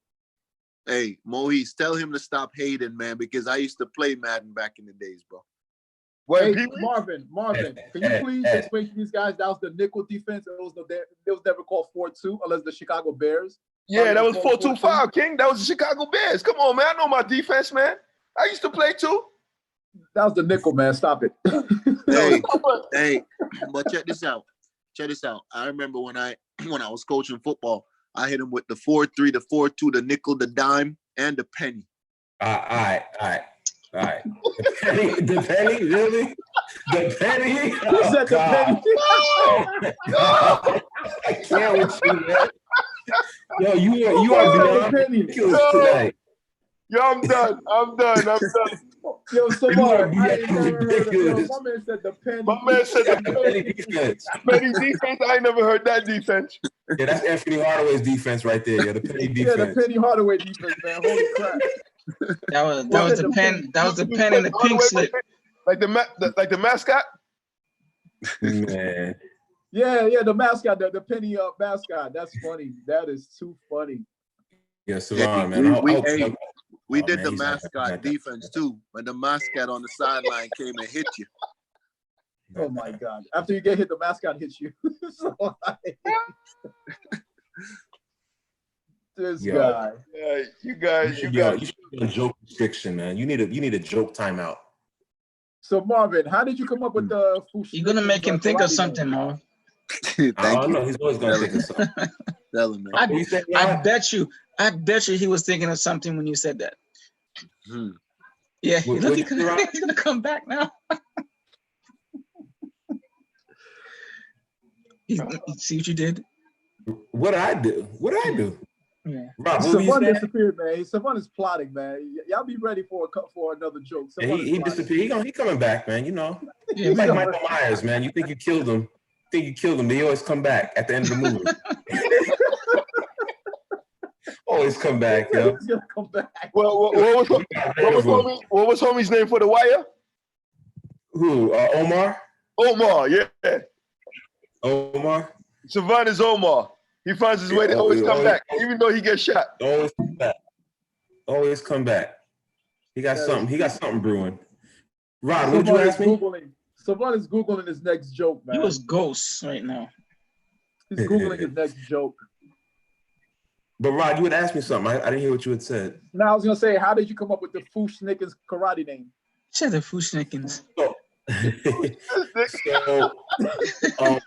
Hey, Moise, tell him to stop hating, man, because I used to play Madden back in the days, bro. Well, Hey, Marvin, can you please explain to these guys that was the nickel defense? It was never called 4-2 unless the Chicago Bears. Yeah, that was 4-2-5, King. That was the Chicago Bears. Come on, man. I know my defense, man. I used to play too. That was the nickel, man. Stop it. Hey, but check this out. I remember when I was coaching football, I hit him with the 4-3, the 4-2, the nickel, the dime, and the penny. All right. The penny, really? The penny? Who said the penny? I can't with you, man. Yo, you are beyond ridiculous tonight. Yo, I'm done. Yo, someone, I ain't being never heard of ridiculous. My man said the penny. My man said the Penny defense. penny defense. I ain't never heard that defense. Yeah, that's Anthony Hardaway's defense right there. Yeah, the penny defense. Yeah, the Penny Hardaway defense, man. Holy crap. That was the pen. That was the pen in the pink slip. Like the mascot. Man. Yeah, the mascot, the Penny mascot. That's funny. That is too funny. Yeah, Savon, man. We did the mascot defense too, when the mascot on the sideline came and hit you. Oh my God! After you get hit, the mascot hits you. This guy. Yeah, you guys. You should be on joke restriction, man. You need a joke timeout. So Marvin, how did you come up with the? You're gonna make him think of something, Marv. Thank you. No, he's always gonna think of something. Tell him, man. I bet you he was thinking of something when you said that. Yeah, What- look, what- he's gonna come back now. See what you did? What did I do? Yeah. Rob, what were you Savon saying? disappeared, man. Savon is plotting, man. Y'all be ready for another joke. Yeah, Savon is he plotting. disappeared. He coming back, man. You know, Yeah, he's like Michael Myers, man. You think you killed him? They always come back at the end of the movie. Always come back, yo. He's gonna come back. Well, what was homie's name for the wire? Who? Omar? Omar, yeah. Omar? Savon is Omar. He finds his way to always come back, even though he gets shot. Always come back. Always come back. He got something brewing. Ron, what did you ask me? Savon is Googling his next joke, man. He was ghosts right now. He's Googling his next joke. But Rod, you had asked me something. I didn't hear what you had said. Now I was gonna say, how did you come up with the Fushnikins karate name? Shut the Fushnikins. So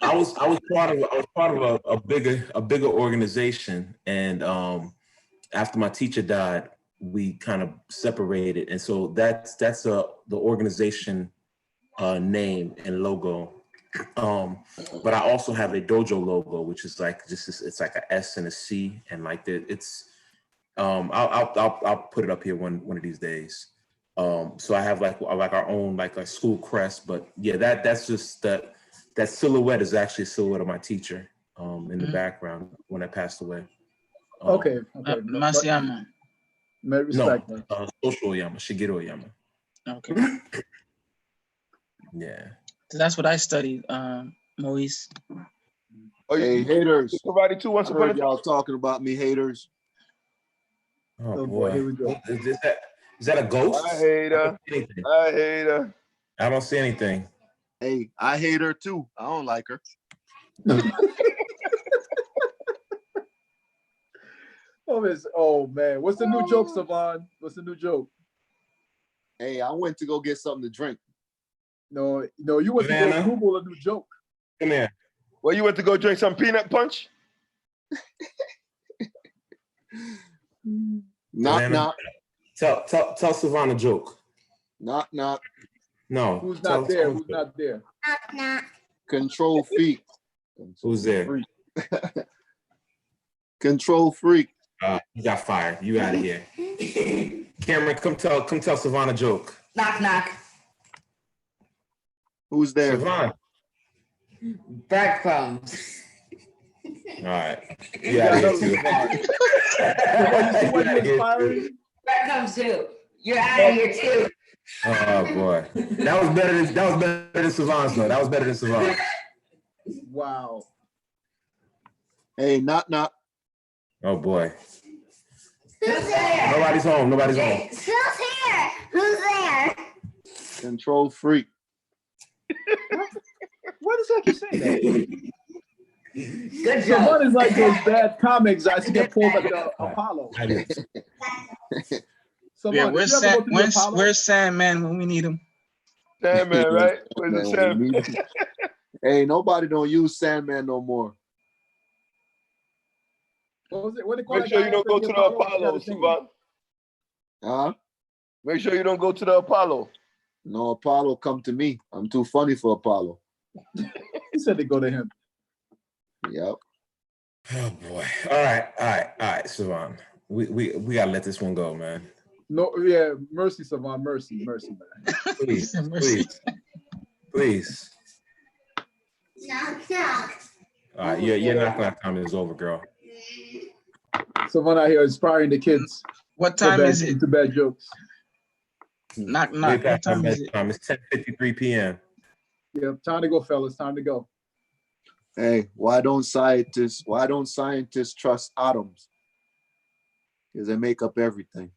I was part of a bigger organization, and after my teacher died, we kind of separated, and so that's the organization name and logo. But I also have a dojo logo, which is like it's like a S and a C, and like it's I'll put it up here one of these days. So I have like our own like a school crest, but yeah, that's just that silhouette is actually a silhouette of my teacher in the background when I passed away. Okay. Masayama. Respect. No, Social Oyama, Shigeru Oyama. Okay. Yeah. So that's what I studied, Maurice. Oh, Hey, haters. Karate too. Once I upon a heard y'all talking about me, haters. Oh boy, boy. here we go. Is that a ghost? I hate her. I don't see anything. Hey, I hate her too. I don't like her. Oh man, what's the new joke, Savon? What's the new joke? Hey, I went to go get something to drink. No, you went to go Google a new joke. Come here. Well, you went to go drink some peanut punch? Knock. Tell Savon a joke. Knock. No. Who's not there? Who's not there? Control freak. Who's there? Control freak. You got fired. You out of here. Cameron, come tell Savon a joke. Knock. Who's there? Savon. Breadcrumbs. All right. We Yeah. got another Savon. You see what you're inspiring? That comes too. You're out of here too. Oh boy, that was better than Savant's though. That was better than Savant. Wow. Hey, knock. Oh boy. Who's there? Nobody's home. Nobody's home. Who's here? Who's there? Control freak. Why does that keep saying that? Good Savon job. is like those bad comics that used to get pulled at the Apollo. Savon, Yeah, did you ever go to the Apollo? where's Sandman when we need him? Sandman, right? Where's the Sandman? Hey, nobody don't use Sandman no more. What was it? What they call Make that sure guy you don't after go to the I forgot Apollo, his name. Savon. Huh? Make sure you don't go to the Apollo. No, Apollo come to me. I'm too funny for Apollo. He said they go to him. Yep. Oh boy. All right, Savant. We gotta let this one go, man. No, yeah, mercy, Savon, mercy, man. Please. Knock, knock. All right, your knock time is over, girl. Savon out here inspiring the kids. What time is it? Into bad jokes. Knock. Way What past time my is it? bedtime. It's 10:53 p.m. Yeah, time to go, fellas. Time to go. Hey, why don't scientists trust atoms? Because they make up everything.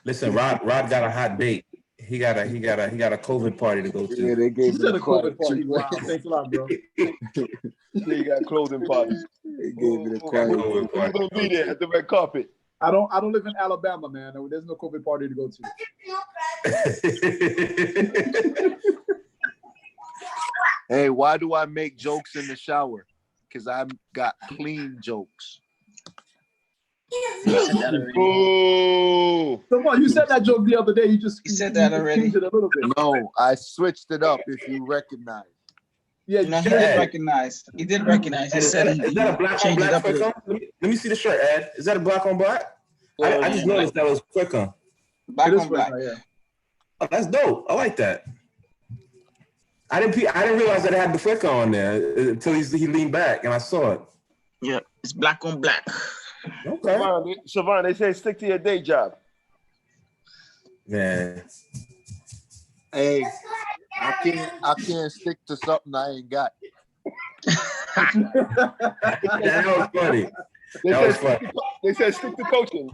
Listen, Rod got a hot date. He got a COVID party to go to. Yeah, they He gave said it a COVID party. Wow, thanks a lot, bro. You got clothing parties. They gave it a Who's quiet. gonna be there at the red carpet? I don't live in Alabama, man. There's no COVID party to go to. Hey, why do I make jokes in the shower? Because I've got clean jokes. Oh, Come on, you said that joke the other day. You said that already. changed it a little bit. No, I switched it up if you recognize. Yeah, No, he did recognize. He did recognize. He said Is that a black on changed it black up a quick little. on? Let me see the shirt, Ed. Is that a black on black? I just noticed that was quick on. Black It is on black. right, yeah. Oh, that's dope. I like that. I didn't realize that it had the flicker on there until he leaned back and I saw it. Yeah, it's black on black. Okay. Savon, they say stick to your day job. Man. Hey, I can't stick to something I ain't got. That was funny. That was funny. They said stick to coaching.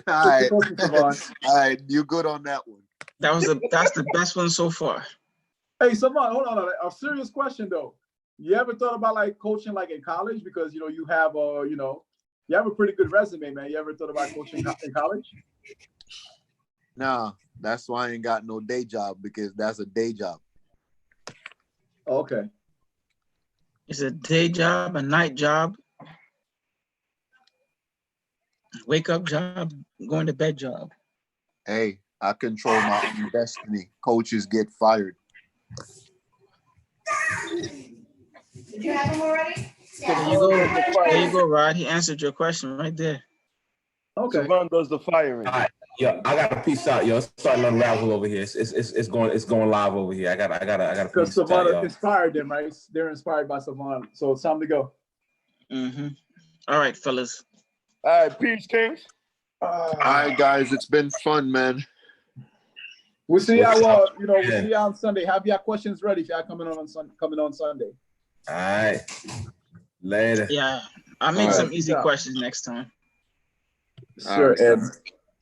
All right, you good on that one. That's the best one so far. Hey, Savon, hold on. A serious question though. You ever thought about like coaching like in college? Because you have you have a pretty good resume, man. You ever thought about coaching in college? Nah, that's why I ain't got no day job, because that's a day job. Okay. It's a day job, a night job, wake up job, going to bed job. Hey, I control my own destiny. Coaches get fired. Did you have them already? There you go, Rod. He answered your question right there. Okay. Savon does the firing. All right. Yo, I got a piece out, yo. It's starting to unravel over here. It's going live over here. I got Because Savon inspired them, right? They're inspired by Savon. So it's time to go. Mm-hmm. All right, fellas. All right, peace, Kings. All right, guys, it's been fun, man. We'll see y'all. We'll see y'all on Sunday. Have your questions ready if y'all coming on Sunday. All right. Later. Yeah, I'll make some easy questions next time. Sure, Ed.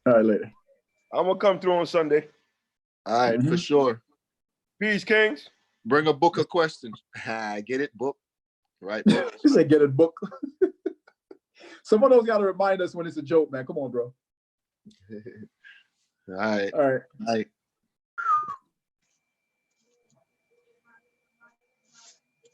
All right, later. I'm gonna come through on Sunday. All right, for sure. Peace, Kings. Bring a book of questions. Get it, book. Right. Book. She said, "Get it, book." Someone else got to remind us when it's a joke, man. Come on, bro. All right. All right. All right.